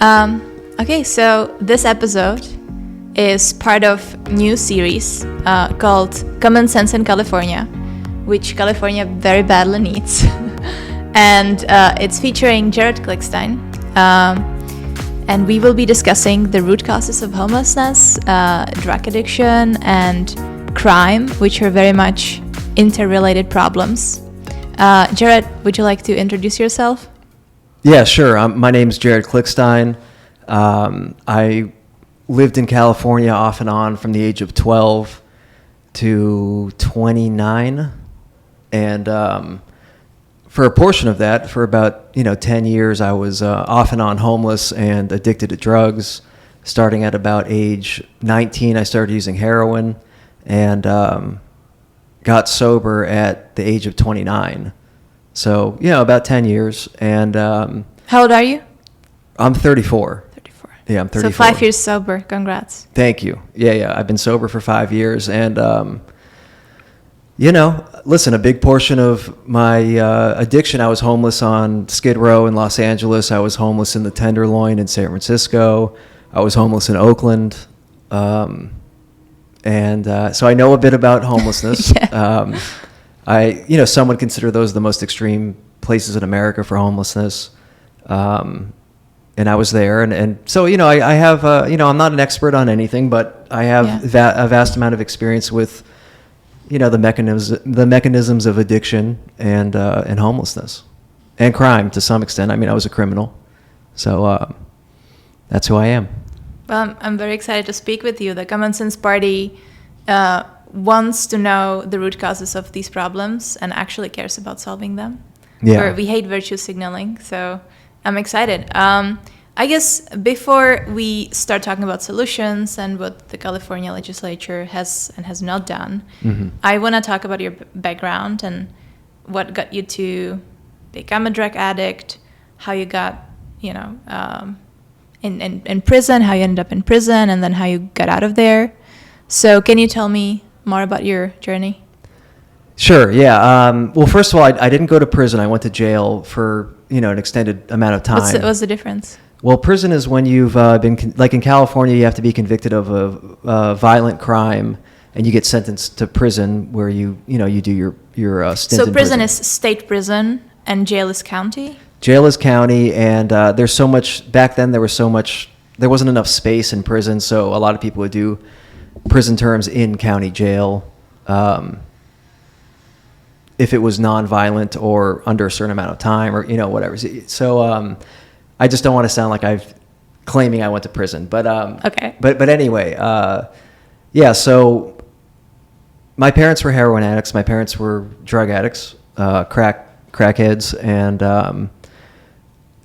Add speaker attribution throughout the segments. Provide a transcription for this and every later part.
Speaker 1: Okay, so this episode is part of new series called Common Sense in California, which California very badly needs. And it's featuring Jared Klickstein. And we will be discussing the root causes of homelessness, drug addiction, and crime, which are very much interrelated problems. Jared, would you like to introduce yourself?
Speaker 2: Yeah, sure. My name's Jared Klickstein. I lived in California off and on from the age of 12 to 29. And for a portion of that, for about 10 years, I was off and on homeless and addicted to drugs. Starting at about age 19, I started using heroin and got sober at the age of 29. So, about 10 years. And
Speaker 1: how old are you?
Speaker 2: I'm 34.
Speaker 1: 34.
Speaker 2: Yeah, I'm 34.
Speaker 1: So 5 years sober. Congrats.
Speaker 2: Thank you. Yeah. I've been sober for 5 years. And, listen, a big portion of my addiction, I was homeless on Skid Row in Los Angeles. I was homeless in the Tenderloin in San Francisco. I was homeless in Oakland. So I know a bit about homelessness.
Speaker 1: Yeah.
Speaker 2: Some would consider those the most extreme places in America for homelessness. And I was there. And so, I have, I'm not an expert on anything, but I have a vast amount of experience with, the mechanisms of addiction and homelessness and crime to some extent. I mean, I was a criminal. So that's who I am.
Speaker 1: Well, I'm very excited to speak with you. The Common Sense Party wants to know the root causes of these problems and actually cares about solving them.
Speaker 2: Yeah.
Speaker 1: We hate virtue signaling, so I'm excited. I guess before we start talking about solutions and what the California legislature has and has not done,
Speaker 2: mm-hmm.
Speaker 1: I want to talk about your background and what got you to become a drug addict, how you got, in prison, how you ended up in prison, and then how you got out of there. So can you tell me more about your journey?
Speaker 2: Sure, yeah. Well, first of all, I didn't go to prison. I went to jail for, an extended amount of time.
Speaker 1: What's the difference?
Speaker 2: Well, prison is when you've been, like in California, you have to be convicted of a violent crime, and you get sentenced to prison where you do your stint in prison.
Speaker 1: So prison is state prison, and jail is county?
Speaker 2: Jail is county, and there's so much, back then there wasn't enough space in prison, so a lot of people would do prison terms in county jail if it was nonviolent or under a certain amount of time or, whatever. So I just don't want to sound like I'm claiming I went to prison. But
Speaker 1: okay.
Speaker 2: But anyway, so my parents were heroin addicts. My parents were drug addicts, crackheads. And,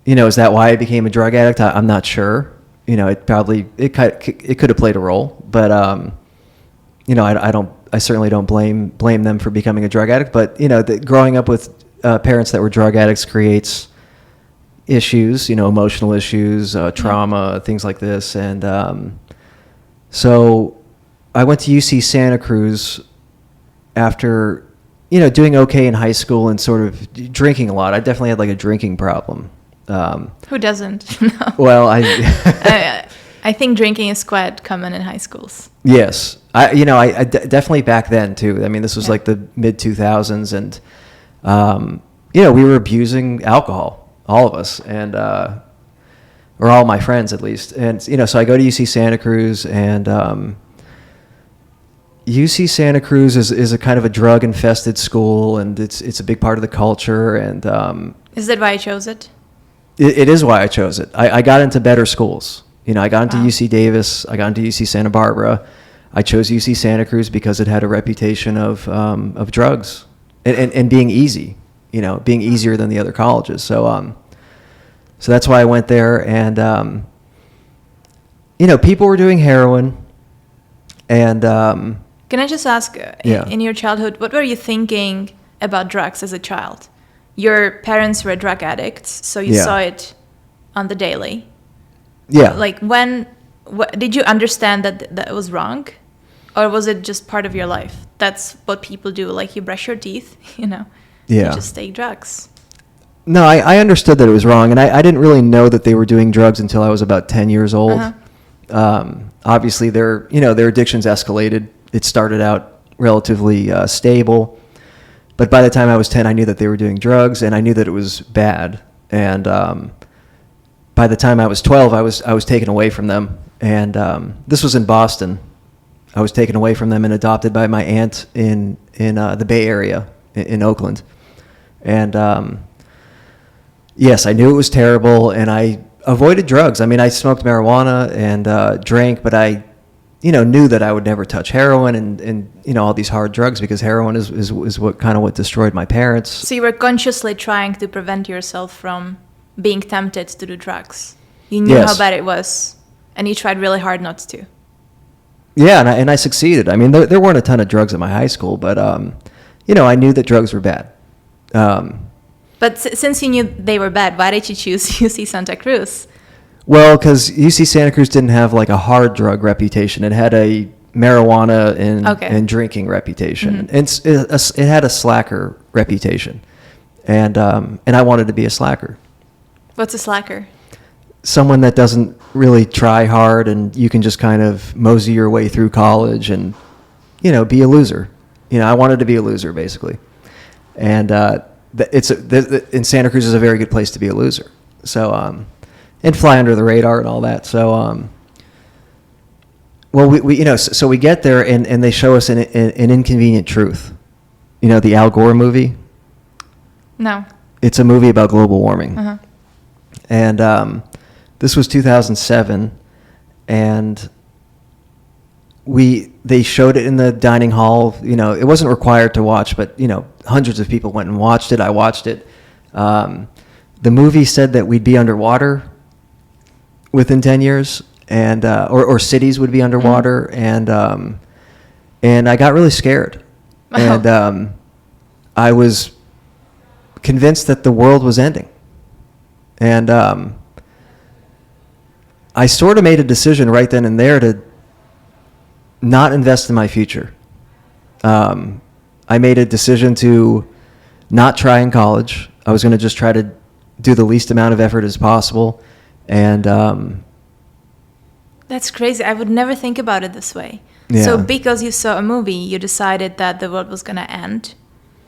Speaker 2: is that why I became a drug addict? I'm not sure. It could have played a role. But, I certainly don't blame them for becoming a drug addict. But, growing up with parents that were drug addicts creates issues, emotional issues, trauma, things like this. And so I went to UC Santa Cruz after, doing okay in high school and sort of drinking a lot. I definitely had like a drinking problem.
Speaker 1: Who doesn't? No.
Speaker 2: Well,
Speaker 1: I think drinking is quite common in high schools.
Speaker 2: Yes. I definitely back then too. I mean, this was like the mid 2000s and, we were abusing alcohol. All of us, and or all my friends at least. And, so I go to UC Santa Cruz, and UC Santa Cruz is a kind of a drug-infested school, and it's a big part of the culture. And
Speaker 1: is that why I chose it?
Speaker 2: It is why I chose it. I got into better schools. I got into UC Davis. I got into UC Santa Barbara. I chose UC Santa Cruz because it had a reputation of drugs and being easy. Being easier than the other colleges. So that's why I went there. And, people were doing heroin. And
Speaker 1: can I just ask, in your childhood, what were you thinking about drugs as a child? Your parents were drug addicts, so you saw it on the daily.
Speaker 2: Yeah.
Speaker 1: Like did you understand that was wrong? Or was it just part of your life? That's what people do. Like you brush your teeth,
Speaker 2: Yeah.
Speaker 1: You just take drugs.
Speaker 2: No, I understood that it was wrong, and I didn't really know that they were doing drugs until I was about 10 years old. Obviously, their addictions escalated. It started out relatively stable, but by the time I was 10, I knew that they were doing drugs, and I knew that it was bad. And by the time I was 12, I was taken away from them, and this was in Boston. I was taken away from them and adopted by my aunt in the Bay Area in Oakland, and yes, I knew it was terrible, and I avoided drugs. I mean, I smoked marijuana and drank, but I, knew that I would never touch heroin and all these hard drugs, because heroin is what destroyed my parents.
Speaker 1: So you were consciously trying to prevent yourself from being tempted to do drugs. You knew how bad it was, and you tried really hard not to.
Speaker 2: Yeah, and I succeeded. I mean, there weren't a ton of drugs at my high school, but I knew that drugs were bad.
Speaker 1: But since you knew they were bad, why did you choose UC Santa Cruz?
Speaker 2: Well, because UC Santa Cruz didn't have like a hard drug reputation. It had a marijuana and drinking reputation. Mm-hmm. And it had a slacker reputation. And I wanted to be a slacker.
Speaker 1: What's a slacker?
Speaker 2: Someone that doesn't really try hard, and you can just kind of mosey your way through college and, be a loser. I wanted to be a loser, basically. And in Santa Cruz is a very good place to be a loser. So, and fly under the radar and all that. So, well, so we get there and they show us an inconvenient truth. The Al Gore movie?
Speaker 1: No.
Speaker 2: It's a movie about global warming.
Speaker 1: Uh-huh.
Speaker 2: And this was 2007, and they showed it in the dining hall. It wasn't required to watch, but hundreds of people went and watched it. I watched it. The movie said that we'd be underwater within 10 years, and or cities would be underwater, and I got really scared, and I was convinced that the world was ending, and I sort of made a decision right then and there to not invest in my future. I made a decision to not try in college. I was going to just try to do the least amount of effort as possible. And
Speaker 1: that's crazy. I would never think about it this way.
Speaker 2: Yeah.
Speaker 1: So because you saw a movie, you decided that the world was going to end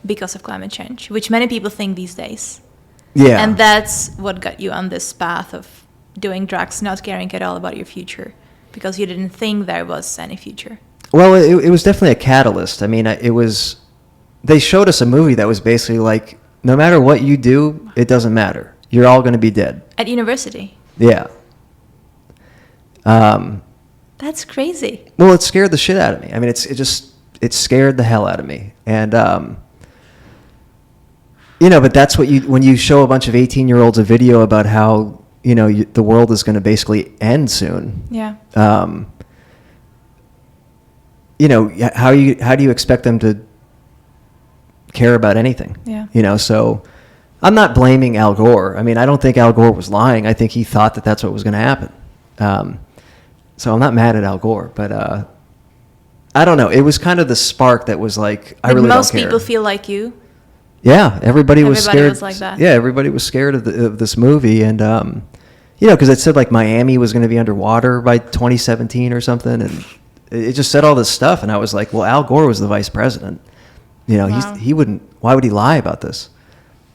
Speaker 1: because of climate change, which many people think these days.
Speaker 2: Yeah.
Speaker 1: And that's what got you on this path of doing drugs, not caring at all about your future, because you didn't think there was any future.
Speaker 2: Well, it was definitely a catalyst. I mean, they showed us a movie that was basically like, no matter what you do, it doesn't matter. You're all going to be dead.
Speaker 1: At university?
Speaker 2: Yeah.
Speaker 1: That's crazy.
Speaker 2: Well, it scared the shit out of me. I mean, it scared the hell out of me. And, but that's when you show a bunch of 18-year-olds a video about how, the world is going to basically end soon.
Speaker 1: Yeah.
Speaker 2: How do you expect them to care about anything?
Speaker 1: Yeah.
Speaker 2: So I'm not blaming Al Gore. I mean, I don't think Al Gore was lying. I think he thought that that's what was going to happen. So I'm not mad at Al Gore, but I don't know. It was kind of the spark that was like, I really don't care.
Speaker 1: Most people feel like you.
Speaker 2: Yeah, everybody was scared.
Speaker 1: Everybody was like that.
Speaker 2: Yeah, everybody was scared of this movie, and because it said like Miami was going to be underwater by 2017 or something, and it just said all this stuff, and I was like, well, Al Gore was the vice president.
Speaker 1: Wow.
Speaker 2: He wouldn't. Why would he lie about this?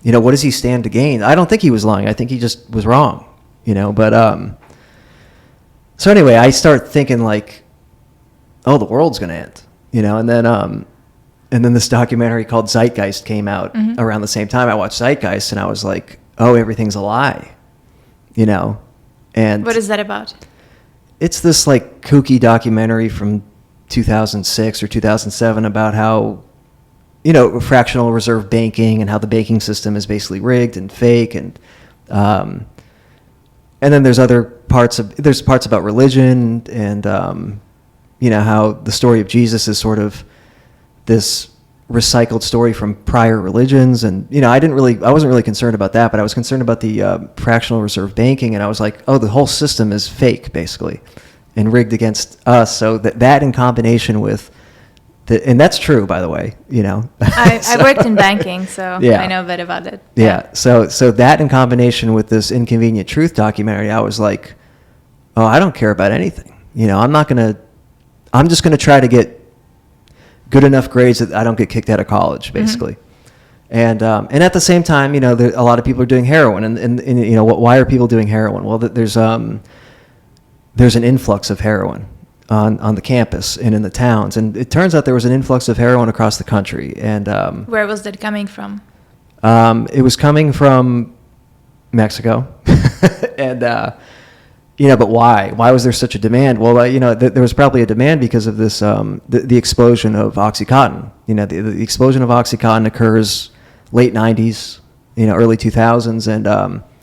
Speaker 2: What does he stand to gain? I don't think he was lying. I think he just was wrong. But so anyway, I start thinking like, oh, the world's going to end. And then this documentary called Zeitgeist came out around the same time. I watched Zeitgeist, and I was like, oh, everything's a lie. And
Speaker 1: what is that about?
Speaker 2: It's this like kooky documentary from 2006 or 2007 about how, fractional reserve banking and how the banking system is basically rigged and fake. And then there's parts about religion and, how the story of Jesus is sort of this recycled story from prior religions. And, I wasn't really concerned about that, but I was concerned about the fractional reserve banking. And I was like, oh, the whole system is fake, basically, and rigged against us. So that in combination with, And that's true, by the way,
Speaker 1: I worked in banking, so
Speaker 2: Yeah.
Speaker 1: I know a bit about it.
Speaker 2: Yeah. So that in combination with this Inconvenient Truth documentary, I was like, oh, I don't care about anything. I'm just going to try to get good enough grades that I don't get kicked out of college, basically. And at the same time, a lot of people are doing heroin, and why are people doing heroin? Well, there's an influx of heroin on the campus and in the towns, and it turns out there was an influx of heroin across the country. And
Speaker 1: Where was that coming from?
Speaker 2: it was coming from Mexico, and but why? Why was there such a demand? Well, there was probably a demand because of this the explosion of OxyContin. The explosion of OxyContin occurs late 90s, early 2000s,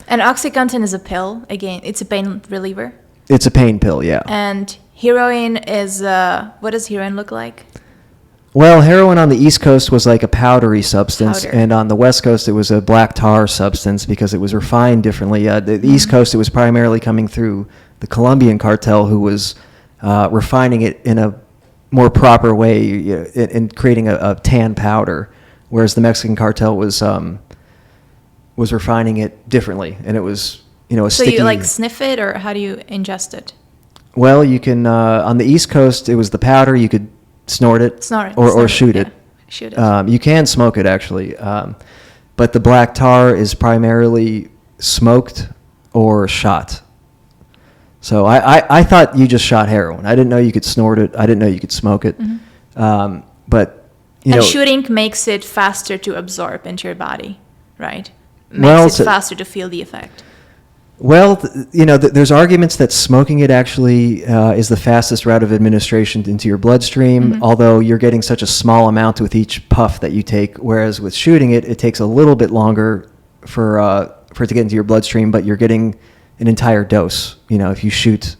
Speaker 1: And OxyContin is a pill. Again, it's a pain reliever.
Speaker 2: It's a pain pill, yeah.
Speaker 1: And heroin is, what does heroin look like?
Speaker 2: Well, heroin on the East Coast was like a powdery substance, and on the West Coast it was a black tar substance because it was refined differently. The East Coast, it was primarily coming through the Colombian cartel, who was refining it in a more proper way and creating a tan powder, whereas the Mexican cartel was refining it differently, and it was a
Speaker 1: So
Speaker 2: sticky.
Speaker 1: you like sniff it, or how do you ingest it?
Speaker 2: Well, you can on the East Coast it was the powder. You could snort it, or shoot it.
Speaker 1: Shoot it.
Speaker 2: You can smoke it actually, but the black tar is primarily smoked or shot. So I thought you just shot heroin. I didn't know you could snort it. I didn't know you could smoke it. But
Speaker 1: and shooting makes it faster to absorb into your body, right?
Speaker 2: Well,
Speaker 1: Makes it faster to feel the effect.
Speaker 2: Well, there's arguments that smoking it actually is the fastest route of administration into your bloodstream, although you're getting such a small amount with each puff that you take, whereas with shooting it, it takes a little bit longer for it to get into your bloodstream, but you're getting an entire dose. If you shoot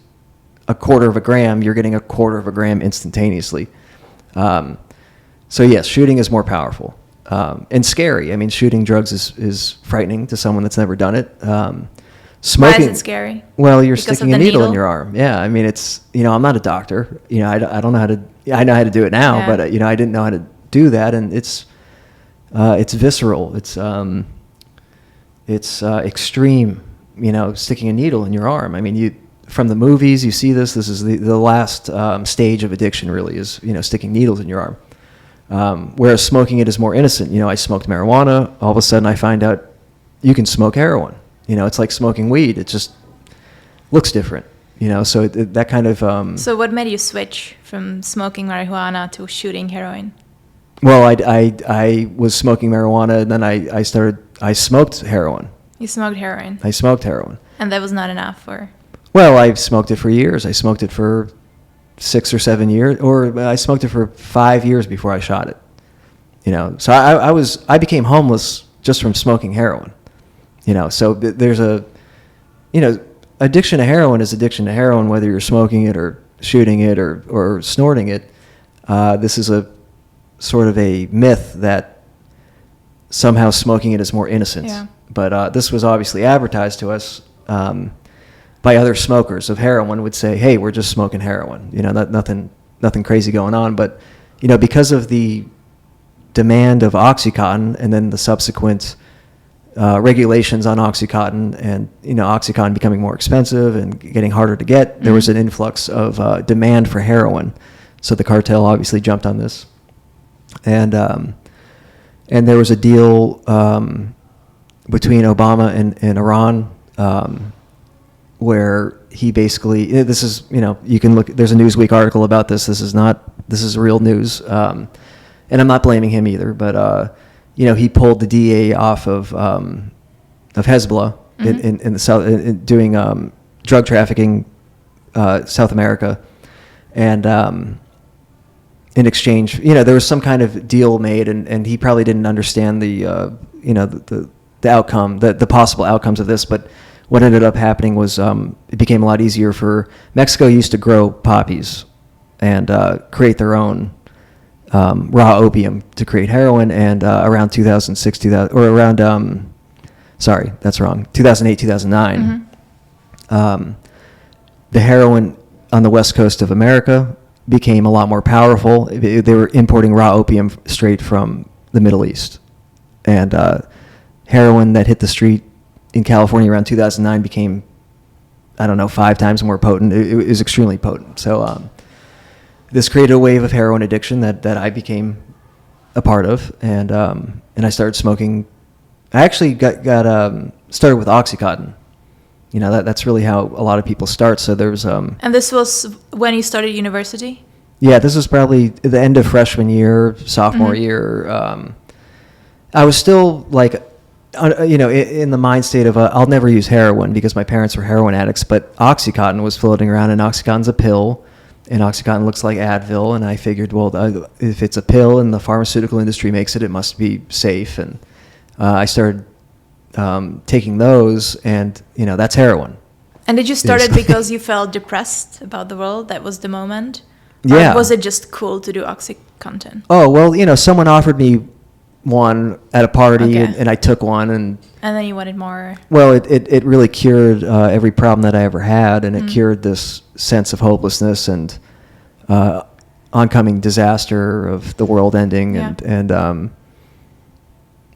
Speaker 2: a quarter of a gram, you're getting a quarter of a gram instantaneously. So yes, shooting is more powerful and scary. I mean, shooting drugs is frightening to someone that's never done it. Smoking,
Speaker 1: why is it scary?
Speaker 2: Well, you're
Speaker 1: Because
Speaker 2: sticking a needle in your arm. Yeah, I mean, it's I'm not a doctor. I don't know how to. I know how to do it now, but I didn't know how to do that, and it's visceral. It's extreme. Sticking a needle in your arm. I mean, from the movies, you see this. This is the last stage of addiction. Really, is sticking needles in your arm. Whereas smoking it is more innocent. I smoked marijuana. All of a sudden, I find out you can smoke heroin. It's like smoking weed. It just looks different, so that kind of...
Speaker 1: So what made you switch from smoking marijuana to shooting heroin?
Speaker 2: Well, I was smoking marijuana, and then I smoked heroin.
Speaker 1: You smoked heroin?
Speaker 2: I smoked heroin.
Speaker 1: And that was not enough, or? Well,
Speaker 2: I smoked it for years. I smoked it for 6 or 7 years, or I smoked it for 5 years before I shot it. So I became homeless just from smoking heroin. So there's addiction to heroin is addiction to heroin, whether you're smoking it or shooting it or snorting it. This is a sort of a myth that somehow smoking it is more innocent.
Speaker 1: Yeah.
Speaker 2: But this was obviously advertised to us by other smokers of heroin would say, hey, we're just smoking heroin. Nothing crazy going on. But, because of the demand of OxyContin and then the subsequent regulations on OxyContin and OxyContin becoming more expensive and getting harder to get, there was an influx of demand for heroin. So the cartel obviously jumped on this, and there was a deal between Obama and Iran where he basically, this is you can look. There's a Newsweek article about this. This is real news, and I'm not blaming him either, but. He pulled the DA off of Hezbollah in the South, doing drug trafficking, South America, and in exchange, there was some kind of deal made, and he probably didn't understand the outcome, the possible outcomes of this. But what ended up happening was it became a lot easier for Mexico. Used to grow poppies and create their own. Raw opium to create heroin, and around 2006, 2000, or around, sorry, that's wrong, 2008, 2009, the heroin on the west coast of America became a lot more powerful. They were importing raw opium straight from the Middle East. And heroin that hit the street in California around 2009 became, I don't know, 5 times more potent. It was extremely potent. So this created a wave of heroin addiction that I became a part of. And I started smoking. I actually got started with Oxycontin. You know, that's really how a lot of people start. So there's
Speaker 1: And this was when you started university?
Speaker 2: Yeah, this was probably the end of freshman year, sophomore year. I was still like, in the mind state of I'll never use heroin because my parents were heroin addicts, but Oxycontin was floating around, and Oxycontin's a pill, and Oxycontin looks like Advil, and I figured, well, if it's a pill and the pharmaceutical industry makes it, it must be safe, and I started taking those, and that's heroin.
Speaker 1: And did you start it because you felt depressed about the world? That was the moment?
Speaker 2: Yeah.
Speaker 1: Or was it just cool to do Oxycontin?
Speaker 2: Oh, well, someone offered me one at a party,
Speaker 1: Okay.
Speaker 2: and I took one, and
Speaker 1: then you wanted more?
Speaker 2: Well, it really cured every problem that I ever had, and it cured this sense of hopelessness and oncoming disaster of the world ending, and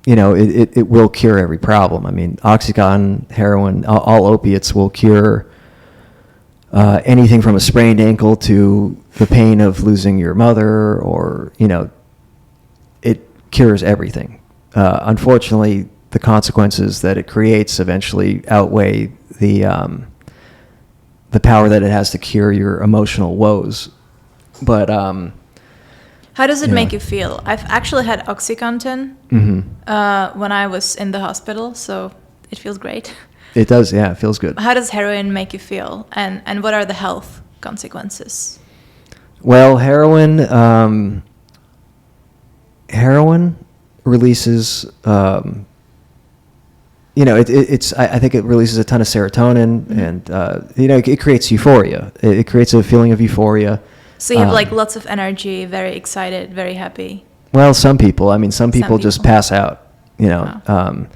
Speaker 2: it will cure every problem. I mean, Oxycontin, heroin, all opiates will cure anything from a sprained ankle to the pain of losing your mother, or, it cures everything. Unfortunately, the consequences that it creates eventually outweigh the power that it has to cure your emotional woes. But
Speaker 1: how does it make you feel? I've actually had Oxycontin when I was in the hospital, so it feels great.
Speaker 2: It does, yeah, it feels good.
Speaker 1: How does heroin make you feel, and what are the health consequences?
Speaker 2: Well, heroin releases, I think it releases a ton of serotonin, and it creates euphoria. It creates a feeling of euphoria.
Speaker 1: So you have like lots of energy, very excited, very happy.
Speaker 2: Well, some people. I mean, some people just pass out.
Speaker 1: Wow.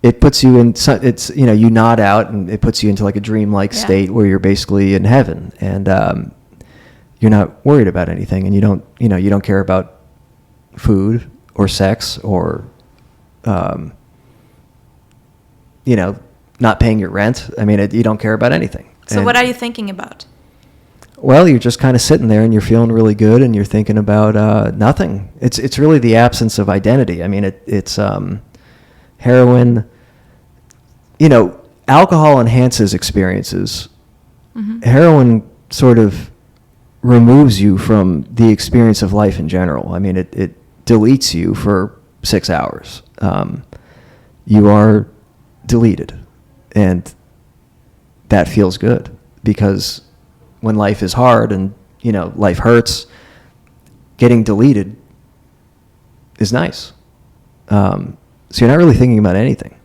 Speaker 2: It puts you in. It's you nod out, and it puts you into like a dreamlike state where you're basically in heaven, and you're not worried about anything, and you don't care about food or sex or not paying your rent. I mean, you don't care about anything.
Speaker 1: So what are you thinking about?
Speaker 2: Well, you're just kind of sitting there and you're feeling really good, and you're thinking about nothing. It's really the absence of identity. I mean, it's heroin. Alcohol enhances experiences. Heroin sort of removes you from the experience of life in general. I mean, it deletes you for 6 hours. You are deleted, and that feels good, because when life is hard and life hurts, getting deleted is nice. So you're not really thinking about anything.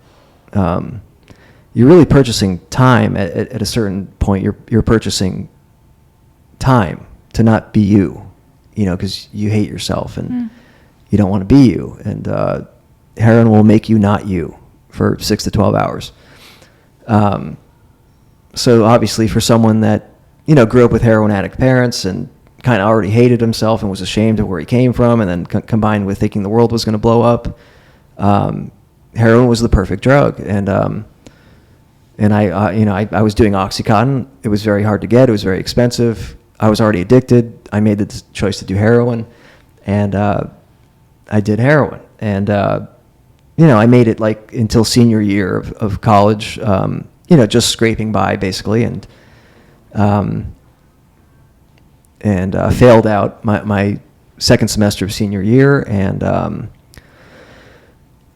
Speaker 2: You're really purchasing time at a certain point. You're purchasing time to not be you, because you hate yourself and you don't want to be you, and heroin will make you not you for 6 to 12 hours. So obviously, for someone that grew up with heroin addict parents and kind of already hated himself and was ashamed of where he came from, and then combined with thinking the world was going to blow up, heroin was the perfect drug. And I was doing Oxycontin. It was very hard to get. It was very expensive. I was already addicted. I made the choice to do heroin, and I did heroin. And I made it like until senior year of college. Just scraping by basically, and failed out my second semester of senior year, and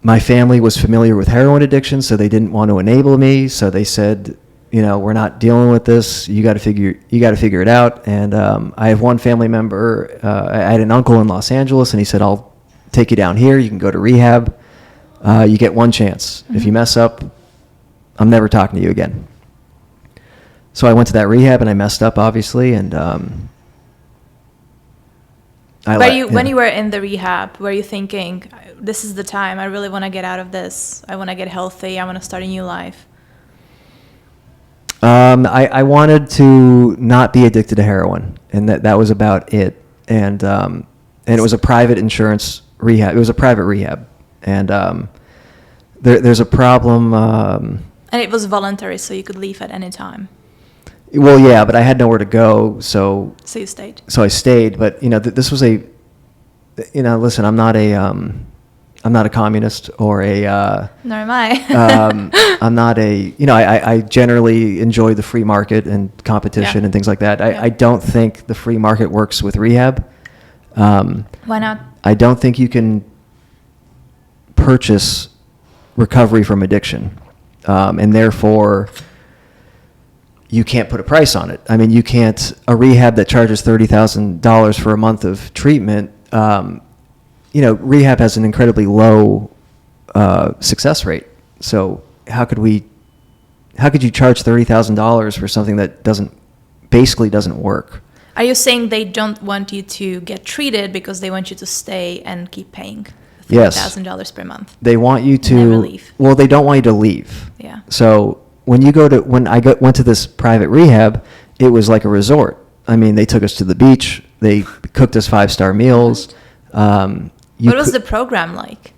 Speaker 2: my family was familiar with heroin addiction, so they didn't want to enable me. So they said, we're not dealing with this. You got to figure it out. And I have one family member. I had an uncle in Los Angeles, and he said, I'll take you down here. You can go to rehab. You get one chance. If you mess up, I'm never talking to you again. So I went to that rehab, and I messed up, obviously, and
Speaker 1: when you were in the rehab, were you thinking, this is the time, I really want to get out of this, I want to get healthy, I want to start a new life?
Speaker 2: I wanted to not be addicted to heroin, and that was about it. And it was a private insurance rehab. It was a private rehab, and there's a problem.
Speaker 1: And it was voluntary, so you could leave at any time.
Speaker 2: Well, yeah, but I had nowhere to go, so
Speaker 1: you stayed.
Speaker 2: So I stayed, but this was listen, I'm not a communist or a.
Speaker 1: Nor am I.
Speaker 2: I'm not a. I generally enjoy the free market and competition and things like that. I don't think the free market works with rehab.
Speaker 1: Why not?
Speaker 2: I don't think you can purchase recovery from addiction, and therefore you can't put a price on it. I mean, you can't. A rehab that charges $30,000 for a month of treatment. Rehab has an incredibly low success rate. So how could you charge $30,000 for something that basically doesn't work?
Speaker 1: Are you saying they don't want you to get treated because they want you to stay and keep paying $30,000 per month?
Speaker 2: They want you to
Speaker 1: never leave.
Speaker 2: Well, they don't want you to leave.
Speaker 1: Yeah.
Speaker 2: So when I went to this private rehab, it was like a resort. I mean, they took us to the beach. They cooked us 5-star meals.
Speaker 1: What was the program like?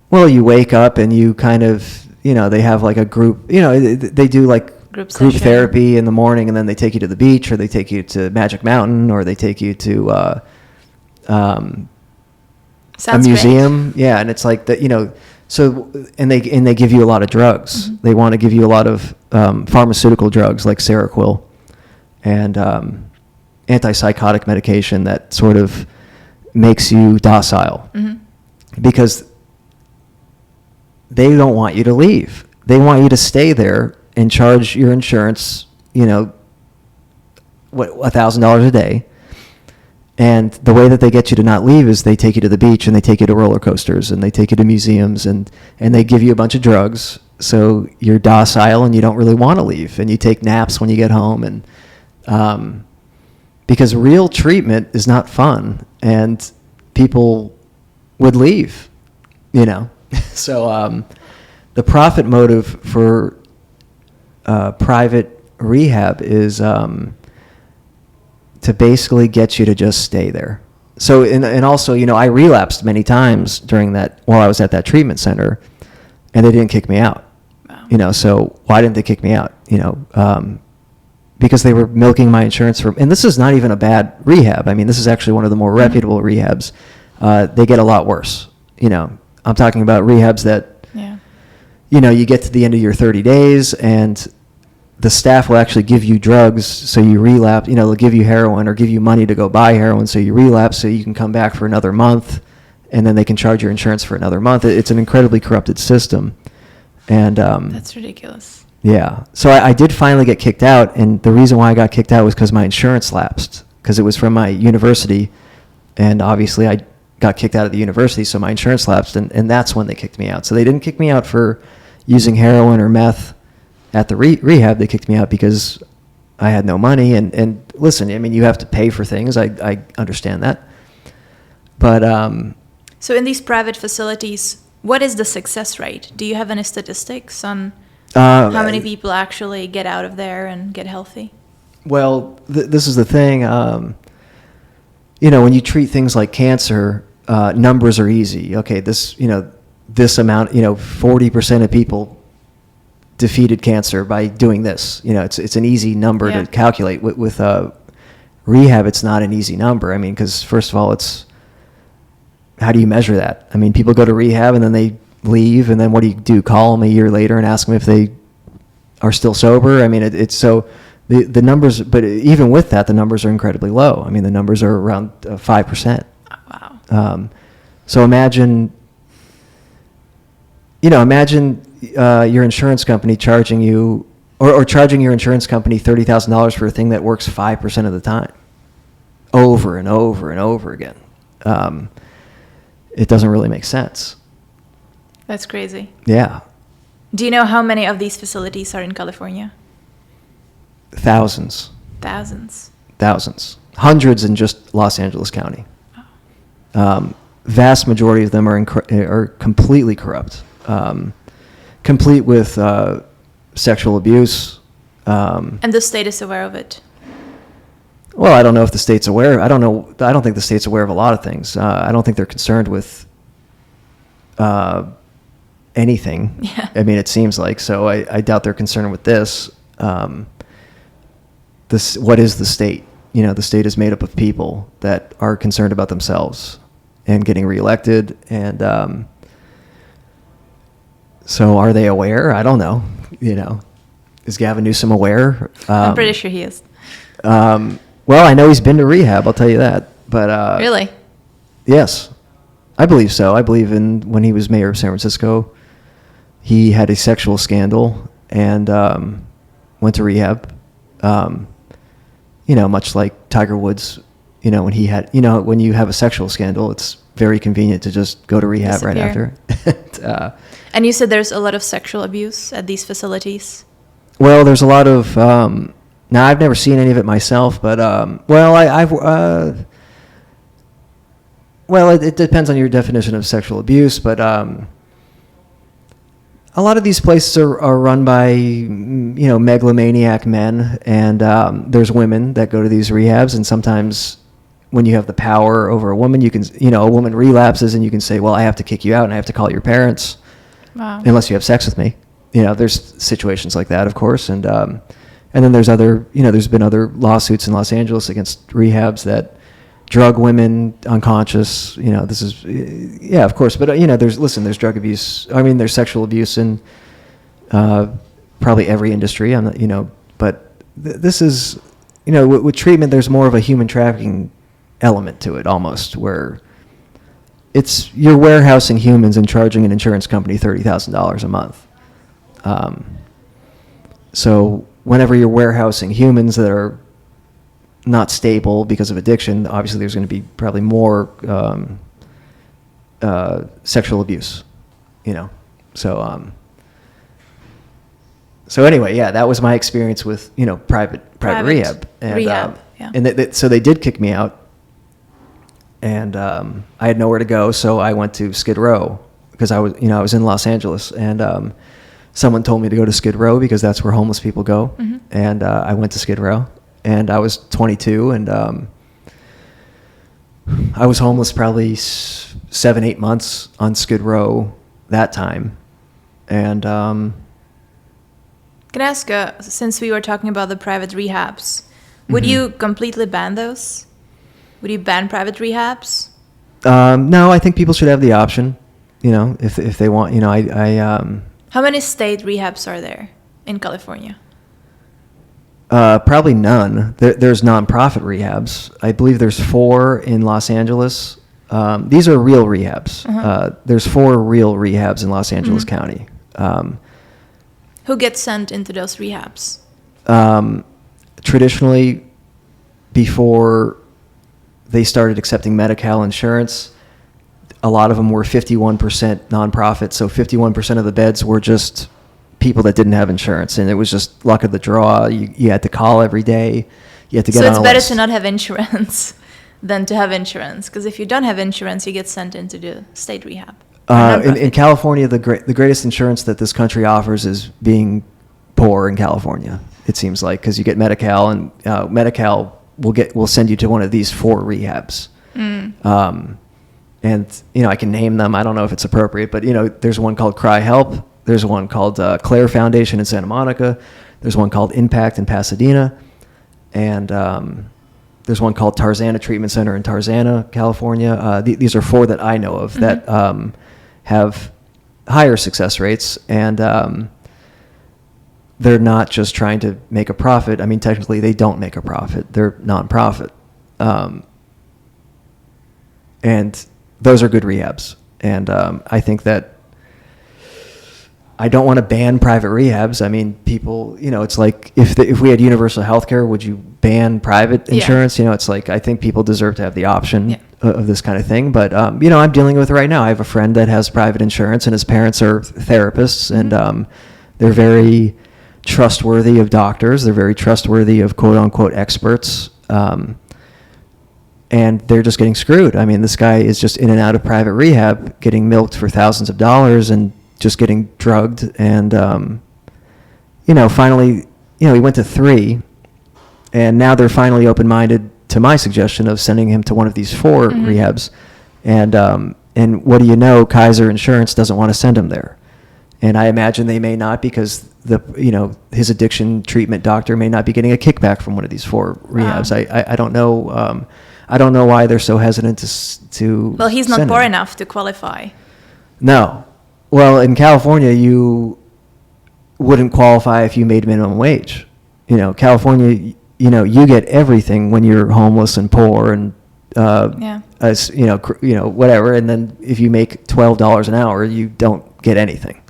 Speaker 2: Well, you wake up and you kind of, they have like a group, they do like group therapy in the morning, and then they take you to the beach, or they take you to Magic Mountain, or they take you to a museum. Great. Yeah, and it's like that, so, and they give you a lot of drugs. Mm-hmm. They want to give you a lot of pharmaceutical drugs like Seroquel and antipsychotic medication that sort of makes you docile, because they don't want you to leave. They want you to stay there and charge your insurance, $1,000 a day. And the way that they get you to not leave is they take you to the beach, and they take you to roller coasters, and they take you to museums, and they give you a bunch of drugs, so you're docile and you don't really want to leave, and you take naps when you get home, and because real treatment is not fun, and people would leave, So the profit motive for private rehab is to basically get you to just stay there. So, and also, I relapsed many times while I was at that treatment center, and they didn't kick me out. Wow. So why didn't they kick me out? Because they were milking my insurance and this is not even a bad rehab. I mean, this is actually one of the more reputable rehabs. They get a lot worse. I'm talking about rehabs that, you get to the end of your 30 days and the staff will actually give you drugs so you relapse. They'll give you heroin or give you money to go buy heroin so you relapse so you can come back for another month, and then they can charge your insurance for another month. It's an incredibly corrupted system. And
Speaker 1: that's ridiculous.
Speaker 2: Yeah. So I did finally get kicked out, and the reason why I got kicked out was because my insurance lapsed, because it was from my university, and obviously I got kicked out of the university, so my insurance lapsed, and that's when they kicked me out. So they didn't kick me out for using heroin or meth at the rehab. They kicked me out because I had no money, and listen, I mean, you have to pay for things. I understand that. But
Speaker 1: so in these private facilities, what is the success rate? Do you have any statistics on how many people actually get out of there and get healthy?
Speaker 2: Well, this is the thing. When you treat things like cancer, numbers are easy. Okay, this amount, 40% of people defeated cancer by doing this. It's an easy number to calculate. With rehab, it's not an easy number. I mean, because first of all, how do you measure that? I mean, people go to rehab and then they leave, and then what do? Call them a year later and ask them if they are still sober? I mean, it's so the numbers, but even with that, the numbers are incredibly low. I mean, the numbers are around 5%.
Speaker 1: Wow.
Speaker 2: So imagine your insurance company charging you, or charging your insurance company $30,000 for a thing that works 5% of the time, over and over and over again. It doesn't really make sense.
Speaker 1: That's crazy.
Speaker 2: Yeah.
Speaker 1: Do you know how many of these facilities are in California?
Speaker 2: Thousands. Hundreds in just Los Angeles County. Oh. Vast majority of them are completely corrupt. Complete with sexual abuse.
Speaker 1: And the state is aware of it?
Speaker 2: Well, I don't know if the state's aware. I don't know. I don't think the state's aware of a lot of things. I don't think they're concerned with anything.
Speaker 1: Yeah.
Speaker 2: I mean, it seems like. So I doubt they're concerned with this. What is the state? You know, the state is made up of people that are concerned about themselves and getting reelected. And so are they aware? I don't know. You know, is Gavin Newsom aware?
Speaker 1: I'm pretty sure he is.
Speaker 2: Well, I know he's been to rehab, I'll tell you that. But
Speaker 1: Really?
Speaker 2: Yes, I believe so. I believe when he was mayor of San Francisco, he had a sexual scandal and went to rehab. You know, much like Tiger Woods, you know, when he had, you know, when you have a sexual scandal, it's very convenient to just go to rehab right after.
Speaker 1: And you said there's a lot of sexual abuse at these facilities?
Speaker 2: Well, there's a lot of, now I've never seen any of it myself, but, well, it depends on your definition of sexual abuse, but a lot of these places are run by, you know, megalomaniac men, and there's women that go to these rehabs, and sometimes when you have the power over a woman, you can, you know, a woman relapses and you can say, well, I have to kick you out and I have to call your parents.
Speaker 1: Wow.
Speaker 2: Unless you have sex with me. You know, there's situations like that, of course, and then there's other, you know, there's been other lawsuits in Los Angeles against rehabs that drug women unconscious. You know, this is, yeah, of course, but you know, there's drug abuse. I mean, there's sexual abuse in probably every industry. I'm not, you know, but this is, you know, with treatment, there's more of a human trafficking element to it, almost, where it's you're warehousing humans and charging an insurance company $30,000 a month. So whenever you're warehousing humans that are not stable because of addiction, obviously there's going to be probably more sexual abuse, you know. So anyway, yeah, that was my experience with, you know, private rehab. And,
Speaker 1: rehab, yeah.
Speaker 2: And so they did kick me out, and I had nowhere to go, so I went to Skid Row because I was in Los Angeles, and someone told me to go to Skid Row because that's where homeless people go,
Speaker 1: Mm-hmm.
Speaker 2: and I went to Skid Row, and I was 22, and I was homeless probably 7-8 months on Skid Row that time, and
Speaker 1: Can I ask, since we were talking about the private rehabs, would
Speaker 2: Mm-hmm.
Speaker 1: you completely ban those? Would you ban private rehabs?
Speaker 2: No, I think people should have the option, you know, if they want, you know,
Speaker 1: How many state rehabs are there in California?
Speaker 2: Probably none. There's nonprofit rehabs. I believe there's 4 in Los Angeles. These are real rehabs.
Speaker 1: Uh-huh.
Speaker 2: There's 4 real rehabs in Los Angeles
Speaker 1: Mm-hmm.
Speaker 2: County.
Speaker 1: Who gets sent into those rehabs?
Speaker 2: Traditionally, before they started accepting Medi-Cal insurance, a lot of them were 51% nonprofit. So 51% of the beds were just people that didn't have insurance, and it was just luck of the draw. You had to call every day. You had to get on a list.
Speaker 1: So it's better to not have insurance than to have insurance, because if you don't have insurance, you get sent into the state rehab.
Speaker 2: In California, the greatest insurance that this country offers is being poor in California. It seems like, because you get Medi-Cal, and Medi-Cal will send you to one of these 4 rehabs. And you know, I can name them. I don't know if it's appropriate, but you know, there's one called Cry Help. There's one called Claire Foundation in Santa Monica. There's one called Impact in Pasadena, and there's one called Tarzana Treatment Center in Tarzana, California. These are 4 that I know of
Speaker 1: Mm-hmm.
Speaker 2: that have higher success rates, and they're not just trying to make a profit. I mean, technically, they don't make a profit. They're nonprofit, and those are good rehabs. And I think that I don't want to ban private rehabs. I mean, people, you know, it's like if we had universal health care, would you ban private insurance?
Speaker 1: Yeah.
Speaker 2: You know, it's like I think people deserve to have the option
Speaker 1: Yeah.
Speaker 2: of this kind of thing. But, you know, I'm dealing with it right now. I have a friend that has private insurance, and his parents are therapists, and they're very trustworthy of doctors. They're very trustworthy of quote-unquote experts. And they're just getting screwed. I mean, this guy is just in and out of private rehab, getting milked for thousands of dollars and just getting drugged. And, you know, finally, you know, he went to 3. And now they're finally open-minded to my suggestion of sending him to one of these 4 rehabs. And what do you know? Kaiser Insurance doesn't want to send him there. And I imagine they may not, because his addiction treatment doctor may not be getting a kickback from one of these 4 rehabs. I don't know. I don't know why they're so hesitant to.
Speaker 1: Well, he's not
Speaker 2: send
Speaker 1: poor
Speaker 2: him.
Speaker 1: enough to qualify.
Speaker 2: No. Well, in California, you wouldn't qualify if you made minimum wage. California, you get everything when you're homeless and poor and whatever. And then if you make $12 an hour, you don't get anything.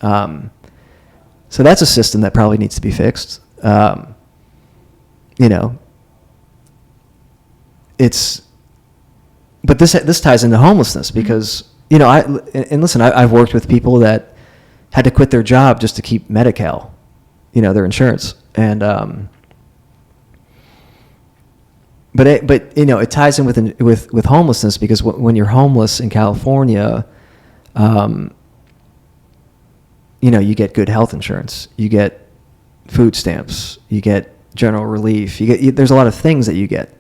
Speaker 2: So that's a system that probably needs to be fixed. But this ties into homelessness because, I've worked with people that had to quit their job just to keep Medi-Cal, their insurance. And, but it ties in with homelessness because when you're homeless in California, you get good health insurance, you get food stamps, you get general relief, there's a lot of things that you get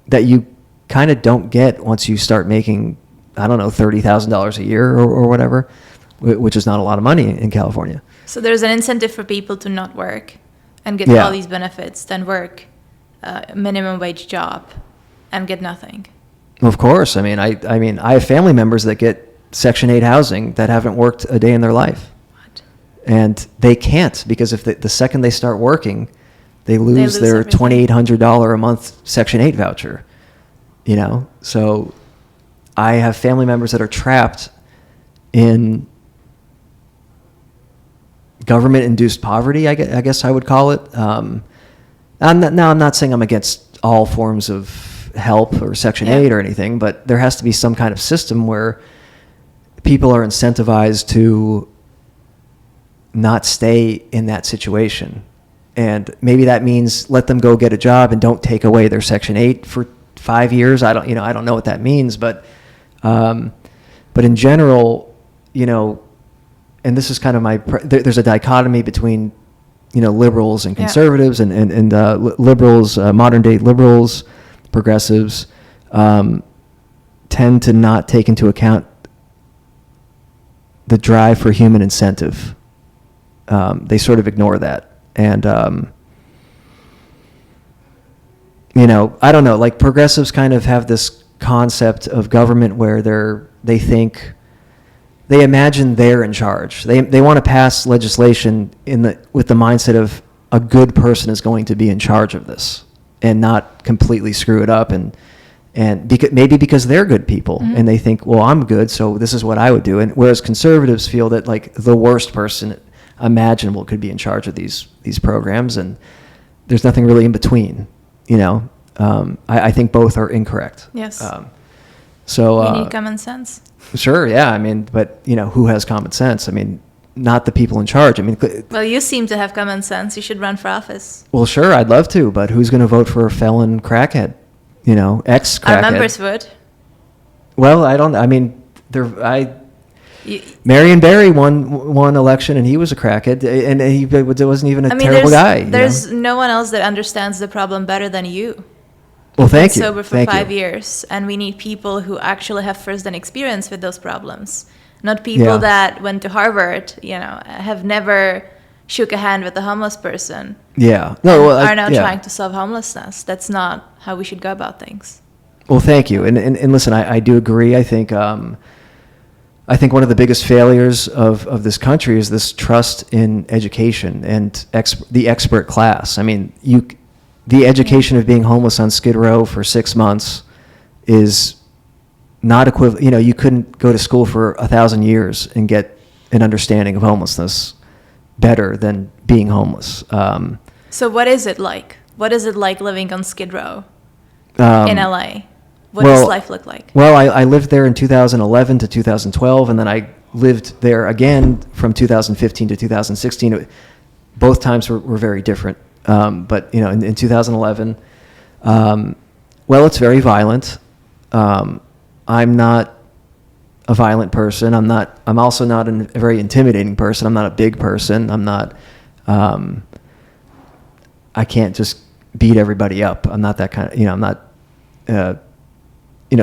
Speaker 2: that you kind of don't get once you start making, I don't know, $30,000 a year or whatever, which is not a lot of money in California.
Speaker 1: So there's an incentive for people to not work and get all these benefits than work a minimum wage job and get nothing.
Speaker 2: Of course. I have family members that get Section 8 housing that haven't worked a day in their life.
Speaker 1: What?
Speaker 2: And they can't, because if the second they start working, they lose their
Speaker 1: everything.
Speaker 2: $2,800 a month Section 8 voucher. So I have family members that are trapped in government-induced poverty, I guess I would call it. I'm not saying I'm against all forms of help or Section 8 or anything, but there has to be some kind of system where people are incentivized to not stay in that situation. And maybe that means let them go get a job and don't take away their Section 8 for 5 years. I don't know what that means, but in general, and this is kind of there's a dichotomy between, liberals and conservatives and liberals, modern day liberals, progressives, tend to not take into account the drive for human incentive. They sort of ignore that. And, I don't know, like progressives kind of have this concept of government where they imagine they're in charge. They want to pass legislation with the mindset of a good person is going to be in charge of this and not completely screw it up. And maybe because they're good people and they think, well, I'm good, so this is what I would do. And whereas conservatives feel that like the worst person imaginable could be in charge of these programs, and there's nothing really in between. I think both are incorrect.
Speaker 1: Yes.
Speaker 2: So
Speaker 1: you need common sense.
Speaker 2: Sure, yeah. But who has common sense? Not the people in charge.
Speaker 1: Well, you seem to have common sense. You should run for office.
Speaker 2: Well, sure, I'd love to, but who's going to vote for a felon crackhead? Ex-crackhead.
Speaker 1: Our members would.
Speaker 2: Well, I don't. Marion Barry won election, and he was a crackhead, and he wasn't even a terrible guy.
Speaker 1: There's no one else that understands the problem better than you.
Speaker 2: Well, thank you.
Speaker 1: Sober for 5 years, and we need people who actually have first-hand experience with those problems, not people that went to Harvard, have never shook a hand with a homeless person.
Speaker 2: Yeah.
Speaker 1: Are now trying to solve homelessness. That's not how we should go about things.
Speaker 2: Well, thank you. And listen, I do agree. I think one of the biggest failures of this country is this trust in education and the expert class. The education of being homeless on Skid Row for 6 months is not equivalent. You couldn't go to school for 1,000 years and get an understanding of homelessness better than being homeless.
Speaker 1: So what is it like? What is it like living on Skid Row in LA? What does life look like?
Speaker 2: Well, I lived there in 2011 to 2012, and then I lived there again from 2015 to 2016. Both times were very different. But in 2011, it's very violent. I'm not a violent person. I'm also not a very intimidating person. I'm not a big person. I'm not, I can't just beat everybody up. I'm not that kind of, I'm not,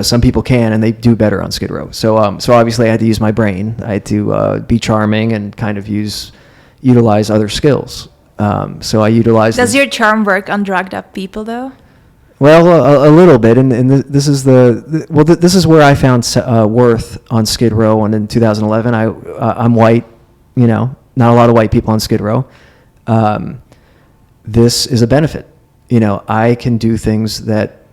Speaker 2: some people can and they do better on Skid Row. So obviously I had to use my brain. I had to be charming and kind of utilize other skills. So I utilized.
Speaker 1: Does your charm work on drugged up people though?
Speaker 2: Well, a little bit, and this is this is where I found worth on Skid Row. And in 2011, I'm white, not a lot of white people on Skid Row. This is a benefit, I can do things that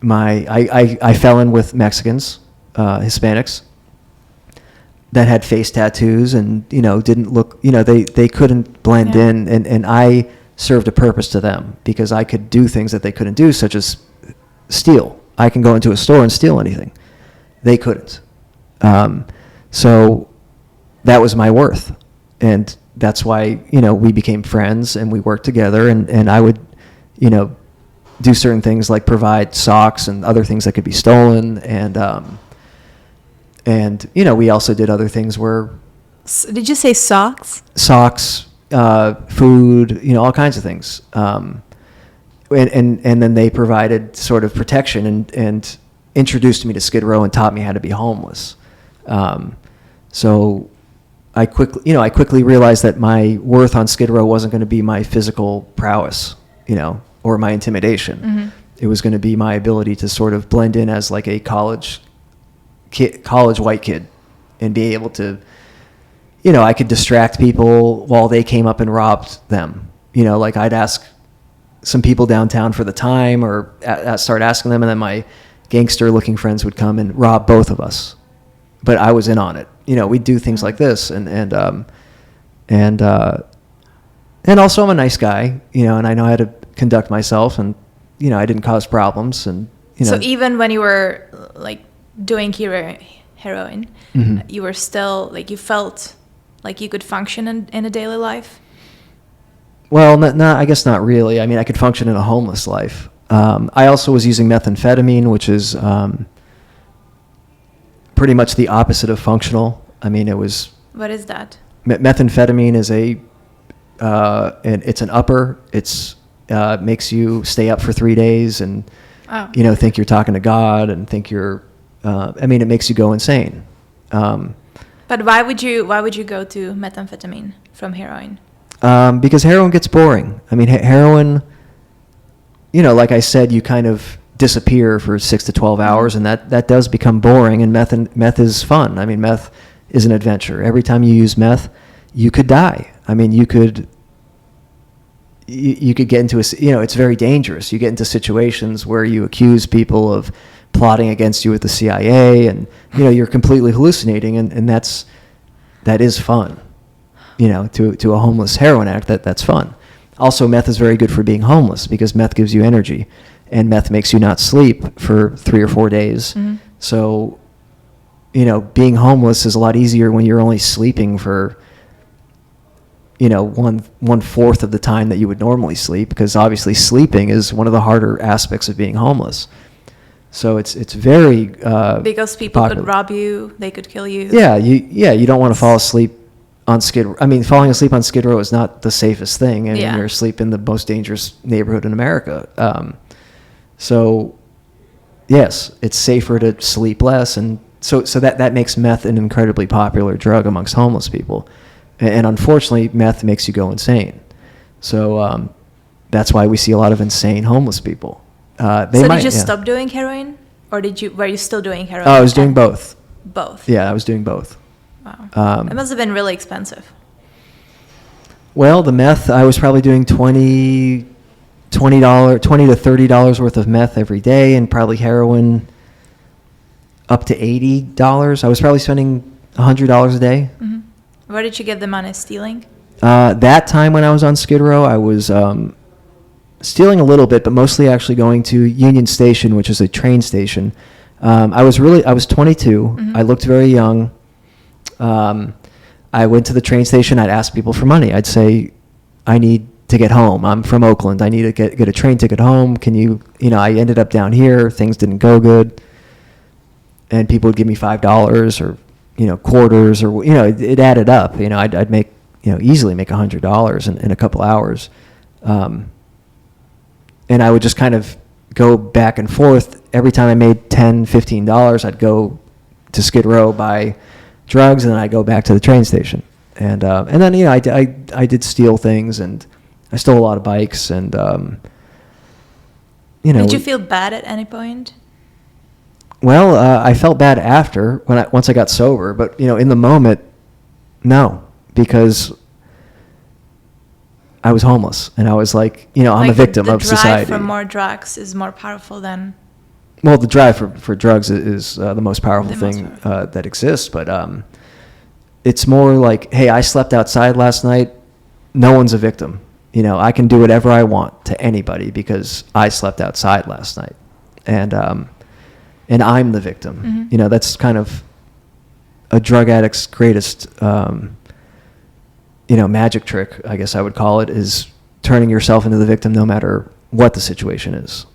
Speaker 2: I fell in with Mexicans, Hispanics, that had face tattoos and didn't look, they couldn't blend in, and I served a purpose to them because I could do things that they couldn't do, such as steal. I can go into a store and steal anything. They couldn't. So that was my worth. And that's why, we became friends and we worked together, and I would, do certain things like provide socks and other things that could be stolen. And we also did other things where.
Speaker 1: Did you say socks?
Speaker 2: Socks, food, all kinds of things. And then they provided sort of protection and introduced me to Skid Row and taught me how to be homeless. So I quickly realized that my worth on Skid Row wasn't going to be my physical prowess, or my intimidation. Mm-hmm. It was going to be my ability to sort of blend in as like a college white kid and be able to, I could distract people while they came up and robbed them. Like I'd ask some people downtown for the time, or start asking them, and then my gangster-looking friends would come and rob both of us. But I was in on it. We'd do things like this, and also I'm a nice guy, and I know how to conduct myself, and I didn't cause problems, and
Speaker 1: So even when you were like doing heroin,
Speaker 2: mm-hmm.
Speaker 1: you were still like, you felt like you could function in a daily life?
Speaker 2: Well, I guess not really. I mean, I could function in a homeless life. I also was using methamphetamine, which is pretty much the opposite of functional. I mean, it was.
Speaker 1: What is that?
Speaker 2: Methamphetamine is it's an upper. It's makes you stay up for 3 days and think you're talking to God and think you're. It makes you go insane.
Speaker 1: But why would you go to methamphetamine from heroin?
Speaker 2: Because heroin gets boring. I mean, heroin, like I said, you kind of disappear for 6 to 12 hours, and that does become boring, and meth is fun. I mean, meth is an adventure. Every time you use meth, you could die. I mean, you could get into it's very dangerous. You get into situations where you accuse people of plotting against you with the CIA, and you're completely hallucinating, and that is fun. To a homeless heroin addict, that's fun. Also, meth is very good for being homeless because meth gives you energy, and meth makes you not sleep for 3 or 4 days. Mm-hmm. So, being homeless is a lot easier when you're only sleeping for, 1/4 of the time that you would normally sleep, because obviously sleeping is one of the harder aspects of being homeless. So it's very
Speaker 1: because people
Speaker 2: popular.
Speaker 1: could rob you, they could kill you.
Speaker 2: Yeah, you don't want to fall asleep on Skid Row. I mean, falling asleep on Skid Row is not the safest thing. I mean, you're asleep in the most dangerous neighborhood in America. So, yes, it's safer to sleep less, and so that makes meth an incredibly popular drug amongst homeless people. And unfortunately, meth makes you go insane. So that's why we see a lot of insane homeless people.
Speaker 1: Did you stop doing heroin, or were you still doing heroin?
Speaker 2: Oh, I was doing both.
Speaker 1: Both?
Speaker 2: Yeah, I was doing both.
Speaker 1: Wow. It must have been really expensive.
Speaker 2: Well, the meth, I was probably doing $20 to $30 worth of meth every day, and probably heroin up to $80. I was probably spending $100 a day.
Speaker 1: Mm-hmm. Where did you get the money? Stealing?
Speaker 2: That time when I was on Skid Row, I was stealing a little bit, but mostly actually going to Union Station, which is a train station. I was 22. Mm-hmm. I looked very young. I went to the train station. I'd ask people for money. I'd say, I need to get home. I'm from Oakland. I need to get a train ticket home. Can you, I ended up down here. Things didn't go good. And people would give me $5 or, quarters, or, it added up. I'd make, easily make $100 in a couple hours. and I would just kind of go back and forth. Every time I made $10-15, I'd go to Skid Row, buy drugs, and then I'd go back to the train station. And then, you know, I did steal things, and I stole a lot of bikes, and, you know.
Speaker 1: Did you feel bad at any point?
Speaker 2: Well, I felt bad after, once I got sober, but, you know, in the moment, no, because I was homeless, and I was like, you know, I'm a victim of society.
Speaker 1: The drive for more drugs is more powerful than...
Speaker 2: Well, the drive for drugs is the most powerful thing that exists, but it's more like, hey, I slept outside last night. No one's a victim. You know, I can do whatever I want to anybody because I slept outside last night, and I'm the victim. Mm-hmm. You know, that's kind of a drug addict's greatest, you know, magic trick, I guess I would call it, is turning yourself into the victim no matter what the situation is.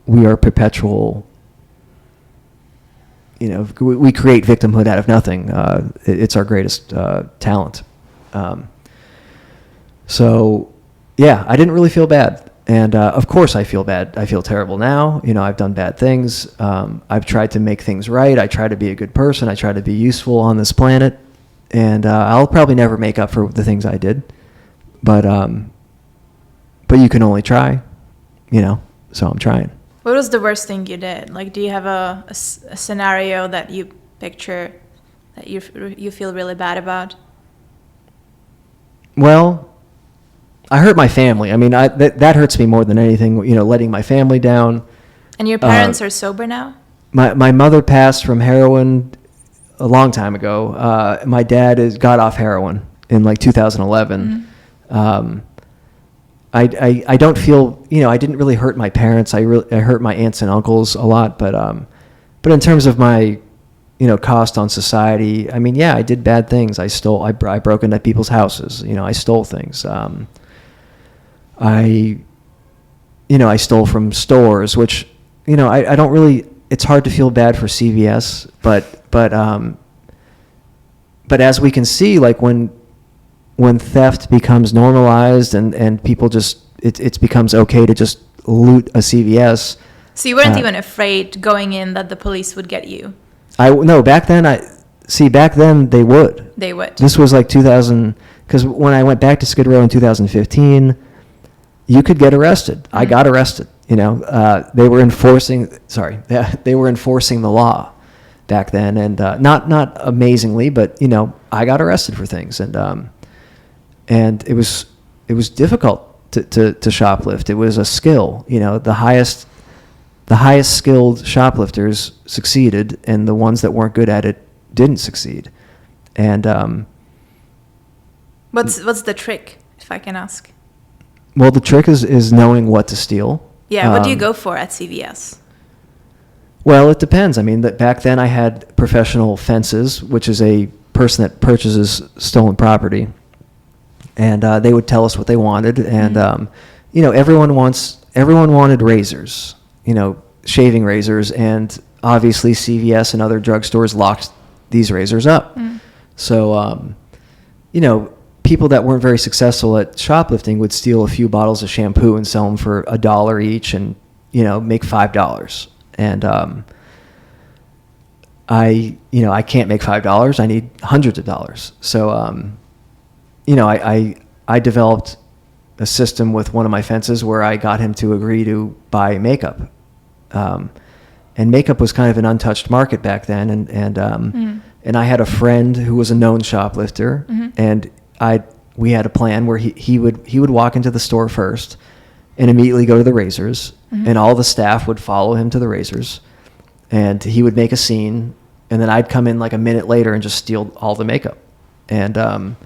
Speaker 2: We are perpetual, you know, we create victimhood out of nothing. It's our greatest talent. So, yeah, I didn't really feel bad. And, of course, I feel bad. I feel terrible now. You know, I've done bad things. I've tried to make things right. I try to be a good person. I try to be useful on this planet. And I'll probably never make up for the things I did. But you can only try, you know, so I'm trying.
Speaker 1: What was the worst thing you did? Like, do you have a scenario that you picture that you feel really bad about?
Speaker 2: Well, I hurt my family. I mean, that hurts me more than anything, you know, letting my family down.
Speaker 1: And your parents are sober now?
Speaker 2: My mother passed from heroin a long time ago. My dad got off heroin in like 2011. Mm-hmm. I don't feel, you know, I didn't really hurt my parents. I hurt my aunts and uncles a lot, but in terms of my, you know, cost on society, I mean, yeah, I did bad things. I broke into people's houses. You know, I stole things. I stole from stores, which, you know, I don't really, it's hard to feel bad for CVS, but as we can see, like when theft becomes normalized and people just, it becomes okay to just loot a CVS.
Speaker 1: So you weren't even afraid going in that the police would get you?
Speaker 2: No, back then they would.
Speaker 1: They would.
Speaker 2: This was like 2000, because when I went back to Skid Row in 2015, you could get arrested. Mm-hmm. I got arrested. You know, they were enforcing the law back then, and not amazingly, but you know, I got arrested for things, and it was difficult to shoplift. It was a skill. You know, the highest skilled shoplifters succeeded, and the ones that weren't good at it didn't succeed. And
Speaker 1: what's the trick, if I can ask?
Speaker 2: Well, the trick is knowing what to steal.
Speaker 1: Yeah, what do you go for at CVS?
Speaker 2: Well, it depends. I mean, back then I had professional fences, which is a person that purchases stolen property, and they would tell us what they wanted, and mm-hmm. You know, everyone wanted razors, you know, shaving razors, and obviously CVS and other drugstores locked these razors up. Mm. So, you know, people that weren't very successful at shoplifting would steal a few bottles of shampoo and sell them for $1 each, and you know, make $5. And I can't make $5. I need hundreds of dollars. So, you know, I developed a system with one of my fences where I got him to agree to buy makeup. And makeup was kind of an untouched market back then. And I had a friend who was a known shoplifter, mm-hmm. and we had a plan where he would walk into the store first and immediately go to the razors, mm-hmm. and all the staff would follow him to the razors, and he would make a scene, and then I'd come in like a minute later and just steal all the makeup. And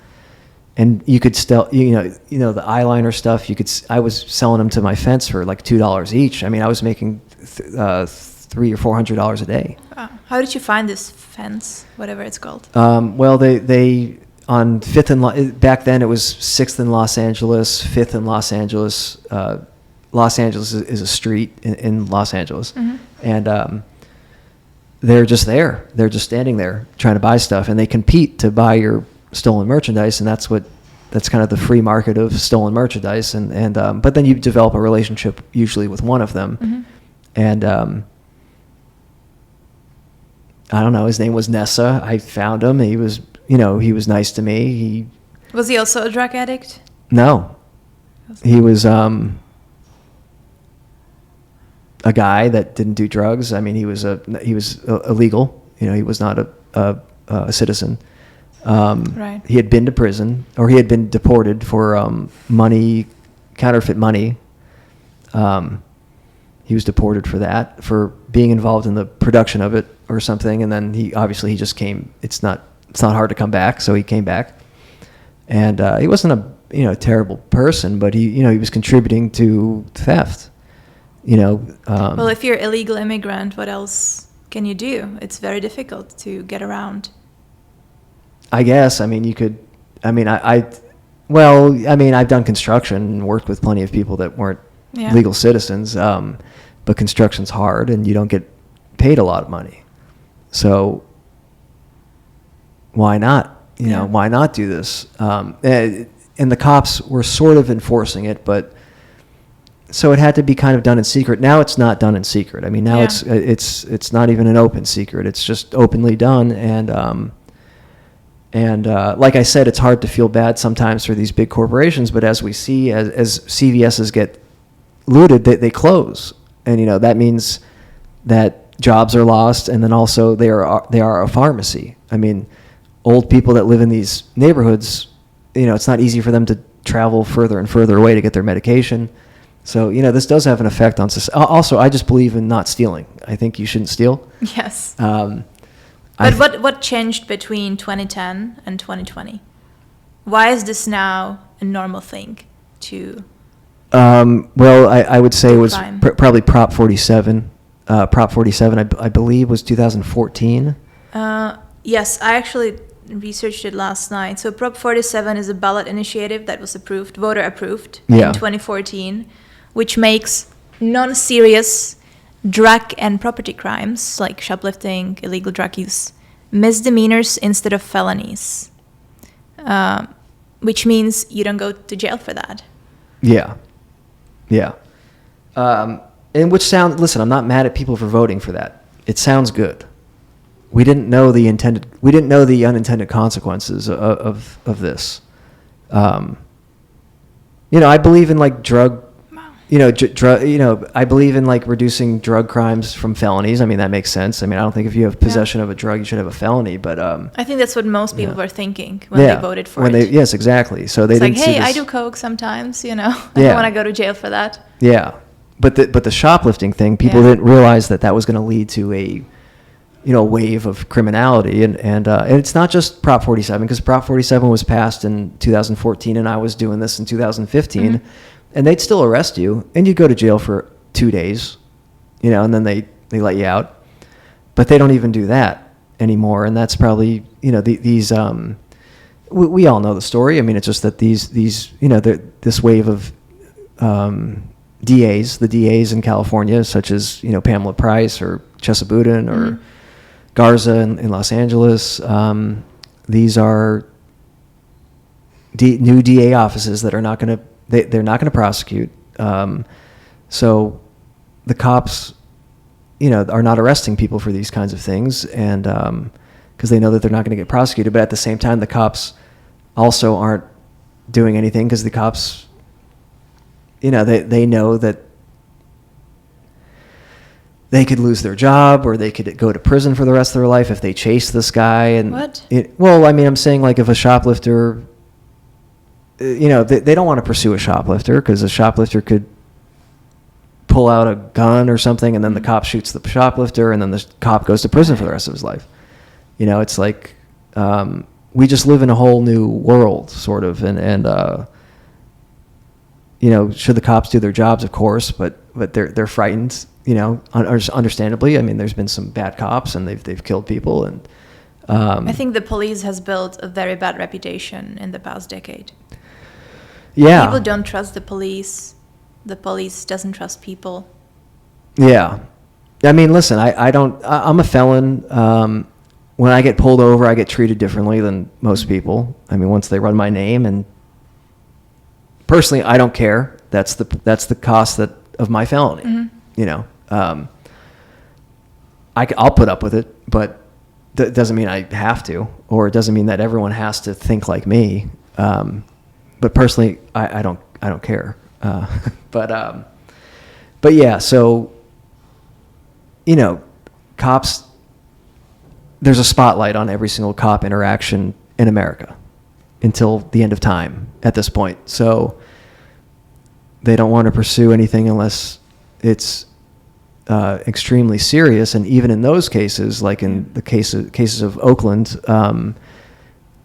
Speaker 2: you could still, you know, the eyeliner stuff, I was selling them to my fence for like $2 each. I mean, I was making $300 or $400 a day.
Speaker 1: Wow. How did you find this fence, whatever it's called?
Speaker 2: Well, they on 5th and back then it was 6th and Los Angeles, 5th and Los Angeles. Los Angeles is a street in Los Angeles, mm-hmm. and they're just there. They're just standing there trying to buy stuff, and they compete to buy your stolen merchandise, and that's what that's kind of the free market of stolen merchandise, and but then you develop a relationship usually with one of them, and I don't know, his name was Nessa. I found him. He was nice to me.
Speaker 1: Was he also a drug addict?
Speaker 2: No, he was a guy that didn't do drugs. I mean, he was illegal. He was not a citizen.
Speaker 1: Right.
Speaker 2: He had been to prison, or he had been deported for counterfeit money. He was deported for that, for being involved in the production of it or something, and then he just came. It's not hard to come back, so he came back, and he wasn't a terrible person, but he was contributing to theft.
Speaker 1: Well, if you're an illegal immigrant, what else can you do? It's very difficult to get around.
Speaker 2: I guess. I mean, you could. I mean, I've done construction and worked with plenty of people that weren't legal citizens, but construction's hard, and you don't get paid a lot of money. So why not? Why not do this? And the cops were sort of enforcing it, but so it had to be kind of done in secret. Now it's not done in secret. I mean, now it's not even an open secret. It's just openly done, and like I said, it's hard to feel bad sometimes for these big corporations, but as we see, as CVS's get looted, they close, and that means that jobs are lost, and then also they are a pharmacy. I mean, old people that live in these neighborhoods, it's not easy for them to travel further and further away to get their medication. So, this does have an effect on society. Also, I just believe in not stealing. I think you shouldn't steal.
Speaker 1: Yes. But what changed between 2010 and 2020? Why is this now a normal thing to...
Speaker 2: Well, I would say it was probably Prop 47. Prop 47, I believe, was 2014.
Speaker 1: Yes, I actually researched it last night. So Prop 47 is a ballot initiative that was voter approved in 2014, which makes non-serious drug and property crimes like shoplifting, illegal drug use, misdemeanors instead of felonies, which means you don't go to jail for that.
Speaker 2: Yeah. And listen, I'm not mad at people for voting for that. It sounds good. We didn't know the unintended consequences of this. I believe in like drug. I believe in like reducing drug crimes from felonies. I mean, that makes sense. I mean, I don't think if you have possession of a drug, you should have a felony. But
Speaker 1: I think that's what most people were thinking when they voted for it.
Speaker 2: Yes, exactly. So they didn't
Speaker 1: hey, I do coke sometimes. I don't want to go to jail for that.
Speaker 2: Yeah, but the shoplifting thing, people didn't realize that was going to lead to a wave of criminality, and it's not just Prop 47, because Prop 47 was passed in 2014, and I was doing this in 2015. And they'd still arrest you, and you'd go to jail for 2 days, and then they let you out. But they don't even do that anymore, and that's probably, these, we all know the story. I mean, it's just that these this wave of DAs, the DAs in California, such as, Pamela Price or Chesa Boudin or Garza in Los Angeles, these are new DA offices that are not going to, they're not going to prosecute. So the cops, are not arresting people for these kinds of things, and because they know that they're not going to get prosecuted. But at the same time, the cops also aren't doing anything because the cops, they know that they could lose their job, or they could go to prison for the rest of their life if they chase this guy. And
Speaker 1: what?
Speaker 2: Well, I mean, I'm saying like if a shoplifter. They don't want to pursue a shoplifter because a shoplifter could pull out a gun or something, and then the cop shoots the shoplifter, and then the cop goes to prison for the rest of his life. It's like we just live in a whole new world, sort of, and should the cops do their jobs? Of course, but they're frightened. Understandably. I mean, there's been some bad cops, and they've killed people, and I
Speaker 1: think the police has built a very bad reputation in the past decade.
Speaker 2: Yeah.
Speaker 1: People don't trust the police. The police doesn't trust people.
Speaker 2: Yeah. I mean, listen, I'm a felon. When I get pulled over, I get treated differently than most people. I mean, once they run my name, and personally, I don't care. That's the cost of my felony. You know, I'll put up with it, but that doesn't mean I have to, or it doesn't mean that everyone has to think like me. But personally, I don't care. But yeah, so, you know, cops, there's a spotlight on every single cop interaction in America until the end of time at this point. So they don't want to pursue anything unless it's extremely serious. And even in those cases, like in the cases of Oakland,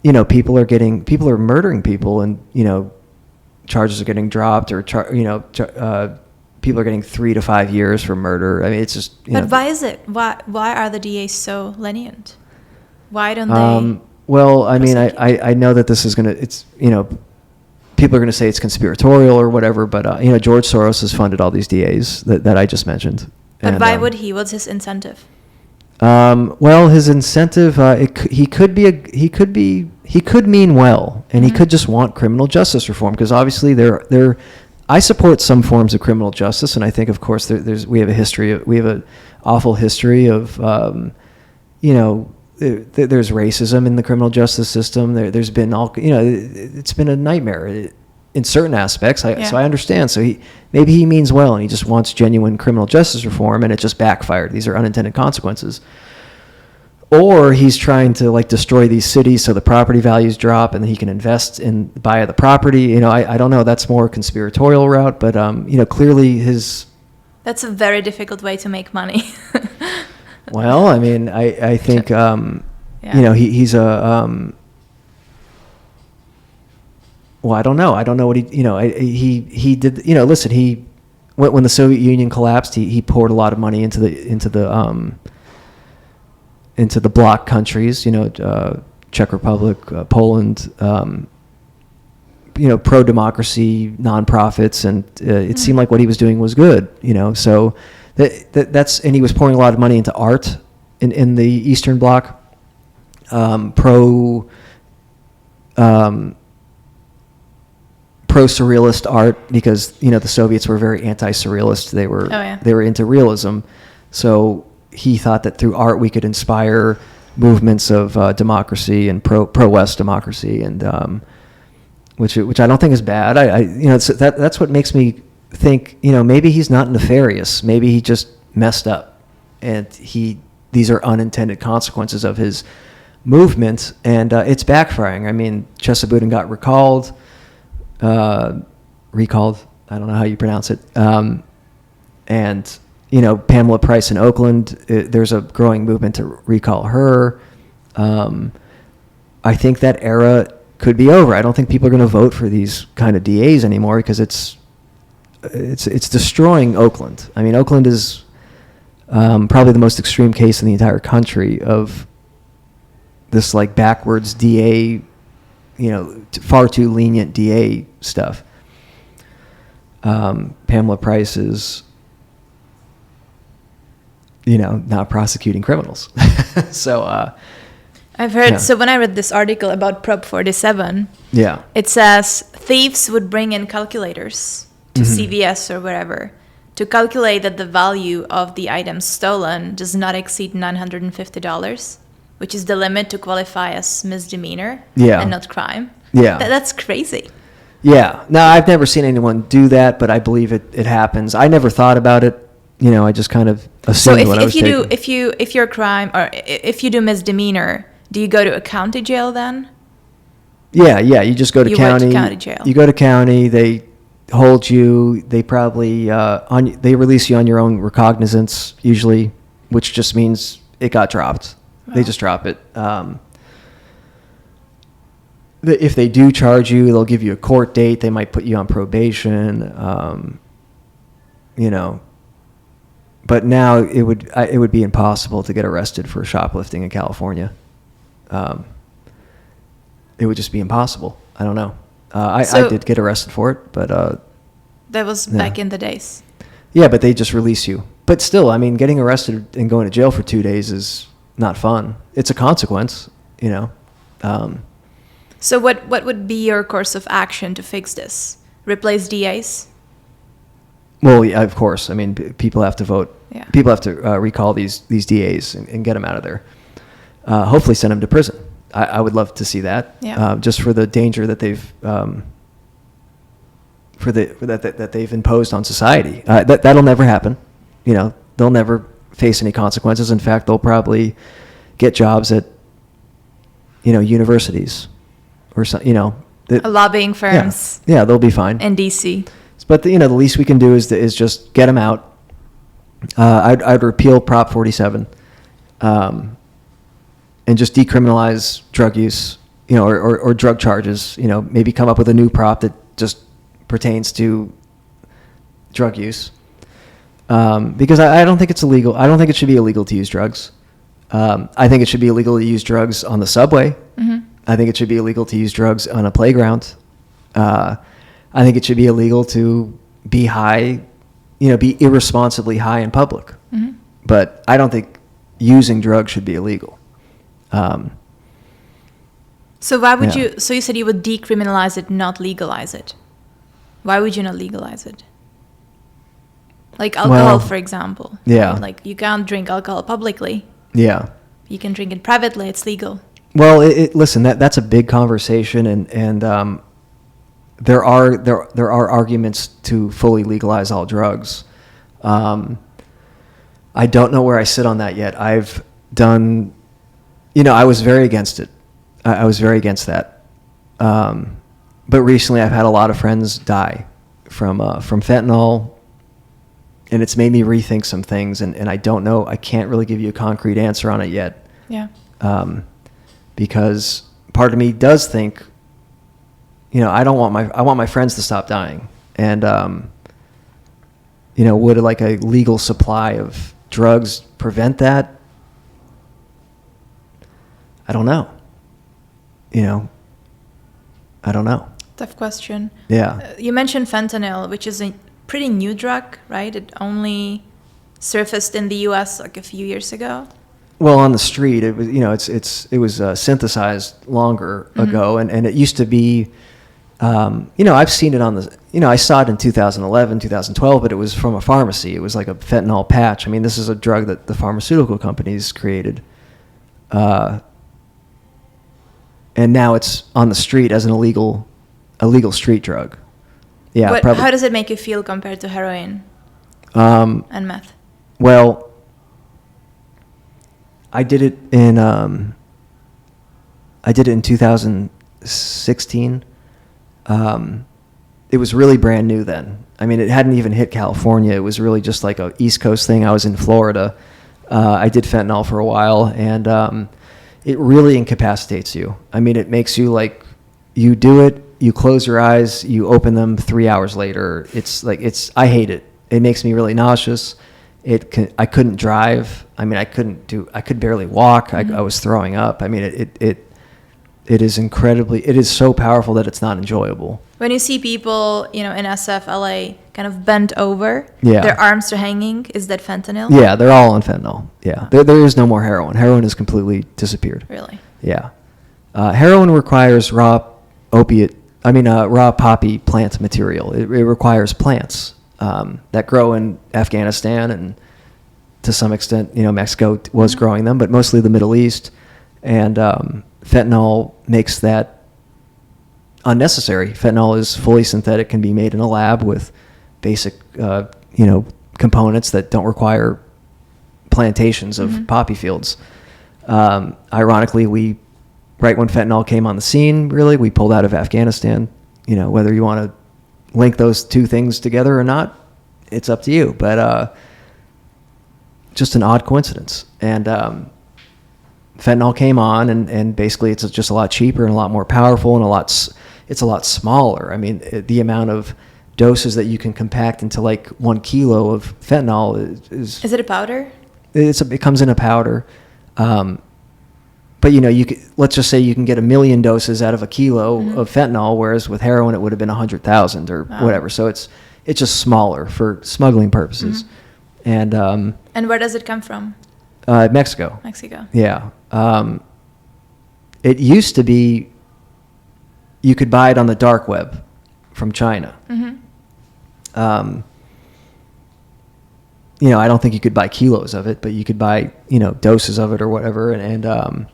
Speaker 2: you know, people are murdering people, and, you know, charges are getting dropped, or people are getting 3 to 5 years for murder. I mean, it's just.
Speaker 1: But why is it? Why are the DAs so lenient? Why don't they?
Speaker 2: Well, I mean, I know that this is gonna. It's, you know, people are gonna say it's conspiratorial or whatever, but you know, George Soros has funded all these DAs that I just mentioned.
Speaker 1: But why would he? What's his incentive?
Speaker 2: Well, his incentive, he could mean well, and he could just want criminal justice reform, because obviously I support some forms of criminal justice, and I think, of course, we have an awful history of, you know, there's racism in the criminal justice system. There's been it's been a nightmare in certain aspects. So I understand. So maybe he means well, and he just wants genuine criminal justice reform, and it just backfired. These are unintended consequences. Or he's trying to, like, destroy these cities so the property values drop, and then he can buy the property. You know, I don't know. That's more conspiratorial route, but you know, clearly
Speaker 1: That's a very difficult way to make money.
Speaker 2: Well, I mean, I think you know, he's a. Well, I don't know. I don't know what he did. You know, listen, when the Soviet Union collapsed, he poured a lot of money into the bloc countries. You know, Czech Republic, Poland. You know, pro-democracy nonprofits, and it seemed like what he was doing was good. You know, so that's, and he was pouring a lot of money into art in the Eastern Bloc. Pro-surrealist art, because, you know, the Soviets were very anti-surrealist. They were into realism. So he thought that through art we could inspire movements of democracy and pro-West democracy, and which I don't think is bad. You know, that's what makes me think, you know, maybe he's not nefarious. Maybe he just messed up, and these are unintended consequences of his movement, and it's backfiring. I mean, Chesabudin got recalled. I don't know how you pronounce it. And, you know, Pamela Price in Oakland, there's a growing movement to recall her. I think that era could be over. I don't think people are going to vote for these kind of DAs anymore, because it's destroying Oakland. I mean, Oakland is probably the most extreme case in the entire country of this, like, backwards DA, you know, far too lenient DA stuff. Pamela Price is, you know, not prosecuting criminals. So
Speaker 1: I've heard. Yeah. So when I read this article about Prop 47, it says thieves would bring in calculators to CVS or wherever to calculate that the value of the items stolen does not exceed $950. Which is the limit to qualify as misdemeanor and not crime. Yeah. That's crazy.
Speaker 2: Yeah. No, I've never seen anyone do that, but I believe it happens. I never thought about it. You know, I just kind of assumed what I was taking.
Speaker 1: So if you're a crime, or if you do misdemeanor, do you go to a county jail then?
Speaker 2: Yeah. You just go to county.
Speaker 1: Went to county jail.
Speaker 2: You go to county, they hold you, they probably, they release you on your own recognizance, usually, which just means it got dropped. They just drop it. If they do charge you, they'll give you a court date. They might put you on probation. You know, but now it would be impossible to get arrested for shoplifting in California. It would just be impossible. I don't know. I did get arrested for it, but
Speaker 1: that was back in the days.
Speaker 2: Yeah, but they just release you. But still, I mean, getting arrested and going to jail for 2 days is not fun. It's a consequence, you know.
Speaker 1: So what would be your course of action to fix this? replace DAs?
Speaker 2: Well, yeah, of course. I mean, people have to vote.
Speaker 1: Yeah.
Speaker 2: People have to recall these DAs and get them out of there. Hopefully, send them to prison. I would love to see that.
Speaker 1: Yeah.
Speaker 2: Just for the danger that they've that they've imposed on society. That'll never happen. You know, they'll never face any consequences. In fact, they'll probably get jobs at, you know, universities or some, you know,
Speaker 1: Lobbying firms.
Speaker 2: Yeah, they'll be fine.
Speaker 1: In DC.
Speaker 2: But you know, the least we can do is just get them out. I'd repeal Prop 47, and just decriminalize drug use, you know, or drug charges. You know, maybe come up with a new prop that just pertains to drug use. Because I don't think it's illegal. I don't think it should be illegal to use drugs. I think it should be illegal to use drugs on the subway.
Speaker 1: Mm-hmm.
Speaker 2: I think it should be illegal to use drugs on a playground. I think it should be illegal to be high, you know, be irresponsibly high in public.
Speaker 1: Mm-hmm.
Speaker 2: But I don't think using drugs should be illegal.
Speaker 1: So why would
Speaker 2: Yeah.
Speaker 1: you? So you said you would decriminalize it, not legalize it. Why would you not legalize it? Like alcohol,
Speaker 2: Well,
Speaker 1: for example.
Speaker 2: yeah.
Speaker 1: Right? Like you can't drink alcohol publicly.
Speaker 2: Yeah.
Speaker 1: You can drink it privately. It's legal.
Speaker 2: Well, listen, that's a big conversation, and there are arguments to fully legalize all drugs. I don't know where I sit on that yet. I've done, you know, I was very against it. I was very against that. But recently, I've had a lot of friends die from fentanyl, and it's made me rethink some things. And I don't know. I can't really give you a concrete answer on it yet.
Speaker 1: Yeah.
Speaker 2: Because part of me does think, you know, I want my friends to stop dying, and you know, would like a legal supply of drugs prevent that? I don't know. You know, I don't know.
Speaker 1: Tough question.
Speaker 2: Yeah.
Speaker 1: You mentioned fentanyl, which is a pretty new drug, right? It only surfaced in the U.S. like a few years ago.
Speaker 2: Well, on the street, it was, you know, it was synthesized longer ago, and it used to be, you know, I've seen it on the, you know, I saw it in 2011, 2012, but it was from a pharmacy. It was like a fentanyl patch. I mean, this is a drug that the pharmaceutical companies created, and now it's on the street as an illegal street drug. Yeah.
Speaker 1: How does it make you feel compared to heroin and meth?
Speaker 2: Well, I did it in 2016. It was really brand new then. I mean, it hadn't even hit California. It was really just like a East Coast thing. I was in Florida. I did fentanyl for a while, and it really incapacitates you. I mean, it makes you like, you do it, you close your eyes, you open them 3 hours later. I hate it. It makes me really nauseous. I couldn't drive. I mean, I could barely walk. I was throwing up. I mean, it is so powerful that it's not enjoyable.
Speaker 1: When you see people, you know, in SF, LA, kind of bent over,
Speaker 2: Yeah.
Speaker 1: their arms are hanging, is that fentanyl?
Speaker 2: Yeah, they're all on fentanyl. Yeah, there is no more heroin. Heroin has completely disappeared.
Speaker 1: Really?
Speaker 2: Yeah. Heroin requires raw poppy plant material. It requires plants that grow in Afghanistan, and to some extent, you know, Mexico was growing them, but mostly the Middle East. And fentanyl makes that unnecessary. Fentanyl is fully synthetic, can be made in a lab with basic, you know, components that don't require plantations of poppy fields. Ironically, right when fentanyl came on the scene, really, we pulled out of Afghanistan. You know, whether you want to link those two things together or not, it's up to you. But just an odd coincidence. And fentanyl came on, and basically it's just a lot cheaper and a lot more powerful, and it's a lot smaller. I mean, the amount of doses that you can compact into like 1 kilo of fentanyl is.
Speaker 1: Is it a powder?
Speaker 2: It comes in a powder. But you know, let's just say you can get 1 million doses out of a kilo of fentanyl, whereas with heroin it would have been 100,000 or whatever. So it's just smaller for smuggling purposes. And
Speaker 1: where does it come from?
Speaker 2: Mexico.
Speaker 1: Mexico.
Speaker 2: Yeah. It used to be you could buy it on the dark web from China.
Speaker 1: Mm-hmm.
Speaker 2: I don't think you could buy kilos of it, but you could buy, doses of it or whatever. And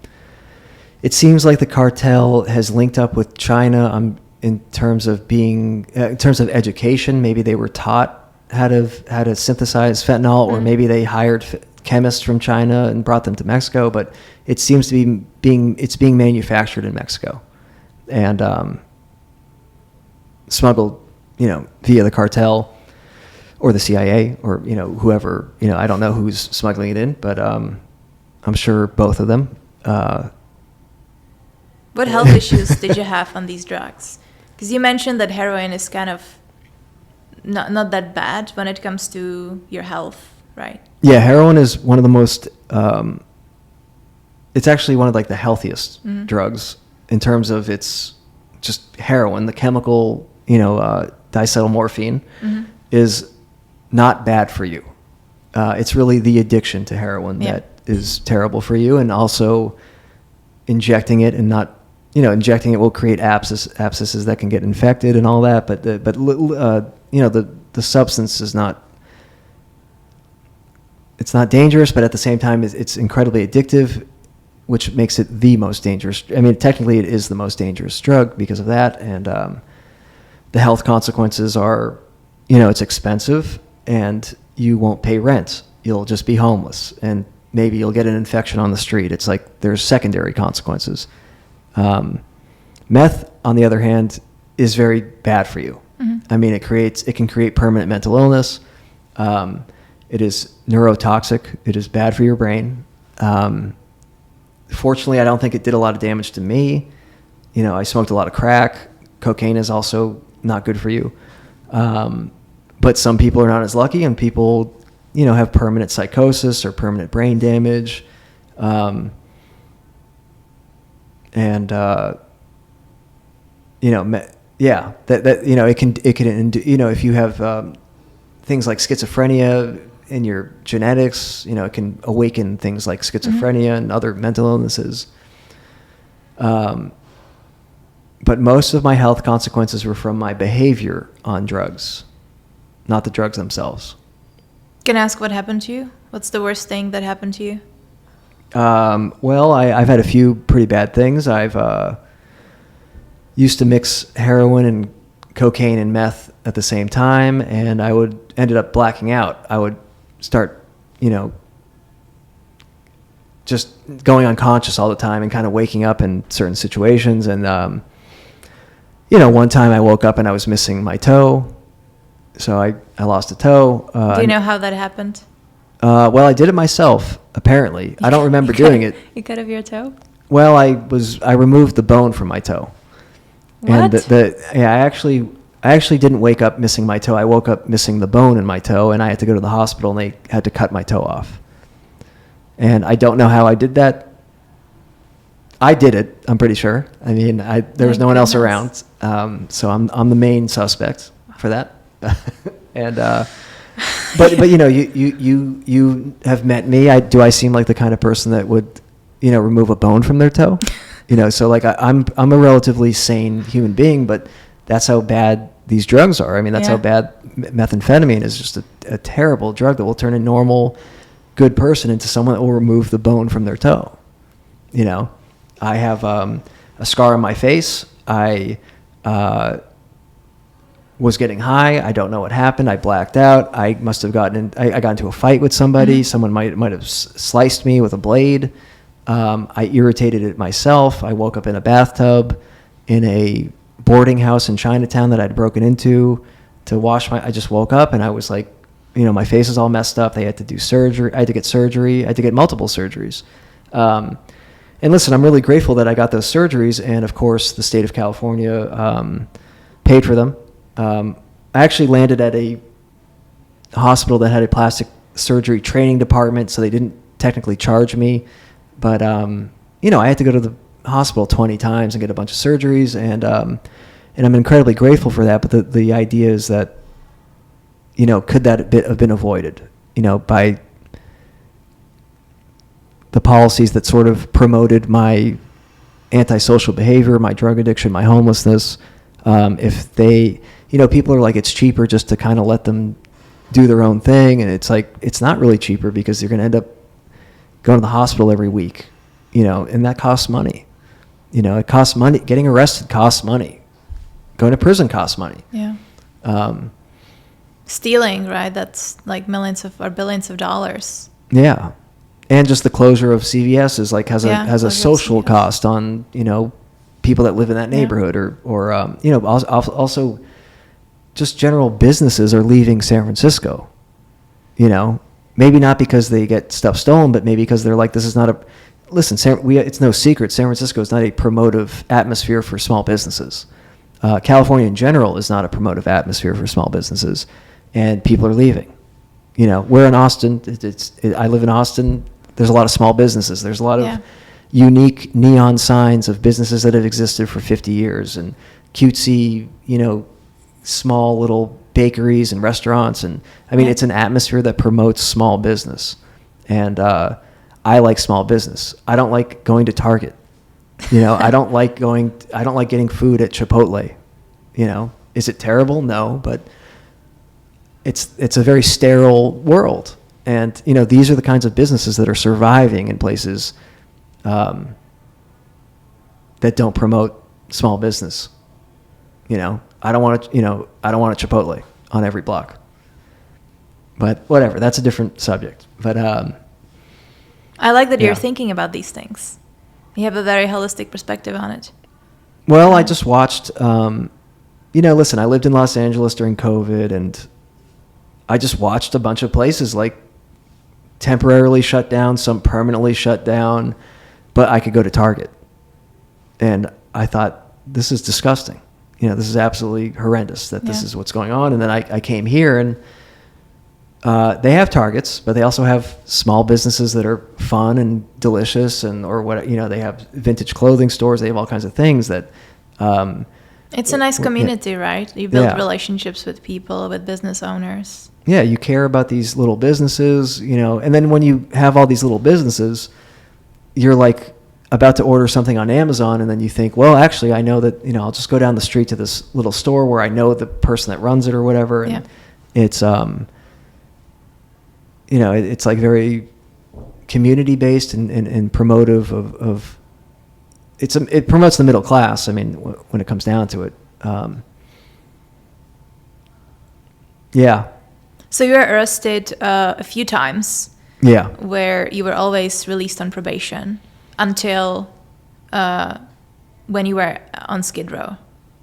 Speaker 2: it seems like the cartel has linked up with China in terms of education. Maybe they were taught how to synthesize fentanyl, or maybe they hired chemists from China and brought them to Mexico. But it seems to be being manufactured in Mexico and smuggled, via the cartel or the CIA or whoever. I don't know who's smuggling it in, but I'm sure both of them.
Speaker 1: What health issues did you have on these drugs? Because you mentioned that heroin is kind of not that bad when it comes to your health, right?
Speaker 2: Yeah, heroin is one of the most. It's actually one of the healthiest drugs in terms of it's just heroin. The chemical, diacetylmorphine, is not bad for you. It's really the addiction to heroin that is terrible for you, and also injecting it and not. Injecting it will create abscesses that can get infected and all that. But the substance is not. It's not dangerous, but at the same time, it's incredibly addictive, which makes it the most dangerous. I mean, technically, it is the most dangerous drug because of that, and the health consequences are, it's expensive, and you won't pay rent. You'll just be homeless, and maybe you'll get an infection on the street. It's like there's secondary consequences. Meth, on the other hand, is very bad for you. I mean, it can create permanent mental illness. It is neurotoxic. It is bad for your brain. Fortunately, I don't think it did a lot of damage to me. I smoked a lot of crack. Cocaine is also not good for you. But some people are not as lucky, and people, have permanent psychosis or permanent brain damage. It can if you have things like schizophrenia in your genetics, it can awaken things like schizophrenia and other mental illnesses. But most of my health consequences were from my behavior on drugs, not the drugs themselves.
Speaker 1: Can I ask what happened to you? What's the worst thing that happened to you?
Speaker 2: Well, I've had a few pretty bad things. I've used to mix heroin and cocaine and meth at the same time, and I ended up blacking out. I would start, just going unconscious all the time and kind of waking up in certain situations. And, one time I woke up and I was missing my toe. So I lost a toe.
Speaker 1: Do you know how that happened?
Speaker 2: Well, I did it myself, apparently. I don't remember doing it.
Speaker 1: You cut off your toe?
Speaker 2: Well, I removed the bone from my toe.
Speaker 1: What?
Speaker 2: And I actually didn't wake up missing my toe. I woke up missing the bone in my toe, and I had to go to the hospital, and they had to cut my toe off. And I don't know how I did that. I did it, I'm pretty sure. I mean, there was no one else around. So I'm the main suspect for that. And but you have met me. Do I seem like the kind of person that would remove a bone from their toe? So I'm a relatively sane human being, but that's how bad these drugs are. I mean, that's how bad methamphetamine is. Just a terrible drug that will turn a normal, good person into someone that will remove the bone from their toe. I have a scar on my face. I was getting high. I don't know what happened. I blacked out. I must have I got into a fight with somebody. Someone might have sliced me with a blade. I irritated it myself. I woke up in a bathtub in a boarding house in Chinatown that I'd broken into to wash I just woke up and I was like, my face is all messed up. They had to do surgery. I had to get surgery. I had to get multiple surgeries. And listen, I'm really grateful that I got those surgeries. And of course, the state of California paid for them. I actually landed at a hospital that had a plastic surgery training department, so they didn't technically charge me. But, I had to go to the hospital 20 times and get a bunch of surgeries, and I'm incredibly grateful for that. But the idea is that, could that have been avoided, by the policies that sort of promoted my antisocial behavior, my drug addiction, my homelessness, If they, people are like, it's cheaper just to kind of let them do their own thing. And it's like, it's not really cheaper because you're going to end up going to the hospital every week, and that costs money. It costs money. Getting arrested costs money. Going to prison costs money.
Speaker 1: Yeah. Stealing, right? That's like millions or billions of dollars.
Speaker 2: Yeah. And just the closure of CVS is like has a social cost on, people that live in that neighborhood or also just general businesses are leaving San Francisco, maybe not because they get stuff stolen, but maybe because they're like, this is not it's no secret. San Francisco is not a promotive atmosphere for small businesses. California in general is not a promotive atmosphere for small businesses, and people are leaving. We're in Austin. I live in Austin. There's a lot of small businesses. There's a lot of unique neon signs of businesses that have existed for 50 years and cutesy, small little bakeries and restaurants. And I mean, it's an atmosphere that promotes small business. And I like small business. I don't like going to Target. I don't like getting food at Chipotle. Is it terrible? No, but it's a very sterile world. And, these are the kinds of businesses that are surviving in places that don't promote small business. I don't want a Chipotle on every block. But whatever, that's a different subject. But
Speaker 1: I like that you're thinking about these things. You have a very holistic perspective on it.
Speaker 2: Well, I just watched, listen, I lived in Los Angeles during COVID, and I just watched a bunch of places like temporarily shut down, some permanently shut down, but I could go to Target. And I thought, this is disgusting. This is absolutely horrendous that this is what's going on. And then I came here, and they have Targets, but they also have small businesses that are fun and delicious, they have vintage clothing stores. They have all kinds of things that.
Speaker 1: It's a nice community, right? You build relationships with people, with business owners.
Speaker 2: Yeah, you care about these little businesses, and then when you have all these little businesses, you're like about to order something on Amazon, and then you think, well, actually, I know that, I'll just go down the street to this little store where I know the person that runs it or whatever, and it's it's like very community based and promotive of it promotes the middle class. I mean, when it comes down to it,
Speaker 1: So you were arrested a few times.
Speaker 2: Yeah.
Speaker 1: Where you were always released on probation until when you were on Skid Row,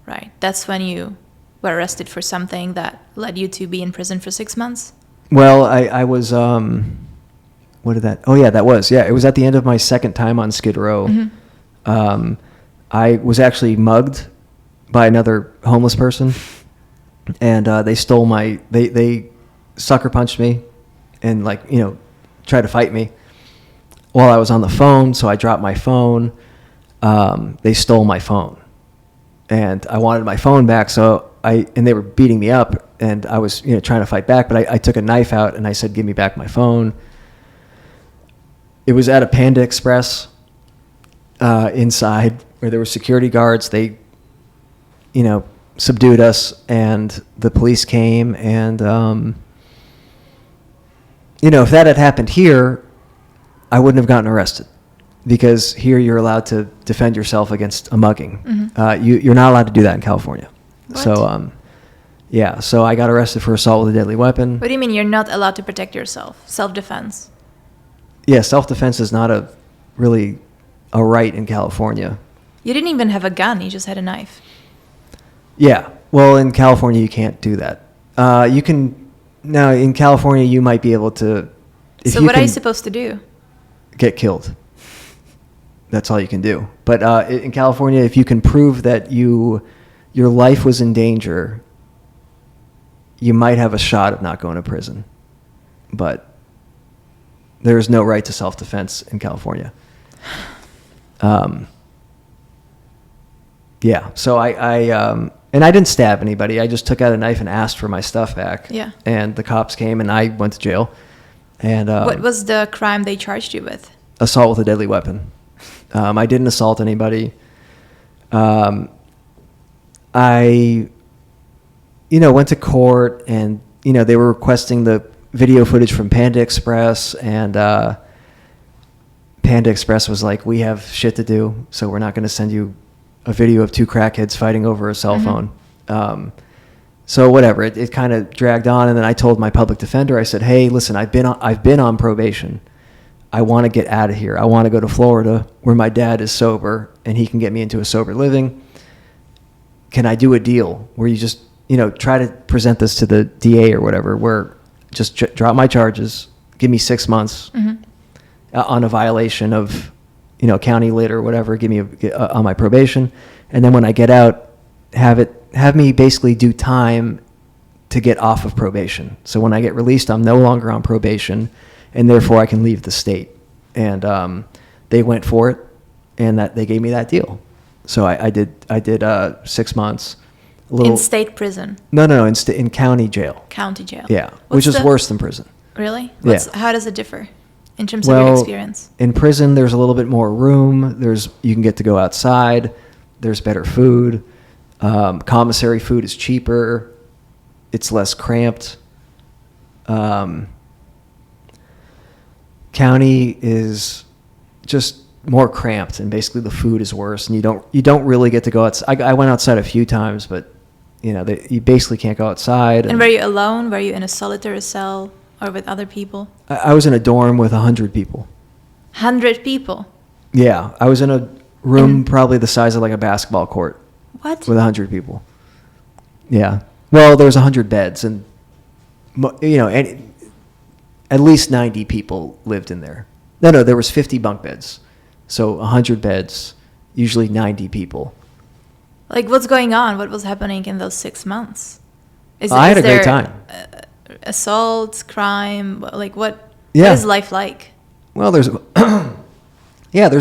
Speaker 1: right? That's when you were arrested for something that led you to be in prison for 6 months?
Speaker 2: Well, I was, what did that, it was at the end of my second time on Skid Row. Mm-hmm. I was actually mugged by another homeless person, and they stole they sucker punched me and tried to fight me while I was on the phone. So I dropped my phone. They stole my phone, and I wanted my phone back. And they were beating me up, and I was trying to fight back, but I took a knife out and I said, give me back my phone. It was at a Panda Express inside where there were security guards. They subdued us, and the police came, and if that had happened here, I wouldn't have gotten arrested, because here you're allowed to defend yourself against a mugging. Mm-hmm. You're not allowed to do that in California.
Speaker 1: What?
Speaker 2: So so I got arrested for assault with a deadly weapon.
Speaker 1: What do you mean you're not allowed to protect yourself? Self-defense?
Speaker 2: Yeah, self-defense is not really a right in California.
Speaker 1: You didn't even have a gun, you just had a knife.
Speaker 2: Yeah, well, in California you can't do that. Now in California you might be able to.
Speaker 1: So what are you supposed to do?
Speaker 2: Get killed. That's all you can do. But in California, if you can prove that your life was in danger, you might have a shot of not going to prison. But there is no right to self-defense in California. So and I didn't stab anybody. I just took out a knife and asked for my stuff back. Yeah. And the cops came, and I went to jail. And
Speaker 1: what was the crime they charged you with?
Speaker 2: Assault with a deadly weapon. I didn't assault anybody. I, went to court, and, they were requesting the video footage from Panda Express, and Panda Express was like, we have shit to do, so we're not going to send you a video of two crackheads fighting over a cell phone. So whatever, it kind of dragged on, and then I told my public defender, I said, hey, listen, I've been on probation. I want to get out of here. I want to go to Florida where my dad is sober and he can get me into a sober living. Can I do a deal where you just, try to present this to the DA or whatever, where just drop my charges, give me 6 months on a violation of, county lit or whatever, give me on my probation. And then when I get out, have me basically do time to get off of probation. So when I get released, I'm no longer on probation, and therefore I can leave the state. And they went for it, and that they gave me that deal. So I did 6 months.
Speaker 1: In state prison?
Speaker 2: No, in county jail.
Speaker 1: County jail.
Speaker 2: Yeah, which is worse than prison.
Speaker 1: Really?
Speaker 2: Yeah.
Speaker 1: How does it differ in terms of your experience?
Speaker 2: In prison, there's a little bit more room. You can get to go outside. There's better food. Commissary food is cheaper. It's less cramped. County is just more cramped, and basically the food is worse, and you don't really get to go outside. I went outside a few times, but you basically can't go outside.
Speaker 1: And were you alone? Were you in a solitary cell or with other people?
Speaker 2: I was in a dorm with 100 people.
Speaker 1: 100 people?
Speaker 2: Yeah, I was in a room probably the size of like a basketball court.
Speaker 1: What?
Speaker 2: With 100 people. Yeah. Well, there was 100 beds, and at least 90 people lived in there. No, there was 50 bunk beds. So 100 beds, usually 90 people.
Speaker 1: Like, what's going on? What was happening in those 6 months?
Speaker 2: I had a great time.
Speaker 1: Assaults, crime, like what?
Speaker 2: Yeah.
Speaker 1: What is life like?
Speaker 2: Well, there's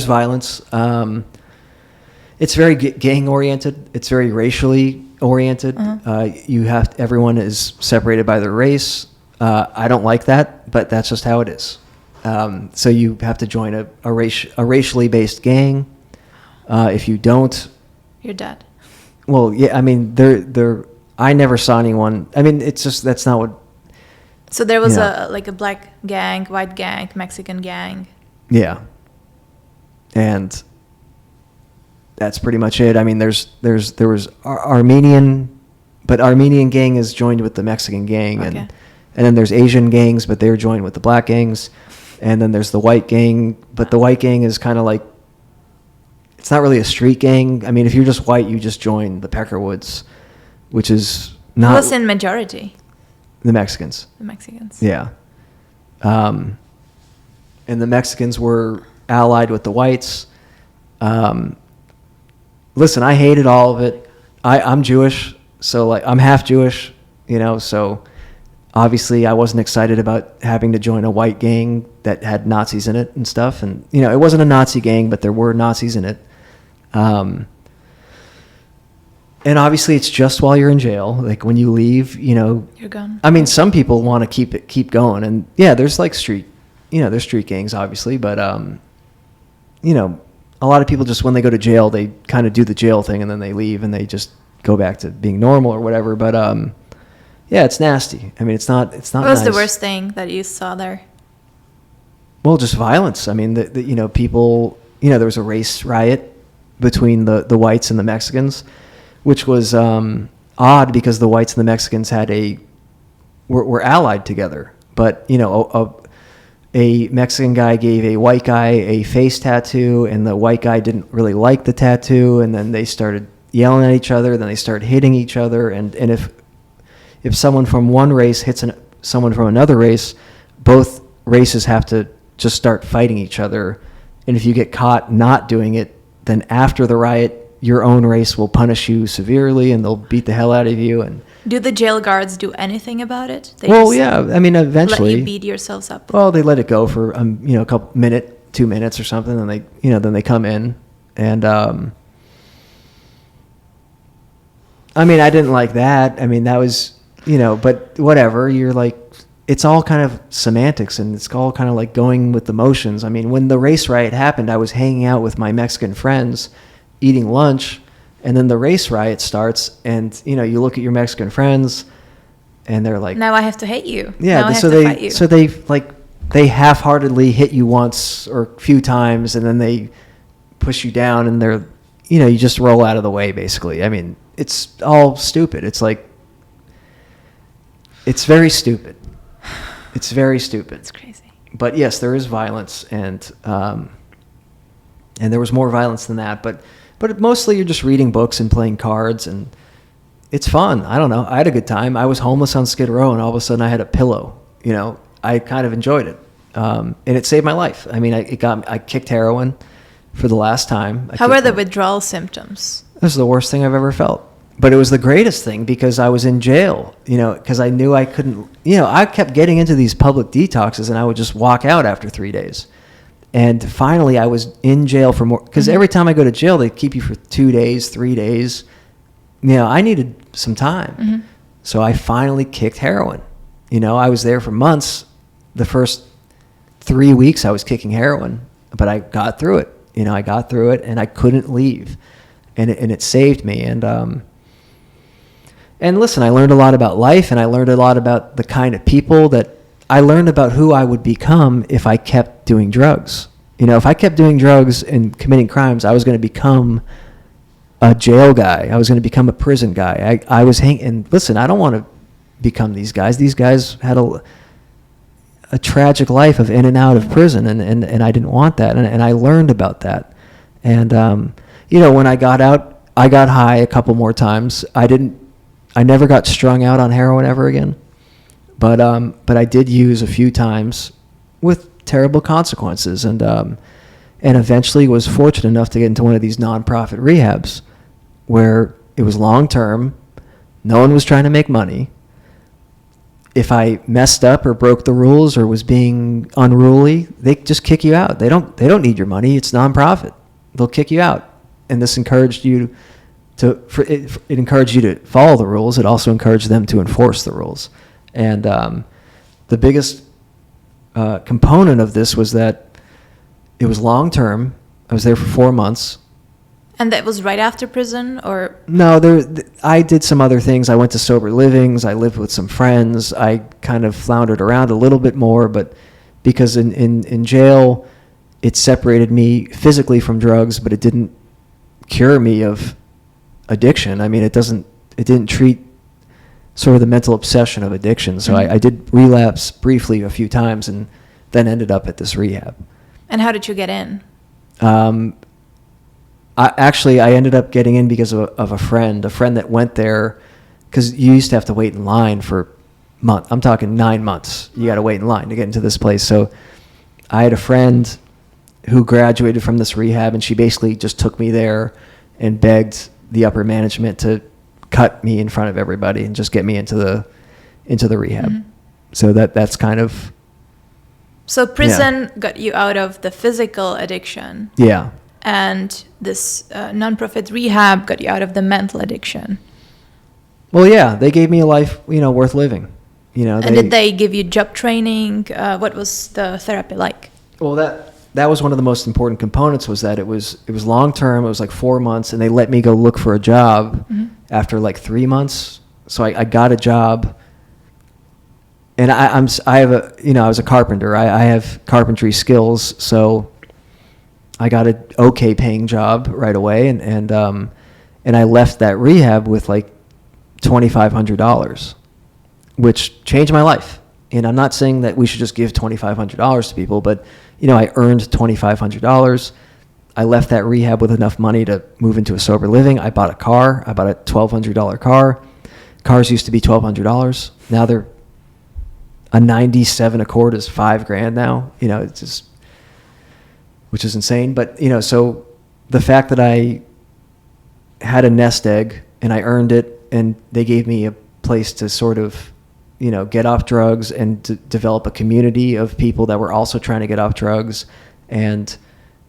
Speaker 2: violence. It's very gang oriented. It's very racially oriented. Everyone is separated by their race. I don't like that, but that's just how it is. So you have to join a racially based gang. If you don't,
Speaker 1: you're dead.
Speaker 2: Well, yeah, I mean, I never saw anyone. I mean, it's just that's not what.
Speaker 1: So there was a black gang, white gang, Mexican gang.
Speaker 2: Yeah. And that's pretty much it. I mean, there was Armenian, but Armenian gang is joined with the Mexican gang,
Speaker 1: okay.
Speaker 2: and then there's Asian gangs, but they're joined with the black gangs, and then there's the white gang, but the white gang is kind of like, it's not really a street gang. I mean, if you're just white, you just join the Peckerwoods, which is not.
Speaker 1: Who was in majority?
Speaker 2: The Mexicans.
Speaker 1: The Mexicans.
Speaker 2: Yeah. And the Mexicans were allied with the whites. Listen, I hated all of it. I'm Jewish, so I'm half Jewish, so obviously I wasn't excited about having to join a white gang that had Nazis in it and stuff. And, it wasn't a Nazi gang, but there were Nazis in it. And obviously it's just while you're in jail. Like when you leave, you're
Speaker 1: gone.
Speaker 2: I mean, some people want to keep going. And yeah, there's street gangs, obviously, but, a lot of people just, when they go to jail, they kind of do the jail thing and then they leave and they just go back to being normal or whatever. But, yeah, it's nasty. I mean, it's not
Speaker 1: What was
Speaker 2: nice.
Speaker 1: the worst thing that you saw there?
Speaker 2: Well, just violence. I mean, people, there was a race riot between the whites and the Mexicans, which was odd because the whites and the Mexicans were allied together. But, a Mexican guy gave a white guy a face tattoo, and the white guy didn't really like the tattoo, and then they started yelling at each other, then they started hitting each other, and if someone from one race hits someone from another race, both races have to just start fighting each other, and if you get caught not doing it, then after the riot, your own race will punish you severely, and they'll beat the hell out of you. And
Speaker 1: do the jail guards do anything about it?
Speaker 2: Yeah, I mean, eventually
Speaker 1: let you beat yourselves up.
Speaker 2: Well, they let it go for a couple 2 minutes or something, and then they come in, and I mean, I didn't like that. I mean, that was but whatever. You're like, it's all kind of semantics, and it's all kind of like going with the motions. I mean, when the race riot happened, I was hanging out with my Mexican friends, eating lunch, And then the race riot starts, and you look at your Mexican friends, and they're like,
Speaker 1: now I have to hate you.
Speaker 2: Yeah,
Speaker 1: now I have
Speaker 2: so
Speaker 1: to fight you.
Speaker 2: they half-heartedly hit you once or a few times, and then they push you down, and they're, you just roll out of the way, basically. I mean, it's all stupid. It's like, it's very stupid. It's very stupid.
Speaker 1: It's crazy.
Speaker 2: But yes, there is violence, and there was more violence than that. But mostly you're just reading books and playing cards, and it's fun. I don't know. I had a good time. I was homeless on Skid Row, and all of a sudden I had a pillow. I kind of enjoyed it, and it saved my life. I mean, I kicked heroin for the last time.
Speaker 1: How were the withdrawal symptoms?
Speaker 2: This is the worst thing I've ever felt. But it was the greatest thing because I was in jail, because I knew I couldn't, I kept getting into these public detoxes, and I would just walk out after 3 days. And finally I was in jail for more, because every time I go to jail, they keep you for 2 days, 3 days. I needed some time. So I finally kicked heroin. I was there for months. The first 3 weeks I was kicking heroin, but I got through it. I got through it, and I couldn't leave. And it saved me. And listen, I learned a lot about life, and I learned a lot about the kind of people that I learned about who I would become if I kept doing drugs. If I kept doing drugs and committing crimes, I was going to become a jail guy. I was going to become a prison guy. I was and listen, I don't want to become these guys. These guys had a tragic life of in and out of prison, and I didn't want that. And I learned about that. And, when I got out, I got high a couple more times. I never got strung out on heroin ever again, but I did use a few times with terrible consequences, and eventually was fortunate enough to get into one of these nonprofit rehabs where it was long term. No one was trying to make money. If I messed up or broke the rules or was being unruly, they just kick you out. They don't need your money. It's nonprofit. They'll kick you out, and this encouraged you it encouraged you to follow the rules. It also encouraged them to enforce the rules. And the biggest component of this was that it was long term. I was there for 4 months.
Speaker 1: And that was right after prison, or?
Speaker 2: No, I did some other things. I went to sober livings. I lived with some friends. I kind of floundered around a little bit more, but because in jail, it separated me physically from drugs, but it didn't cure me of addiction. I mean, it didn't treat sort of the mental obsession of addiction. So I did relapse briefly a few times, and then ended up at this rehab.
Speaker 1: And how did you get in?
Speaker 2: I ended up getting in because of a friend that went there, because you used to have to wait in line for months. I'm talking 9 months. You got to wait in line to get into this place. So I had a friend who graduated from this rehab, and she basically just took me there and begged the upper management to cut me in front of everybody and just get me into the rehab. So that's kind of.
Speaker 1: So prison got you out of the physical addiction.
Speaker 2: Yeah.
Speaker 1: And this nonprofit rehab got you out of the mental addiction.
Speaker 2: Well, yeah, they gave me a life, worth living.
Speaker 1: And did they give you job training? What was the therapy like?
Speaker 2: Well, that was one of the most important components, was that it was long term. It was like 4 months, and they let me go look for a job after like 3 months. So I got a job, and I was a carpenter. I have carpentry skills, so I got an okay paying job right away, and I left that rehab with like $2,500, which changed my life. And I'm not saying that we should just give $2,500 to people, but I earned $2,500. I left that rehab with enough money to move into a sober living. I bought a car. I bought a $1,200 car. Cars used to be $1,200. Now they're a 97 Accord is $5,000 now. It's just, which is insane. But so the fact that I had a nest egg and I earned it, and they gave me a place to sort of get off drugs and to develop a community of people that were also trying to get off drugs. And,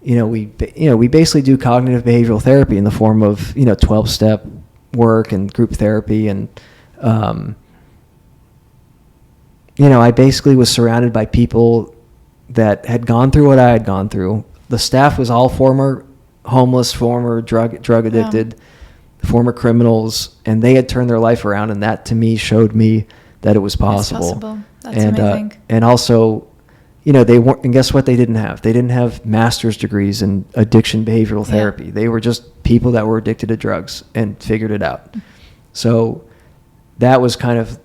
Speaker 2: we basically do cognitive behavioral therapy in the form of, 12-step work and group therapy. And, I basically was surrounded by people that had gone through what I had gone through. The staff was all former homeless, former drug addicted. former criminals, and they had turned their life around, and that to me showed me that it was possible.
Speaker 1: It's possible. That's amazing.
Speaker 2: And also, they weren't, and guess what they didn't have? They didn't have master's degrees in addiction behavioral therapy. They were just people that were addicted to drugs and figured it out. So that was kind of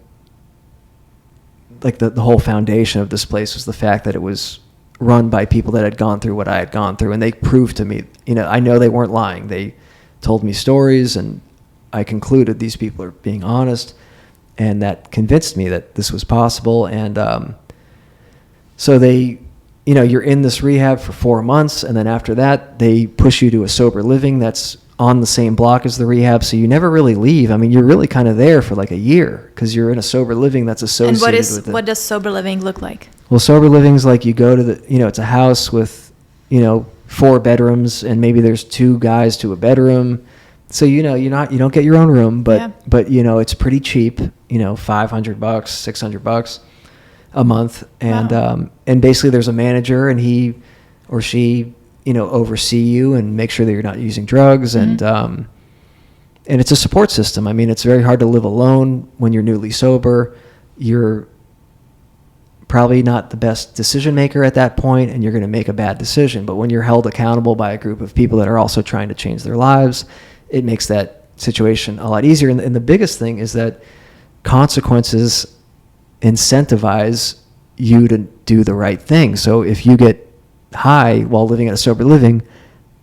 Speaker 2: like the whole foundation of this place, was the fact that it was run by people that had gone through what I had gone through. And they proved to me, I know they weren't lying. They told me stories, and I concluded these people are being honest. And that convinced me that this was possible. And so they, you're in this rehab for 4 months, and then after that, they push you to a sober living that's on the same block as the rehab, so you never really leave. I mean, you're really kind of there for like a year, because you're in a sober living that's associated with it.
Speaker 1: And what does sober living look like?
Speaker 2: Well, sober living is like you go to it's a house with, 4 bedrooms, and maybe there's 2 guys to a bedroom. So, you don't get your own room, but it's pretty cheap, $500, $600 a month. And,
Speaker 1: Wow.
Speaker 2: And basically there's a manager, and he or she, oversee you and make sure that you're not using drugs.
Speaker 1: Mm-hmm.
Speaker 2: And it's a support system. I mean, it's very hard to live alone when you're newly sober. You're probably not the best decision maker at that point, and you're going to make a bad decision. But when you're held accountable by a group of people that are also trying to change their lives, it makes that situation a lot easier. And the biggest thing is that consequences incentivize you to do the right thing. So if you get high while living at a sober living,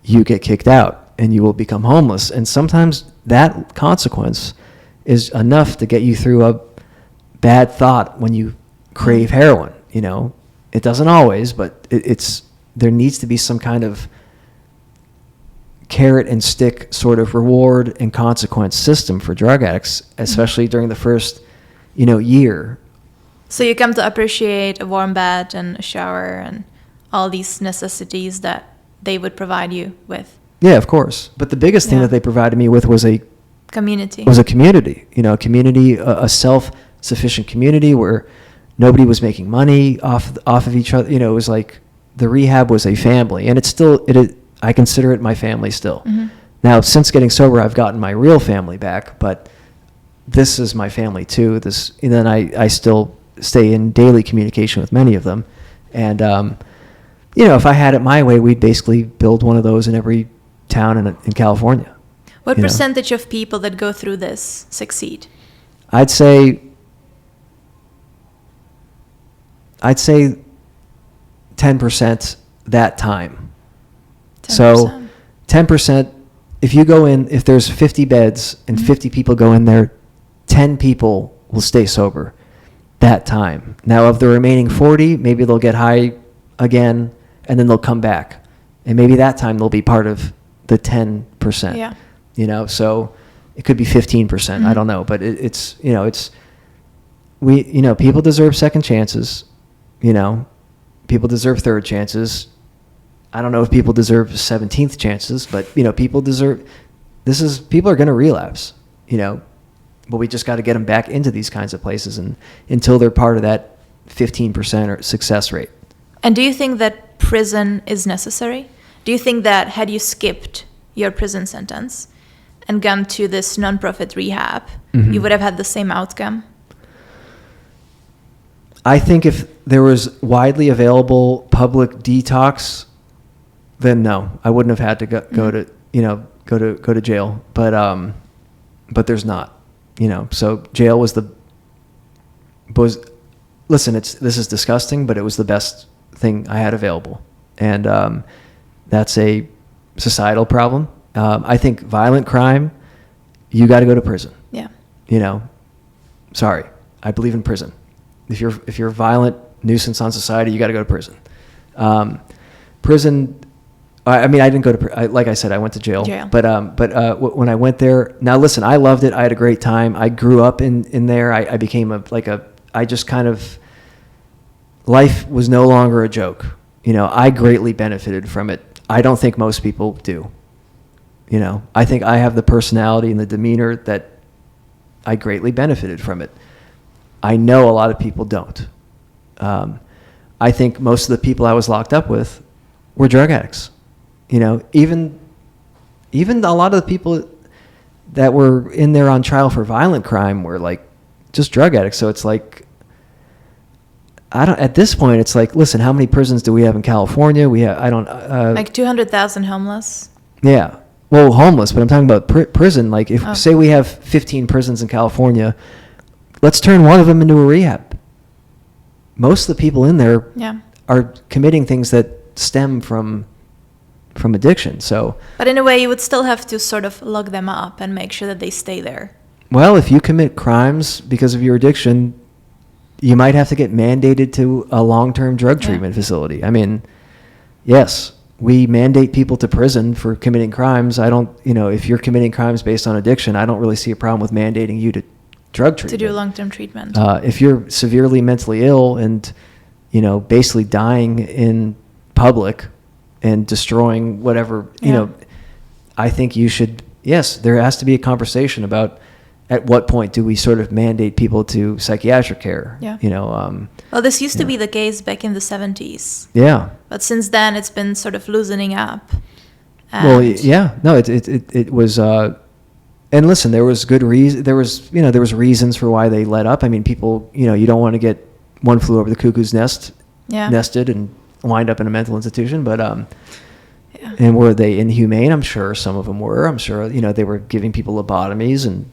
Speaker 2: you get kicked out and you will become homeless. And sometimes that consequence is enough to get you through a bad thought when you crave heroin. It doesn't always, but there needs to be some kind of carrot and stick sort of reward and consequence system for drug addicts, especially during the first, year.
Speaker 1: So you come to appreciate a warm bed and a shower and all these necessities that they would provide you with.
Speaker 2: Yeah, of course. But the biggest thing that they provided me with was a
Speaker 1: community.
Speaker 2: A self-sufficient community where nobody was making money off of each other. It was like the rehab was a family, and I consider it my family still.
Speaker 1: Mm-hmm.
Speaker 2: Now, since getting sober, I've gotten my real family back, but this is my family too. And then I still stay in daily communication with many of them. And, if I had it my way, we'd basically build one of those in every town in California.
Speaker 1: What percentage of people that go through this succeed?
Speaker 2: I'd say 10% that time.
Speaker 1: 10%.
Speaker 2: So 10%, if there's 50 beds and
Speaker 1: Mm-hmm.
Speaker 2: 50 people go in there, 10 people will stay sober that time. Now, of the remaining 40, maybe they'll get high again, and then they'll come back. And maybe that time they'll be part of the 10%.
Speaker 1: Yeah.
Speaker 2: So it could be 15%.
Speaker 1: Mm-hmm.
Speaker 2: I don't know. But people deserve second chances. People deserve third chances. I don't know if people deserve 17th chances, but people are going to relapse, but we just got to get them back into these kinds of places and until they're part of that 15% or success rate.
Speaker 1: And do you think that prison is necessary? Do you think that had you skipped your prison sentence and gone to this nonprofit rehab,
Speaker 2: Mm-hmm.
Speaker 1: you would have had the same outcome?
Speaker 2: I think if there was widely available public detox, then no, I wouldn't have had to go
Speaker 1: Mm-hmm.
Speaker 2: to jail. But there's not, So jail was listen, this is disgusting, but it was the best thing I had available, and that's a societal problem. I think violent crime, you got to go to prison.
Speaker 1: Yeah.
Speaker 2: Sorry, I believe in prison. If you're a violent nuisance on society, you got to go to prison. Prison. I didn't go to. Like I said, I went to jail. But when I went there, now listen, I loved it. I had a great time. I grew up in there. I became I just kind of. Life was no longer a joke. I greatly benefited from it. I don't think most people do. I think I have the personality and the demeanor that I greatly benefited from it. I know a lot of people don't. I think most of the people I was locked up with were drug addicts. Even a lot of the people that were in there on trial for violent crime were like just drug addicts. So it's like, at this point, it's like, listen, how many prisons do we have in California? We have,
Speaker 1: like 200,000 homeless.
Speaker 2: Yeah. Well, homeless, but I'm talking about prison. Like if, say we have 15 prisons in California, let's turn one of them into a rehab. Most of the people in there are committing things that stem from addiction. So,
Speaker 1: but in a way, you would still have to sort of lock them up and make sure that they stay there.
Speaker 2: Well, if you commit crimes because of your addiction, you might have to get mandated to a long-term drug treatment facility. I mean, yes, we mandate people to prison for committing crimes. I don't, if you're committing crimes based on addiction, I don't really see a problem with mandating you to drug treatment.
Speaker 1: To do long-term treatment.
Speaker 2: If you're severely mentally ill and, basically dying in public and destroying whatever, I think you should, yes, there has to be a conversation about at what point do we sort of mandate people to psychiatric care?
Speaker 1: Yeah.
Speaker 2: Well,
Speaker 1: this used to be the case back in the 70s.
Speaker 2: Yeah.
Speaker 1: But since then, it's been sort of loosening up.
Speaker 2: Well, yeah. No, it was, and listen, there was good reason. There was reasons for why they let up. I mean, people, you don't want to get one flew over the cuckoo's nest, nested and wind up in a mental institution. But, and were they inhumane? I'm sure some of them were. I'm sure, they were giving people lobotomies and,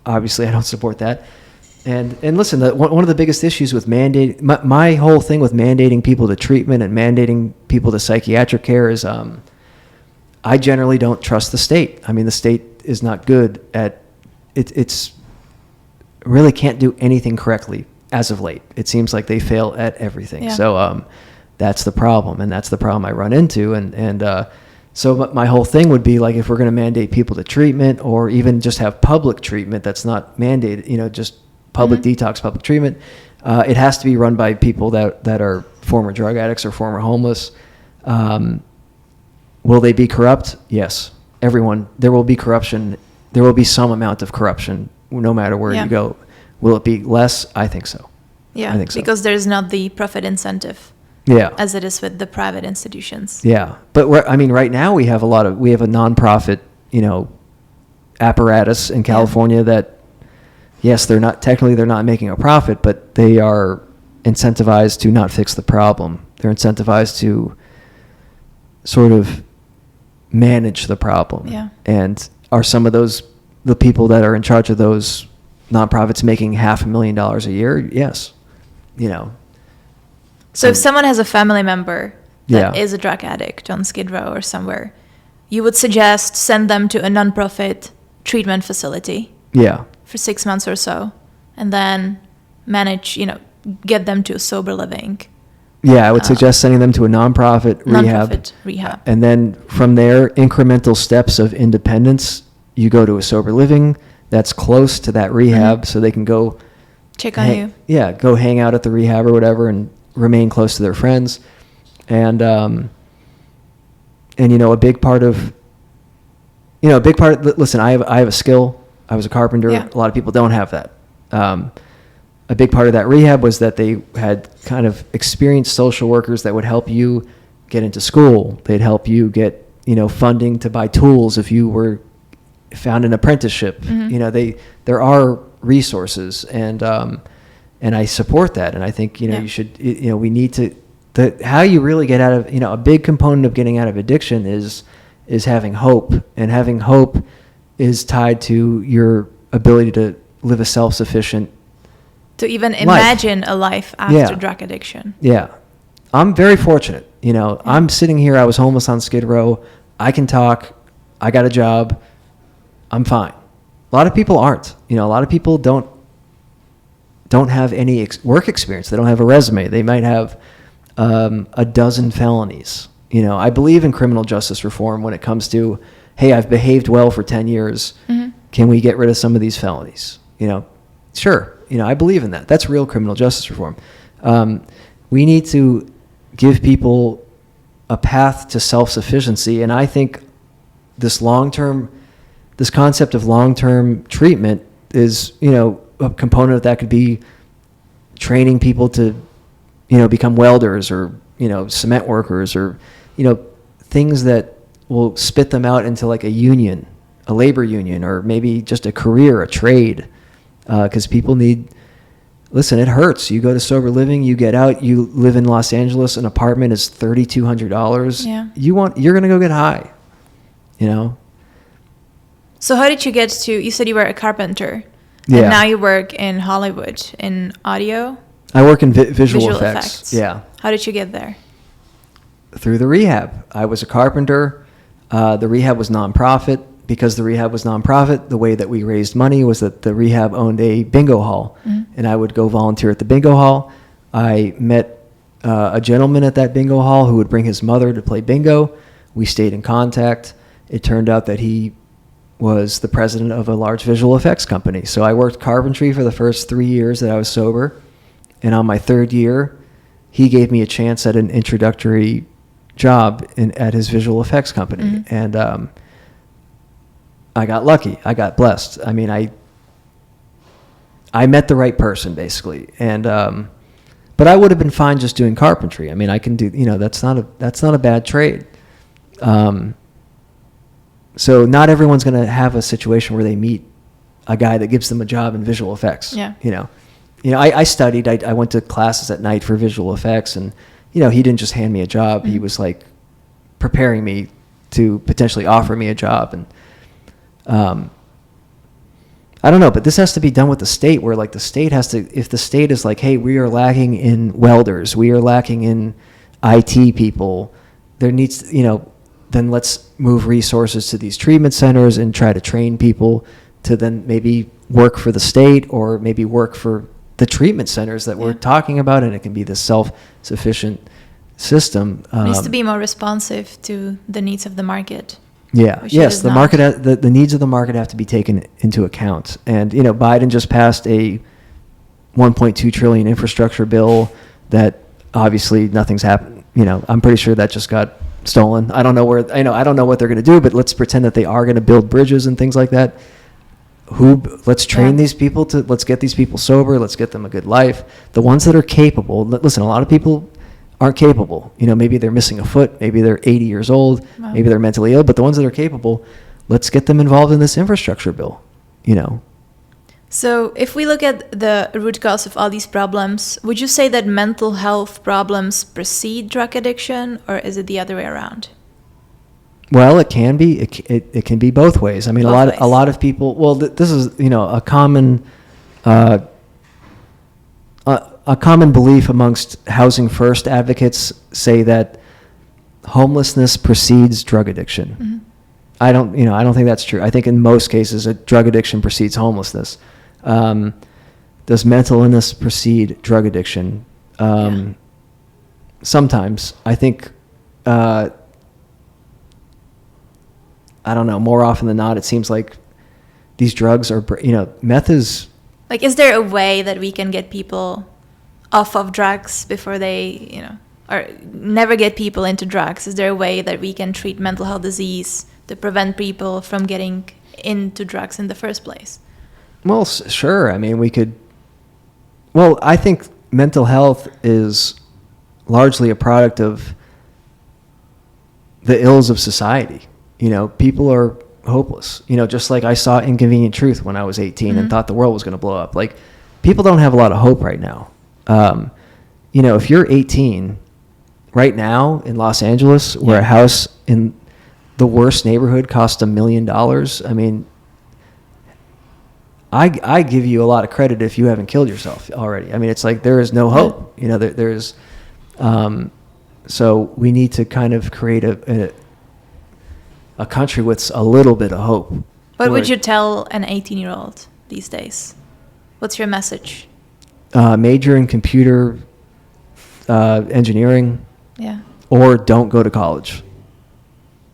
Speaker 2: obviously I don't support that. And listen, one of the biggest issues with my whole thing with mandating people to treatment and mandating people to psychiatric care is, I generally don't trust the state. I mean, the state is not good at it's really can't do anything correctly as of late. It seems like they fail at everything. Yeah. So that's the problem, and that's the problem I run into. So my whole thing would be like, if we're going to mandate people to treatment, or even just have public treatment that's not mandated, just public detox, public treatment, it has to be run by people that are former drug addicts or former homeless. Will they be corrupt? Yes. Everyone. There will be corruption. There will be some amount of corruption no matter where you go. Will it be less? I think so.
Speaker 1: Yeah,
Speaker 2: I think so.
Speaker 1: Because there's not the profit incentive.
Speaker 2: Yeah.
Speaker 1: As it is with the private institutions.
Speaker 2: Yeah. But right now we have a nonprofit, apparatus in California that, yes, they're not making a profit, but they are incentivized to not fix the problem. They're incentivized to sort of manage the problem. Yeah. And are some of the people that are in charge of those nonprofits making $500,000 a year? Yes.
Speaker 1: So if someone has a family member that is a drug addict on Skid Row or somewhere, you would suggest send them to a nonprofit treatment facility. Yeah. For 6 months or so, and then manage, get them to sober living.
Speaker 2: Yeah, I would suggest sending them to a nonprofit rehab. And then from there, incremental steps of independence. You go to a sober living that's close to that rehab, so they can go
Speaker 1: check on you.
Speaker 2: Yeah, go hang out at the rehab or whatever, and remain close to their friends. And a big part of listen, I have a skill. I was a carpenter. Yeah. A lot of people don't have that. A big part of that rehab was that they had kind of experienced social workers that would help you get into school. They'd help you get, funding to buy tools if you were found an apprenticeship. There are resources, and I support that. And I think, you should, we need to, how you really get out of, a big component of getting out of addiction is having hope, and having hope is tied to your ability to live a self-sufficient
Speaker 1: to even imagine a life after drug addiction. Yeah.
Speaker 2: I'm very fortunate. I'm sitting here. I was homeless on Skid Row. I can talk. I got a job. I'm fine. A lot of people aren't. A lot of people don't have any work experience. They don't have a resume. They might have a dozen felonies. I believe in criminal justice reform when it comes to, hey, I've behaved well for 10 years. Mm-hmm. Can we get rid of some of these felonies? Sure. I believe in that. That's real criminal justice reform. We need to give people a path to self-sufficiency. And I think this concept of long-term treatment is, a component of that could be training people to, become welders or, cement workers or, things that will spit them out into like a union a labor union or maybe just a career, a trade, because people need. Listen, it hurts. You go to sober living, you get out, you live in Los Angeles, an apartment is $3,200.
Speaker 1: Yeah.
Speaker 2: You're gonna go get high, you know.
Speaker 1: So how did you get to? You said you were a carpenter.
Speaker 2: Yeah.
Speaker 1: And now you work in Hollywood in audio.
Speaker 2: I work in visual effects. Yeah.
Speaker 1: How did you get there?
Speaker 2: Through the rehab. I was a carpenter. The rehab was nonprofit. Because the rehab was nonprofit, the way that we raised money was that the rehab owned a bingo hall. Mm-hmm. And I would go volunteer at the bingo hall. I met a gentleman at that bingo hall who would bring his mother to play bingo. We stayed in contact. It turned out that he was the president of a large visual effects company. So I worked carpentry for the first 3 years that I was sober. And on my third year, he gave me a chance at an introductory job at his visual effects company. Mm-hmm. And I got lucky. I got blessed. I mean, I met the right person basically. And, but I would have been fine just doing carpentry. I mean, I can do, that's not a bad trade. So not everyone's going to have a situation where they meet a guy that gives them a job in visual effects.
Speaker 1: Yeah.
Speaker 2: I studied, I went to classes at night for visual effects and, he didn't just hand me a job. Mm-hmm. He was like preparing me to potentially offer me a job. And, I don't know, but this has to be done with the state where like the state has to, if the state is like, hey, we are lacking in welders, we are lacking in IT people, there needs, then let's move resources to these treatment centers and try to train people to then maybe work for the state or maybe work for the treatment centers that we're talking about. And it can be the self-sufficient system.
Speaker 1: It needs to be more responsive to the needs of the market.
Speaker 2: Yeah. Yes. The market, the needs of the market have to be taken into account. And, Biden just passed a $1.2 trillion infrastructure bill that obviously nothing's happened. I'm pretty sure that just got stolen. I don't know I don't know what they're going to do, but let's pretend that they are going to build bridges and things like that. Let's train these people let's get these people sober. Let's get them a good life. The ones that are capable, listen, a lot of people aren't capable. Maybe they're missing a foot, maybe they're 80 years old, maybe they're mentally ill, but the ones that are capable, let's get them involved in this infrastructure bill,
Speaker 1: So if we look at the root cause of all these problems, would you say that mental health problems precede drug addiction, or is it the other way around?
Speaker 2: Well, it can be. It can be both ways. I mean, a lot of people. Well, this is a common a common belief amongst housing first advocates say that homelessness precedes drug addiction. Mm-hmm. I don't think that's true. I think in most cases, a drug addiction precedes homelessness. Does mental illness precede drug addiction? Sometimes. I think, I don't know, more often than not, it seems like these drugs are, meth is...
Speaker 1: Like, is there a way that we can get people off of drugs before they, or never get people into drugs? Is there a way that we can treat mental health disease to prevent people from getting into drugs in the first place?
Speaker 2: Well, sure. I mean, we could... Well, I think mental health is largely a product of the ills of society. People are hopeless. Just like I saw Inconvenient Truth when I was 18 and thought the world was going to blow up. Like, people don't have a lot of hope right now. If you're 18 right now in Los Angeles, where a house in the worst neighborhood costs $1 million, I mean, I give you a lot of credit if you haven't killed yourself already. I mean, it's like there is no hope. There's so we need to kind of create a country with a little bit of hope.
Speaker 1: What would you tell an 18-year-old these days? What's your message?
Speaker 2: Major in computer engineering. Yeah. Or don't go to college.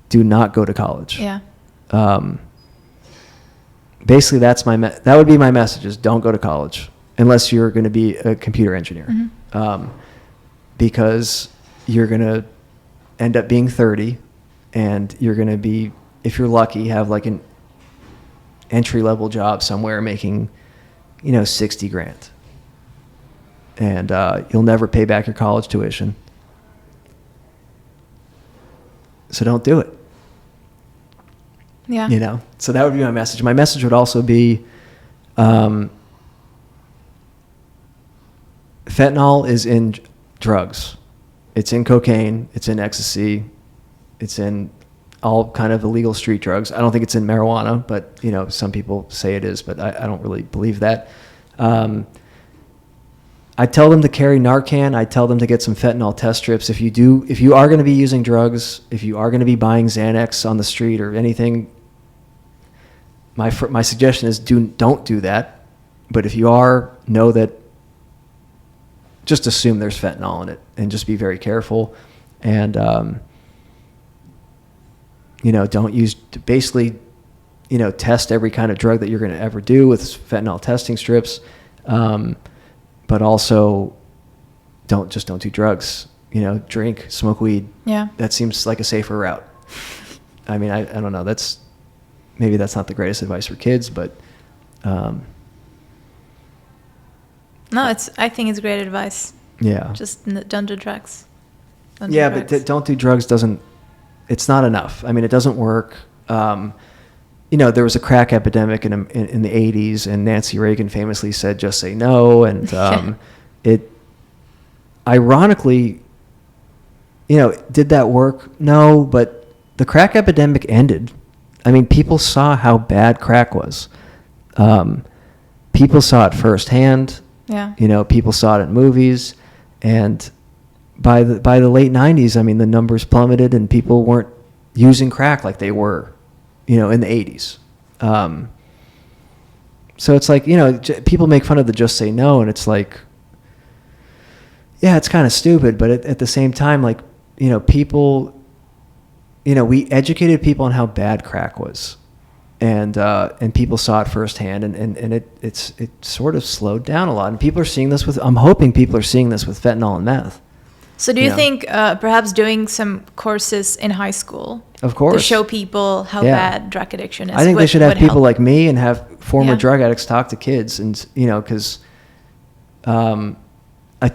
Speaker 2: Do not go to college.
Speaker 1: Yeah.
Speaker 2: Basically, that would be my message: is don't go to college unless you're going to be a computer engineer, because you're going to end up being 30, and you're going to be, if you're lucky, have like an entry-level job somewhere making, $60,000, and you'll never pay back your college tuition. So don't do it.
Speaker 1: Yeah.
Speaker 2: You know, so that would be my message. My message would also be, fentanyl is in drugs. It's in cocaine. It's in ecstasy. It's in all kind of illegal street drugs. I don't think it's in marijuana, but you know, some people say it is, but I don't really believe that. I tell them to carry Narcan. I tell them to get some fentanyl test strips. If you are going to be using drugs, if you are going to be buying Xanax on the street or anything, my suggestion is don't do that. But if you are, know that, just assume there's fentanyl in it and just be very careful. And, you know, don't use, basically, you know, test every kind of drug that you're going to ever do with fentanyl testing strips. But also don't do drugs, you know, drink, smoke weed.
Speaker 1: Yeah.
Speaker 2: That seems like a safer route. I mean, I don't know. Maybe that's not the greatest advice for kids, but, no,
Speaker 1: I think it's great advice.
Speaker 2: Yeah.
Speaker 1: Just don't do drugs.
Speaker 2: But don't do drugs it's not enough. I mean, it doesn't work. You know, there was a crack epidemic in the 80s, and Nancy Reagan famously said, just say no. And it, ironically, you know, did that work? No, but the crack epidemic ended. I mean, people saw how bad crack was. People saw it firsthand.
Speaker 1: Yeah.
Speaker 2: You know, people saw it in movies. And by the late 90s, I mean, the numbers plummeted and people weren't using crack like they were, you know, in the 80s. So it's like, you know, people make fun of the just say no, and it's like, yeah, it's kind of stupid, but at the same time, like, you know, people, you know, we educated people on how bad crack was, and people saw it firsthand, and it sort of slowed down a lot, and people are seeing this I'm hoping people are seeing this with fentanyl and meth.
Speaker 1: So do you think perhaps doing some courses in high school,
Speaker 2: of course,
Speaker 1: to show people how bad drug addiction is?
Speaker 2: I think they should have people like me and have former drug addicts talk to kids, and you know, because a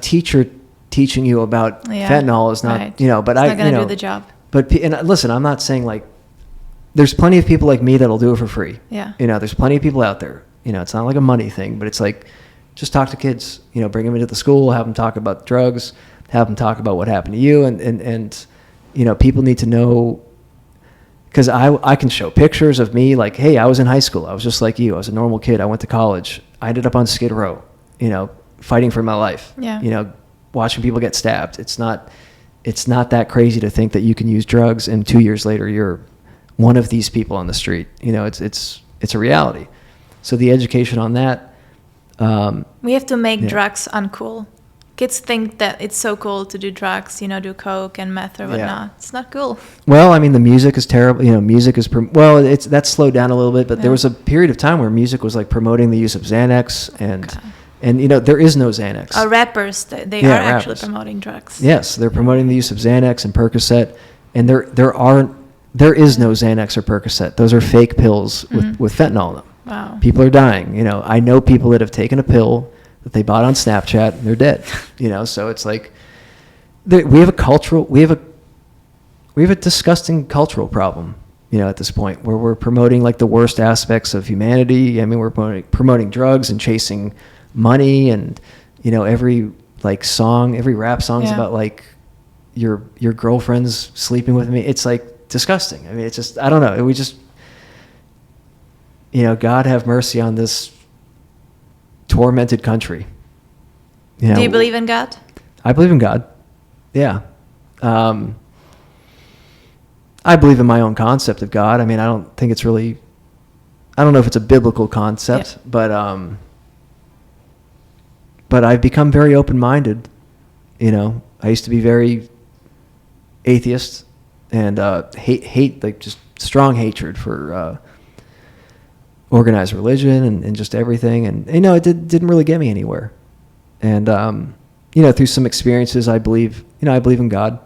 Speaker 2: teacher teaching you about fentanyl is not, you know, but it's not going to
Speaker 1: do the job.
Speaker 2: But and listen, I'm not saying like, there's plenty of people like me that'll do it for free.
Speaker 1: Yeah.
Speaker 2: You know, there's plenty of people out there. You know, it's not like a money thing, but it's like, just talk to kids. You know, bring them into the school, have them talk about drugs, have them talk about what happened to you, and you know, people need to know, because I can show pictures of me like, hey, I was in high school, I was just like you, I was a normal kid, I went to college, I ended up on Skid Row, you know, fighting for my life.
Speaker 1: Yeah. You
Speaker 2: know, watching people get stabbed. It's not that crazy to think that you can use drugs and 2 years later you're one of these people on the street. You know, it's a reality. So the education on that.
Speaker 1: We have to make drugs uncool. Kids think that it's so cool to do drugs, you know, do coke and meth or whatnot. It's not cool. Well,
Speaker 2: I mean, the music is terrible. You know, music is that's slowed down a little bit, but there was a period of time where music was like promoting the use of Xanax and you know, there is no Xanax.
Speaker 1: Rappers, they are actually promoting drugs.
Speaker 2: Yes, they're promoting the use of Xanax and Percocet, and there is no Xanax or Percocet. Those are fake pills with fentanyl in them.
Speaker 1: Wow.
Speaker 2: People are dying. You know, I know people that have taken a pill that they bought on Snapchat and they're dead. You know, so it's like we have a disgusting cultural problem, you know, at this point, where we're promoting like the worst aspects of humanity. I mean, we're promoting drugs and chasing money, and you know, every rap song is about like your girlfriend's sleeping with me. It's like disgusting. I mean, it's just, I don't know. We just, you know, God have mercy on this tormented country. You know,
Speaker 1: do you believe in God?
Speaker 2: I believe in God. Yeah. I believe in my own concept of God. I mean, I don't know if it's a biblical concept, but I've become very open-minded. You know, I used to be very atheist and hate like just strong hatred for organized religion and just everything, and you know, it didn't really get me anywhere. And you know, through some experiences, I believe in God.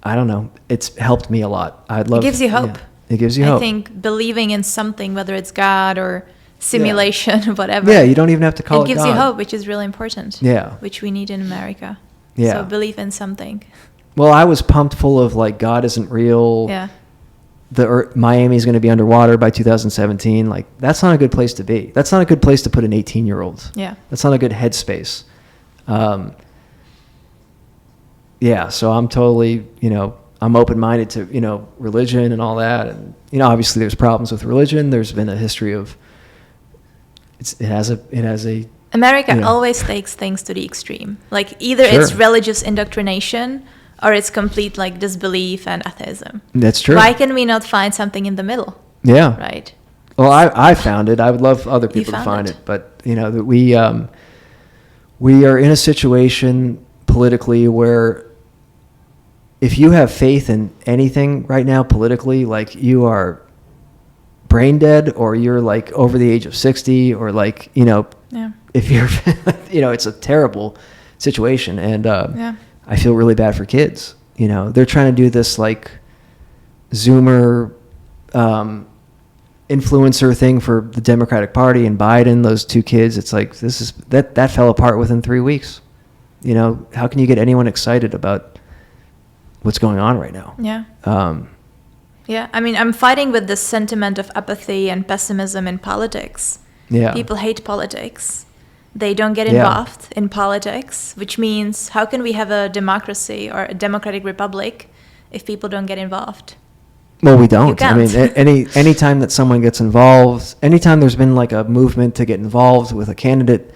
Speaker 2: I don't know. It's helped me a lot. It
Speaker 1: gives you hope.
Speaker 2: Yeah, it gives you hope.
Speaker 1: I think believing in something, whether it's God or simulation, whatever.
Speaker 2: Yeah, you don't even have to call it God.
Speaker 1: It gives you hope, which is really important.
Speaker 2: Yeah.
Speaker 1: Which we need in America.
Speaker 2: Yeah.
Speaker 1: So believe in something.
Speaker 2: Well, I was pumped full of like God isn't real.
Speaker 1: Yeah.
Speaker 2: Miami's going to be underwater by 2017. Like, that's not a good place to be. That's not a good place to put an 18-year-old.
Speaker 1: Yeah.
Speaker 2: That's not a good headspace. Yeah, so I'm totally, I'm open-minded to, religion and all that. And, obviously there's problems with religion. There's been a history of, it has a
Speaker 1: America always takes things to the extreme. Like, either
Speaker 2: Sure.
Speaker 1: it's religious indoctrination or it's complete, like, disbelief and atheism.
Speaker 2: That's true.
Speaker 1: Why can we not find something in the middle?
Speaker 2: Yeah.
Speaker 1: Right?
Speaker 2: Well, I found it. I would love other people to find it. But, that we are in a situation politically where if you have faith in anything right now politically, like, you are brain dead, or you're like over the age of 60, or like, if you're, it's a terrible situation. And I feel really bad for kids. They're trying to do this like Zoomer influencer thing for the Democratic Party and Biden, those two kids. It's like, that fell apart within 3 weeks. How can you get anyone excited about what's going on right now?
Speaker 1: Yeah. Yeah. I mean, I'm fighting with this sentiment of apathy and pessimism in politics.
Speaker 2: Yeah.
Speaker 1: People hate politics. They don't get involved in politics, which means how can we have a democracy or a democratic republic if people don't get involved?
Speaker 2: Well, we don't.
Speaker 1: You
Speaker 2: I mean,
Speaker 1: can't.
Speaker 2: any time that someone gets involved, anytime there's been like a movement to get involved with a candidate,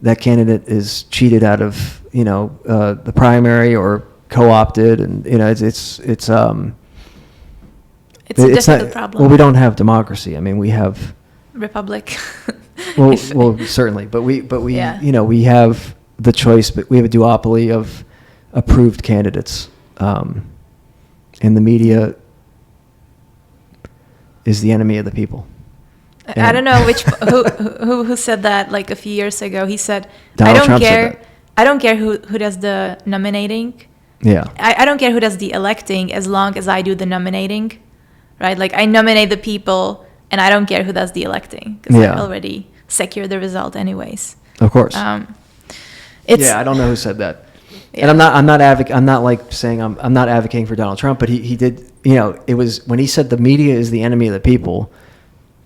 Speaker 2: that candidate is cheated out of, the primary or co-opted, and it's
Speaker 1: a difficult problem.
Speaker 2: Well, we don't have democracy. I mean, we have
Speaker 1: Republic.
Speaker 2: well, certainly, but we we have the choice, but we have a duopoly of approved candidates, and the media is the enemy of the people.
Speaker 1: I don't know who said that like a few years ago. He said,
Speaker 2: Donald Trump said that.
Speaker 1: I don't care who does the nominating.
Speaker 2: Yeah.
Speaker 1: I don't care who does the electing as long as I do the nominating, right? Like, I nominate the people and I don't care who does the electing because I already secured the result anyways.
Speaker 2: Of course.
Speaker 1: I
Speaker 2: don't know who said that. Yeah. And I'm not advocating for Donald Trump, but he did, it was when he said the media is the enemy of the people,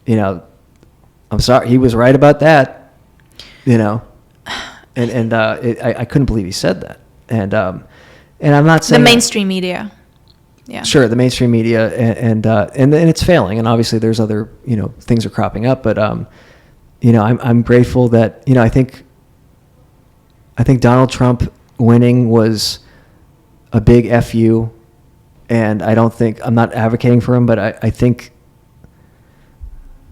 Speaker 2: I'm sorry, he was right about that, and I couldn't believe he said that. And I'm not saying
Speaker 1: the mainstream media. Yeah. Sure,
Speaker 2: the mainstream media, and it's failing, and obviously there's other things are cropping up, but I'm grateful that I think Donald Trump winning was a big FU, and I'm not advocating for him, but I think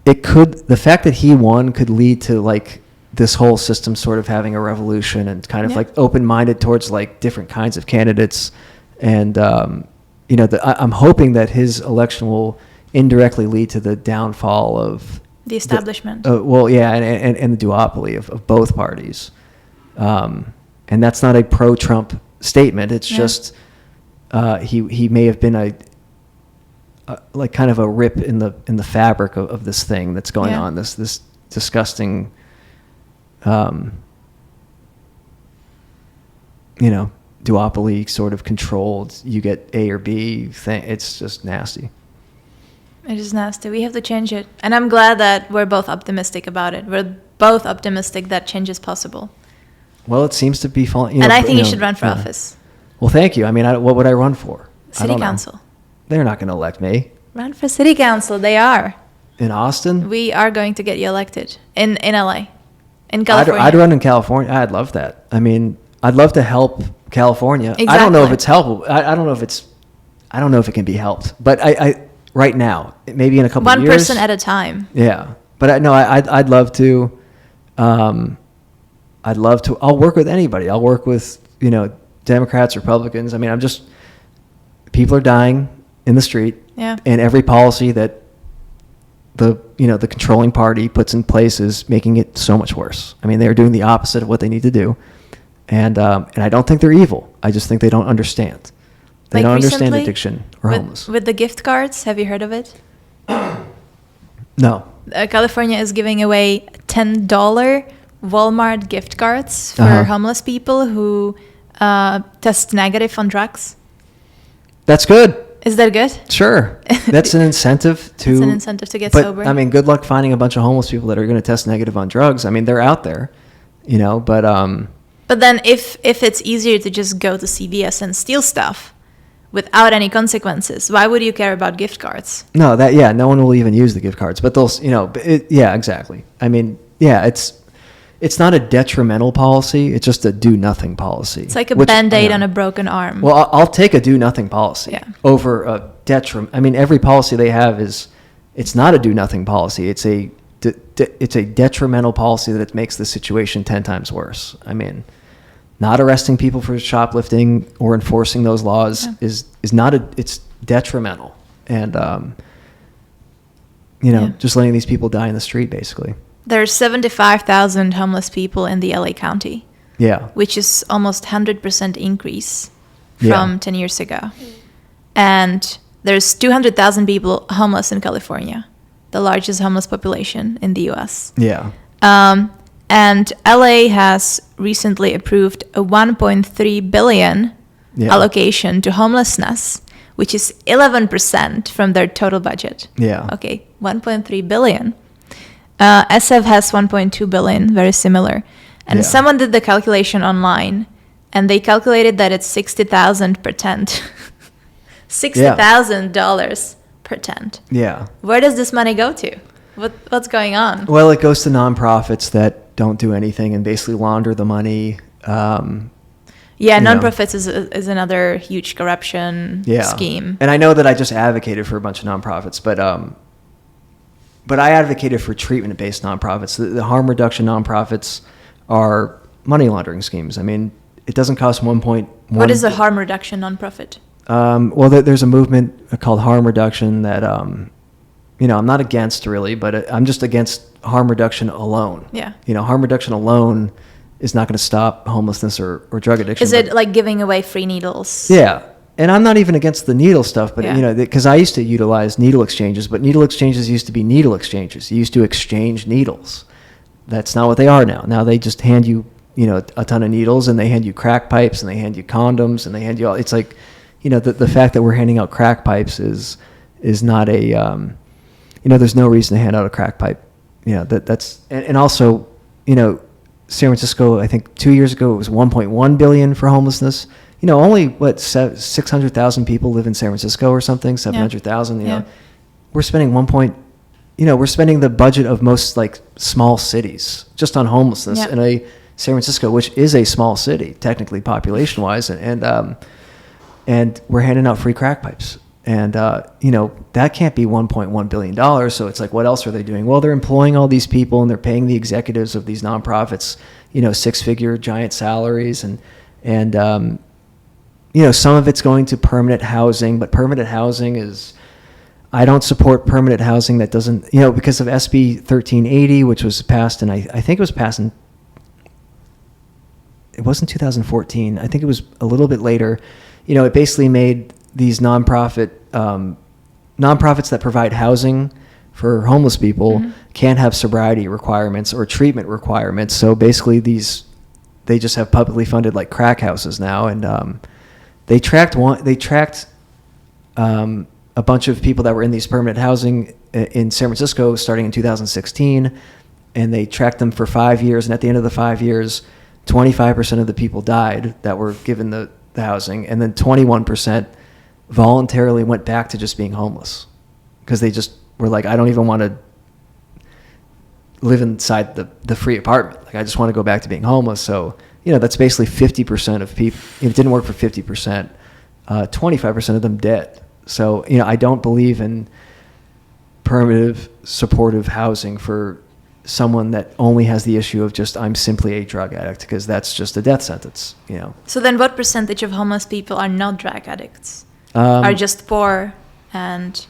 Speaker 2: the fact that he won could lead to like this whole system sort of having a revolution and kind of like open-minded towards like different kinds of candidates. And, I'm hoping that his election will indirectly lead to the downfall of
Speaker 1: the establishment.
Speaker 2: And the duopoly of both parties. And that's not a pro-Trump statement. It's just, he may have been like kind of a rip in the fabric of this thing that's going on, this disgusting, duopoly sort of controlled, you get A or B thing. It's just nasty.
Speaker 1: It is nasty. We have to change it. And I'm glad that we're both optimistic about it. We're both optimistic that change is possible.
Speaker 2: Well, it seems to be falling.
Speaker 1: And I think you should run for office.
Speaker 2: Well, thank you. I mean, what would I run for?
Speaker 1: City council.
Speaker 2: They're not going to elect me.
Speaker 1: Run for city council. They are.
Speaker 2: In Austin?
Speaker 1: We are going to get you elected. In LA. In California.
Speaker 2: I'd run in California. I'd love that. I mean, I'd love to help California.
Speaker 1: Exactly.
Speaker 2: I don't know if it's helpful. I don't know if it can be helped. But I right now, maybe in a couple of years.
Speaker 1: One person at a time.
Speaker 2: Yeah. But I'd love to. I'll work with anybody. I'll work with, Democrats, Republicans. I mean, people are dying in the street.
Speaker 1: Yeah.
Speaker 2: And every policy that the controlling party puts in place is making it so much worse. I mean, they're doing the opposite of what they need to do. And I don't think they're evil. I just think they don't understand. They don't understand addiction or homeless.
Speaker 1: With the gift cards, have you heard of it?
Speaker 2: No.
Speaker 1: California is giving away $10 Walmart gift cards for homeless people who test negative on drugs.
Speaker 2: That's good.
Speaker 1: Is that good?
Speaker 2: Sure. That's an incentive to...
Speaker 1: It's an incentive to get sober.
Speaker 2: I mean, good luck finding a bunch of homeless people that are going to test negative on drugs. I mean, they're out there, you know, but...
Speaker 1: But then if it's easier to just go to CVS and steal stuff without any consequences, why would you care about gift cards?
Speaker 2: No, no one will even use the gift cards, but they'll, you know, yeah, exactly. I mean, yeah, it's not a detrimental policy. It's just a do-nothing policy.
Speaker 1: It's like a Band-Aid on a broken arm.
Speaker 2: Well, I'll take a do-nothing policy over a detriment. I mean, every policy they have it's not a do-nothing policy. It's a detrimental policy that makes the situation 10 times worse. I mean, not arresting people for shoplifting or enforcing those laws is not it's detrimental. And, just letting these people die in the street, basically.
Speaker 1: There's 75,000 homeless people in the LA County.
Speaker 2: Yeah.
Speaker 1: Which is almost 100% increase from 10 years ago. And there's 200,000 people homeless in California, the largest homeless population in the US.
Speaker 2: Yeah.
Speaker 1: And LA has recently approved a $1.3 billion allocation to homelessness, which is 11% from their total budget.
Speaker 2: Yeah.
Speaker 1: Okay, 1.3 billion. SF has 1.2 billion, very similar. And someone did the calculation online, and they calculated that it's $60,000 per tent. $60,000 per tent.
Speaker 2: Yeah.
Speaker 1: Where does this money go to? What's going on?
Speaker 2: Well, it goes to nonprofits that don't do anything and basically launder the money.
Speaker 1: Nonprofits is another huge corruption scheme.
Speaker 2: And I know that I just advocated for a bunch of nonprofits, but I advocated for treatment-based nonprofits. The harm reduction nonprofits are money laundering schemes. I mean, it doesn't cost 1.1.
Speaker 1: What is a harm reduction nonprofit?
Speaker 2: Well, there's a movement called harm reduction that, I'm not against really, but I'm just against harm reduction alone.
Speaker 1: Yeah.
Speaker 2: Harm reduction alone is not going to stop homelessness or drug addiction.
Speaker 1: Is it like giving away free needles?
Speaker 2: Yeah. And I'm not even against the needle stuff, but, because I used to utilize needle exchanges, but needle exchanges used to be needle exchanges. You used to exchange needles. That's not what they are now. Now they just hand you, a ton of needles, and they hand you crack pipes, and they hand you condoms, and they hand you all. It's like, the fact that we're handing out crack pipes is not a, there's no reason to hand out a crack pipe. That's, and also, San Francisco, I think 2 years ago, it was 1.1 billion for homelessness. Only 600,000 people live in San Francisco or something, 700,000, we're spending we're spending the budget of most like small cities just on homelessness in a San Francisco, which is a small city, technically population wise. And we're handing out free crack pipes. And, that can't be $1.1 billion. So it's like, what else are they doing? Well, they're employing all these people and they're paying the executives of these nonprofits, 6-figure giant salaries. And some of it's going to permanent housing, but permanent housing is, I don't support permanent housing that doesn't, because of SB 1380, which was passed, and I think it was passed it wasn't 2014. I think it was a little bit later. It basically made these nonprofits that provide housing for homeless people can't have sobriety requirements or treatment requirements. So basically they just have publicly funded like crack houses now. And they tracked a bunch of people that were in these permanent housing in San Francisco starting in 2016, and they tracked them for 5 years. And at the end of the 5 years, 25% of the people died that were given the housing, and then 21% voluntarily went back to just being homeless because they just were like, I don't even want to live inside the free apartment. Like, I just want to go back to being homeless. So, that's basically 50% of people. It didn't work for 50%. 25% of them dead. So, I don't believe in permanent supportive housing for someone that only has the issue of just, I'm simply a drug addict, because that's just a death sentence,
Speaker 1: So then what percentage of homeless people are not drug addicts? Are just poor and...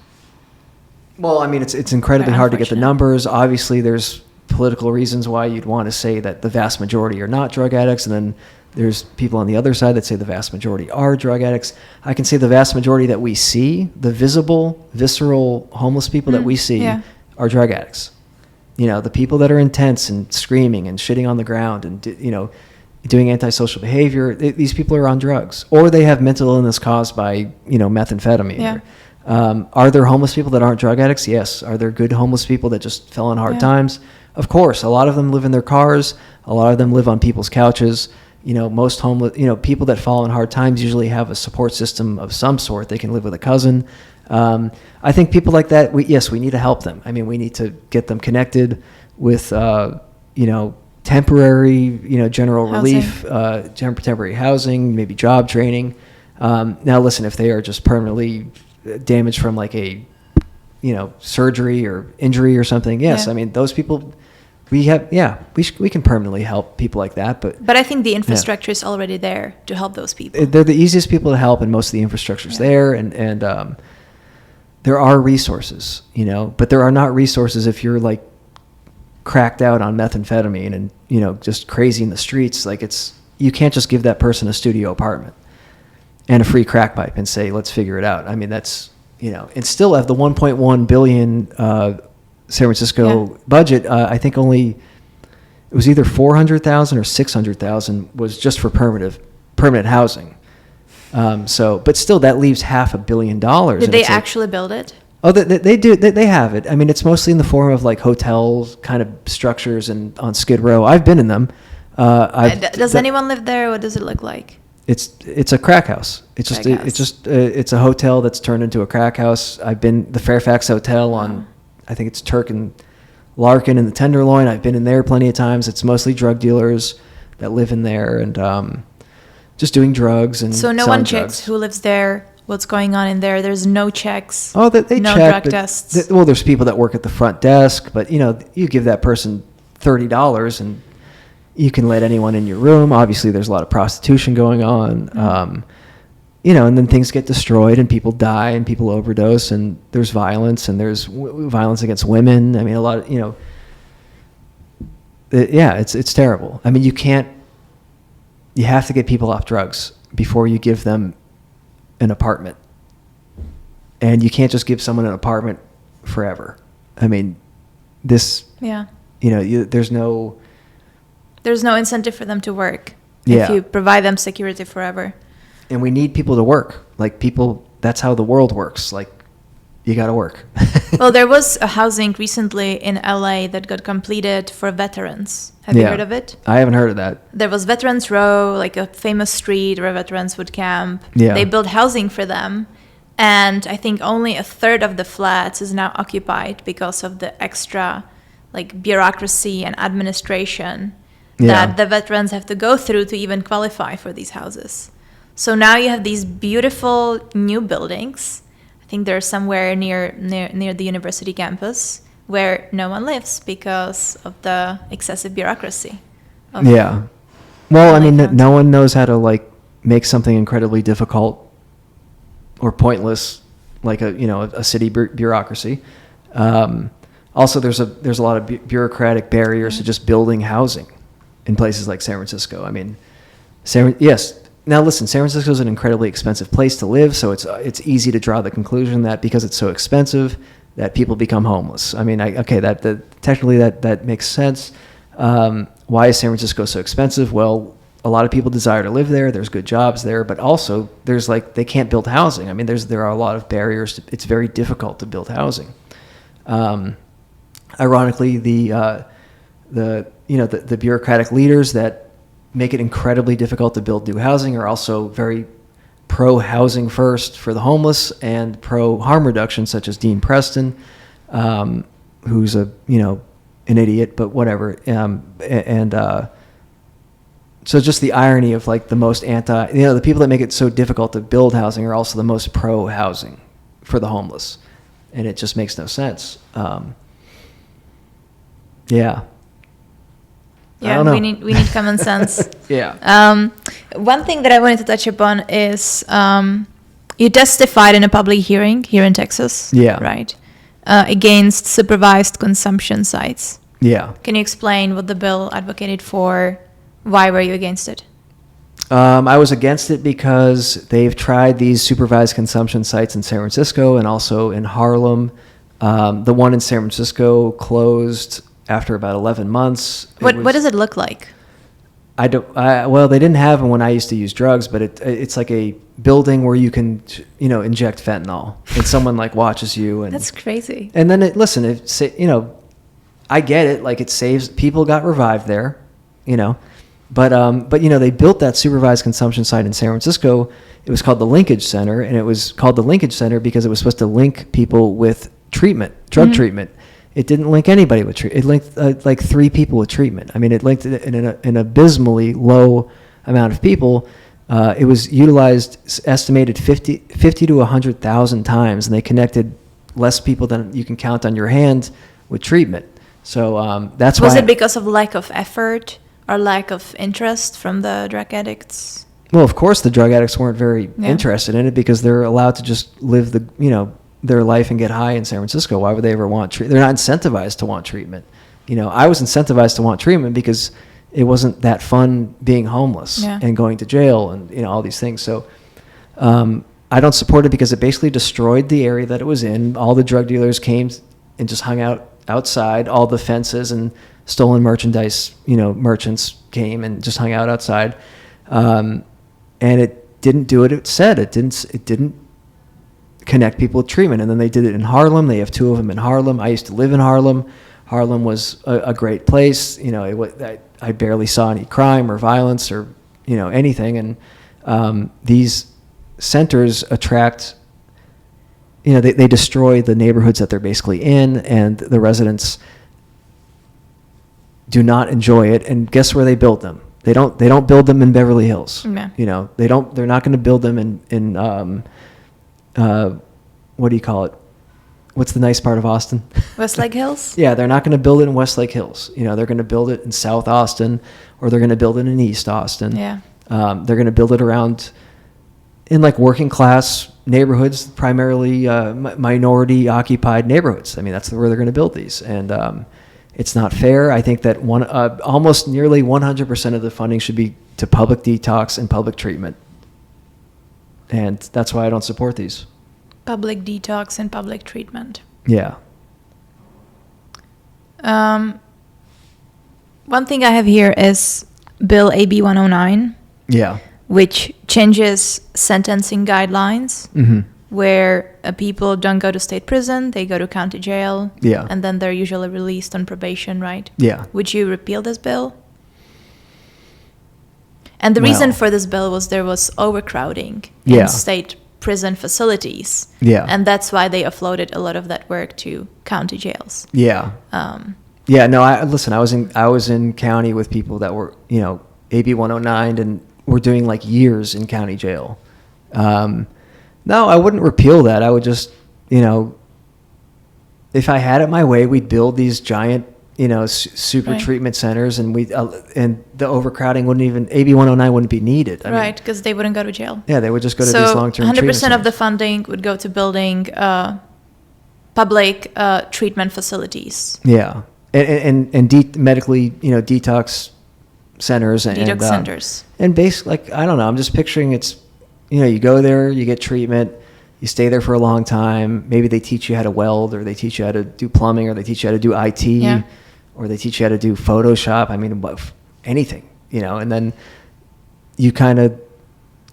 Speaker 2: Well, I mean, it's incredibly hard to get the numbers. Obviously, there's political reasons why you'd want to say that the vast majority are not drug addicts, and then there's people on the other side that say the vast majority are drug addicts. I can say the vast majority that we see, the visible, visceral homeless people that we see are drug addicts. The people that are intense and screaming and shitting on the ground and, doing antisocial behavior. These people are on drugs, or they have mental illness caused by, methamphetamine.
Speaker 1: Yeah.
Speaker 2: Are there homeless people that aren't drug addicts? Yes. Are there good homeless people that just fell on hard times? Of course. A lot of them live in their cars. A lot of them live on people's couches. Most homeless, people that fall on hard times usually have a support system of some sort. They can live with a cousin. I think people like that, we need to help them. I mean, we need to get them connected with, temporary, general
Speaker 1: housing.
Speaker 2: relief, temporary housing, maybe job training. Now, listen, if they are just permanently damaged from like a, surgery or injury or something, yes. I mean, those people, we can permanently help people like that. But
Speaker 1: I think the infrastructure is already there to help those people.
Speaker 2: They're the easiest people to help, and most of the infrastructure's there, and there are resources, but there are not resources if you're like cracked out on methamphetamine and, just crazy in the streets. Like you can't just give that person a studio apartment and a free crack pipe and say, let's figure it out. I mean, that's, and still have the 1.1 billion San Francisco budget. I think only it was either 400,000 or 600,000 was just for permanent housing. But still, that leaves $500 million.
Speaker 1: Did they actually build it?
Speaker 2: Oh, they do. They have it. I mean, it's mostly in the form of like hotels kind of structures and on Skid Row. I've been in them.
Speaker 1: Does anyone live there? What does it look like?
Speaker 2: It's a crack house. It's a hotel that's turned into a crack house. I've been the Fairfax Hotel on, I think it's Turk and Larkin in the Tenderloin. I've been in there plenty of times. It's mostly drug dealers that live in there and just doing drugs and
Speaker 1: so no one checks who lives there, what's going on in there. There's no checks.
Speaker 2: Oh, they
Speaker 1: no
Speaker 2: check,
Speaker 1: drug tests.
Speaker 2: There's people that work at the front desk, but you give that person $30 and you can let anyone in your room. Obviously, there's a lot of prostitution going on, and then things get destroyed and people die and people overdose and there's violence and there's violence against women. I mean, a lot of it's terrible. I mean, you have to get people off drugs before you give them an apartment. And you can't just give someone an apartment forever. I mean, there's no incentive for them to work if you provide them security forever. And we need people to work. Like that's how the world works. Like you got to work.
Speaker 1: Well, there was a housing recently in LA that got completed for veterans. Have you heard of it?
Speaker 2: I haven't heard of that.
Speaker 1: There was Veterans Row, like a famous street where veterans would camp.
Speaker 2: Yeah.
Speaker 1: They built housing for them. And I think only a third of the flats is now occupied because of the extra like bureaucracy and administration that the veterans have to go through to even qualify for these houses. So now you have these beautiful new buildings. I think they're somewhere near the university campus where no one lives because of the excessive bureaucracy.
Speaker 2: Well, I mean, no one knows how to like make something incredibly difficult or pointless, like a city bureaucracy. Also, there's a lot of bureaucratic barriers to just building housing in places like San Francisco. I mean, Now listen, San Francisco is an incredibly expensive place to live, so it's easy to draw the conclusion that because it's so expensive, that people become homeless. I mean, technically that makes sense. Why is San Francisco so expensive? Well, a lot of people desire to live there. There's good jobs there, but also there's they can't build housing. I mean, there are a lot of barriers. It's very difficult to build housing. Ironically, the bureaucratic leaders that make it incredibly difficult to build new housing are also very pro-housing first for the homeless and pro-harm reduction, such as Dean Preston, who's an idiot, but whatever. So just the irony of like the most the people that make it so difficult to build housing are also the most pro-housing for the homeless. And it just makes no sense.
Speaker 1: Yeah, we need common sense. One thing that I wanted to touch upon is you testified in a public hearing here in Texas. Right? Against supervised consumption sites. Can you explain what the bill advocated for? Why were you against it?
Speaker 2: I was against it because they've tried these supervised consumption sites in San Francisco and also in Harlem. The one in San Francisco closed after about 11 months.
Speaker 1: What does it look like?
Speaker 2: Well, they didn't have them when I used to use drugs, but it's like a building where you can, inject fentanyl, and someone like watches you, and
Speaker 1: That's crazy.
Speaker 2: And then I get it, like it saves people, got revived there, but they built that supervised consumption site in San Francisco. It was called the Linkage Center, and it was called the Linkage Center because it was supposed to link people with drug treatment. It didn't link anybody with treatment. It linked like 3 people with treatment. I mean, it linked an abysmally low amount of people. It was utilized, estimated 50 to 100,000 times, and they connected less people than you can count on your hand with treatment. So that's why.
Speaker 1: Was it because of lack of effort or lack of interest from the drug addicts?
Speaker 2: Well, of course, the drug addicts weren't very interested in it because they're allowed to just live their life and get high in San Francisco. Why would they ever want treatment? They're not incentivized to want treatment. I was incentivized to want treatment because it wasn't that fun being homeless and going to jail and all these things. So I don't support it because it basically destroyed the area that it was in. All the drug dealers came and just hung out outside. All the fences and stolen merchandise, merchants came and just hung out outside. And it didn't do what it said. It didn't connect people with treatment. And then they did it in Harlem. They have 2 of them in Harlem. I used to live in Harlem. Harlem was a great place. I barely saw any crime or violence or anything. And these centers attract, they destroy the neighborhoods that they're basically in, and the residents do not enjoy it. And guess where they build them? They don't build them in Beverly Hills.
Speaker 1: Yeah.
Speaker 2: They're not going to build them in what do you call it? What's the nice part of Austin?
Speaker 1: Westlake Hills?
Speaker 2: Yeah, they're not going to build it in Westlake Hills. They're going to build it in South Austin, or they're going to build it in East Austin.
Speaker 1: Yeah.
Speaker 2: They're going to build it around in like working class neighborhoods, primarily minority occupied neighborhoods. I mean, that's where they're going to build these. And it's not fair. I think that almost nearly 100% of the funding should be to public detox and public treatment. And that's why I don't support these.
Speaker 1: Public detox and public treatment.
Speaker 2: Yeah.
Speaker 1: One thing I have here is Bill AB 109.
Speaker 2: Yeah.
Speaker 1: Which changes sentencing guidelines, where people don't go to state prison, they go to county jail, and then they're usually released on probation, right?
Speaker 2: Yeah.
Speaker 1: Would you repeal this bill? And the reason for this bill was there was overcrowding in state prison facilities.
Speaker 2: Yeah.
Speaker 1: And that's why they offloaded a lot of that work to county jails.
Speaker 2: Yeah. No, I was in county with people that were, AB 109 and were doing like years in county jail. No, I wouldn't repeal that. I would just, if I had it my way, we'd build these giant, super treatment centers, and and the overcrowding AB 109 wouldn't be needed.
Speaker 1: Right, because they wouldn't go to jail.
Speaker 2: Yeah, they would just go to these long-term treatment centers.
Speaker 1: 100% of the funding would go to building public treatment facilities.
Speaker 2: Yeah, and medically, detox centers and
Speaker 1: detox centers.
Speaker 2: And basically, I don't know. I'm just picturing it's, you go there, you get treatment, you stay there for a long time. Maybe they teach you how to weld, or they teach you how to do plumbing, or they teach you how to do IT, or they teach you how to do Photoshop. I mean, anything, and then you kind of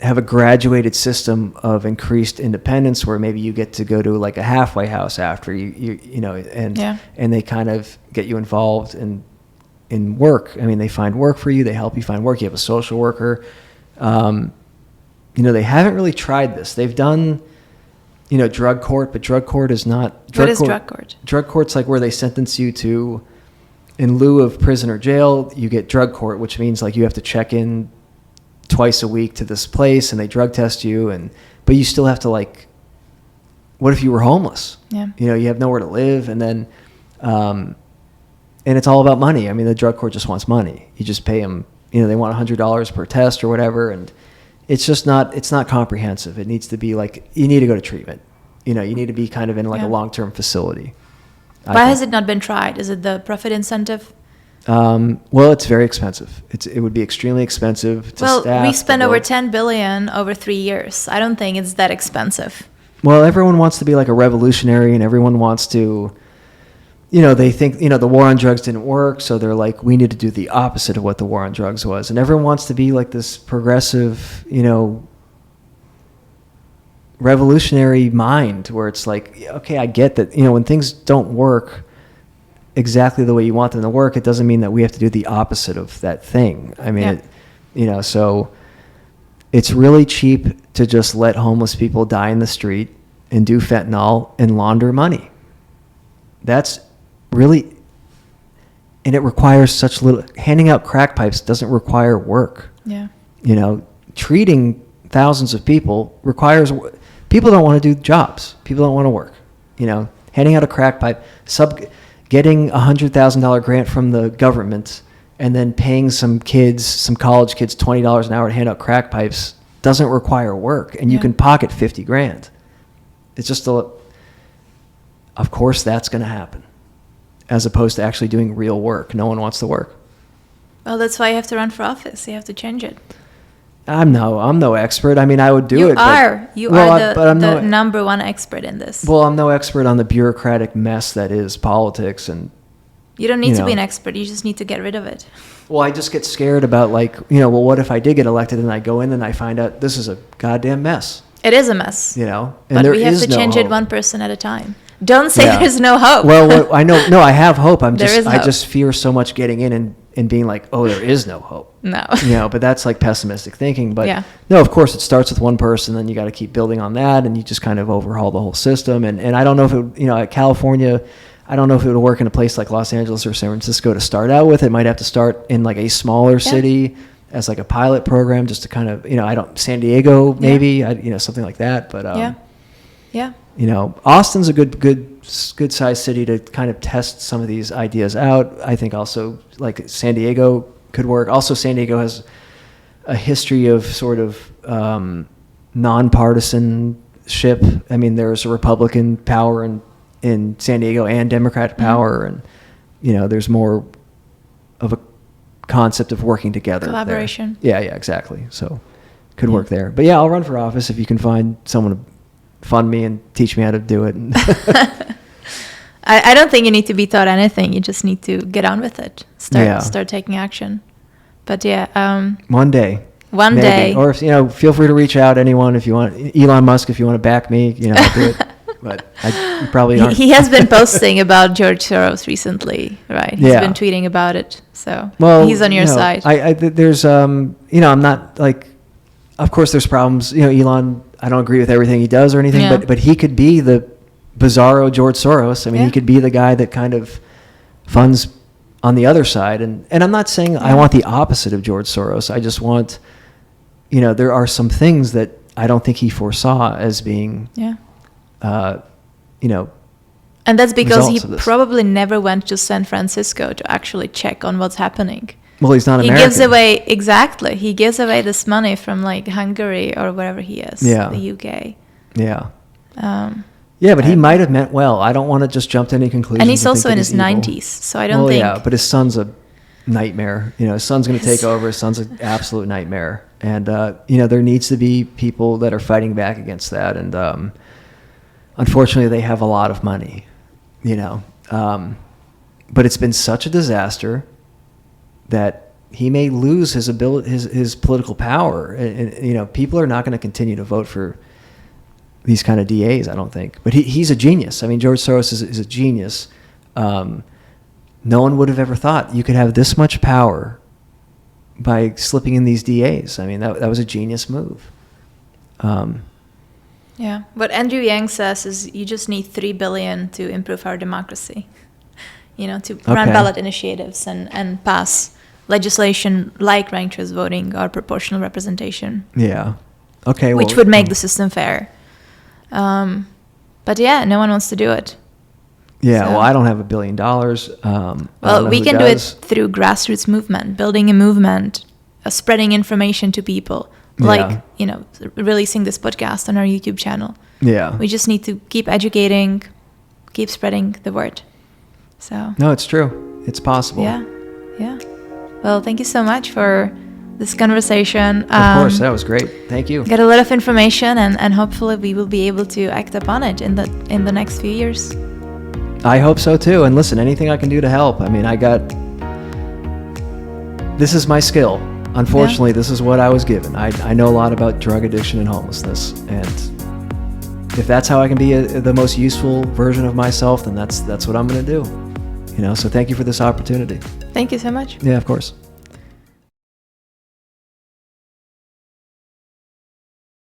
Speaker 2: have a graduated system of increased independence where maybe you get to go to like a halfway house after and they kind of get you involved in work. I mean, they find work for you. They help you find work. You have a social worker. They haven't really tried this. They've done, drug court, but drug court is not.
Speaker 1: What is drug court?
Speaker 2: Drug court's like where they sentence you to, in lieu of prison or jail, you get drug court, which means like you have to check in twice a week to this place, and they drug test you, but you still have to what if you were homeless?
Speaker 1: Yeah.
Speaker 2: You have nowhere to live, and then, and it's all about money. I mean, the drug court just wants money. You just pay them, they want $100 per test or whatever, and it's just it's not comprehensive. It needs to be you need to go to treatment. You need to be kind of in a long-term facility.
Speaker 1: Why has it not been tried? Is it the profit incentive?
Speaker 2: Well, it's very expensive. It would be extremely expensive to staff.
Speaker 1: Well, we spent over $10 billion over 3 years. I don't think it's that expensive.
Speaker 2: Well, everyone wants to be like a revolutionary, and everyone wants to, they think, the war on drugs didn't work, so they're like, we need to do the opposite of what the war on drugs was. And everyone wants to be like this progressive, revolutionary mind where it's like, okay, I get that, when things don't work exactly the way you want them to work, it doesn't mean that we have to do the opposite of that thing. I mean, so it's really cheap to just let homeless people die in the street and do fentanyl and launder money. That's really, and it requires such little. Handing out crack pipes doesn't require work.
Speaker 1: Yeah.
Speaker 2: Treating thousands of people requires. People don't want to do jobs. People don't want to work. Handing out a crack pipe, getting $100,000 grant from the government, and then paying some college kids $20 an hour to hand out crack pipes doesn't require work, and you can pocket $50,000. It's just of course that's going to happen, as opposed to actually doing real work. No one wants to work.
Speaker 1: Well, that's why you have to run for office. You have to change it.
Speaker 2: I'm no expert. I mean, I would do it.
Speaker 1: You are the number one expert in this.
Speaker 2: Well, I'm no expert on the bureaucratic mess that is politics, and
Speaker 1: you don't need to be an expert. You just need to get rid of it.
Speaker 2: Well, I just get scared about what if I did get elected and I go in and I find out this is a goddamn mess.
Speaker 1: It is a mess.
Speaker 2: And
Speaker 1: but
Speaker 2: there
Speaker 1: we have
Speaker 2: is
Speaker 1: to
Speaker 2: no
Speaker 1: change
Speaker 2: hope.
Speaker 1: it one person at a time. Don't say there's no hope.
Speaker 2: Well, I know. No, I have hope. I
Speaker 1: hope.
Speaker 2: just fear so much getting in and being like, oh, there is no hope.
Speaker 1: No.
Speaker 2: But that's like pessimistic thinking. But no, of course, it starts with one person, then you got to keep building on that, and you just kind of overhaul the whole system. And I don't know if it, at California, I don't know if it would work in a place like Los Angeles or San Francisco to start out with. It might have to start in like a smaller city as like a pilot program, just to kind of, San Diego maybe, something like that. But Austin's a good sized city to kind of test some of these ideas out. I think also like San Diego could work. Also, San Diego has a history of sort of nonpartisanship. I mean, there's a Republican power in San Diego and Democratic power, and there's more of a concept of working together.
Speaker 1: Collaboration.
Speaker 2: There. Yeah, exactly. So could work there. But I'll run for office if you can find someone to fund me and teach me how to do it.
Speaker 1: I don't think you need to be taught anything. You just need to get on with it. Start taking action. But
Speaker 2: one day.
Speaker 1: One
Speaker 2: maybe.
Speaker 1: day.
Speaker 2: Or if, feel free to reach out, anyone, if you want. Elon Musk, if you want to back me, I'll do it. But you probably aren't.
Speaker 1: He has been posting about George Soros recently, right? He's been tweeting about it. So he's on your side.
Speaker 2: There's, I'm not like, of course there's problems. Elon, I don't agree with everything he does or anything, but he could be the bizarro George Soros. I mean, he could be the guy that kind of funds on the other side. And I'm not saying I want the opposite of George Soros. I just want, there are some things that I don't think he foresaw as being,
Speaker 1: and that's because he probably never went to San Francisco to actually check on what's happening.
Speaker 2: Well, he's not American.
Speaker 1: He gives away this money from like Hungary or wherever he is, the UK. But he might have meant well. I don't want to just jump to any conclusions.
Speaker 2: And
Speaker 1: he's also in his 90s, so I don't think...
Speaker 2: yeah, but his son's a nightmare. His son's going to take over. His son's an absolute nightmare. And, there needs to be people that are fighting back against that. And unfortunately, they have a lot of money, But it's been such a disaster that he may lose his ability, his political power. And people are not going to continue to vote for these kind of DAs, I don't think. But he's a genius. I mean, George Soros is a genius. No one would have ever thought you could have this much power by slipping in these DAs. I mean, that was a genius move.
Speaker 1: What Andrew Yang says is you just need $3 billion to improve our democracy. To run ballot initiatives and pass legislation like ranked choice voting or proportional representation.
Speaker 2: Yeah. Okay.
Speaker 1: Which would make the system fair. But no one wants to do it.
Speaker 2: Yeah, so. Well, I don't have $1 billion.
Speaker 1: We can do it through grassroots movement, building a movement, spreading information to people, like, releasing this podcast on our YouTube channel.
Speaker 2: Yeah.
Speaker 1: We just need to keep educating, keep spreading the word. So.
Speaker 2: No, it's true. It's possible.
Speaker 1: Yeah. Well, thank you so much for this conversation.
Speaker 2: Of course, that was great. Thank you.
Speaker 1: Got a lot of information, and hopefully we will be able to act upon it in the next few years.
Speaker 2: I hope so too. And listen, anything I can do to help. I mean, this is my skill. Unfortunately, This is what I was given. I know a lot about drug addiction and homelessness, and if that's how I can be the most useful version of myself, then that's what I'm going to do. So thank you for this opportunity.
Speaker 1: Thank you so much.
Speaker 2: Yeah, of course.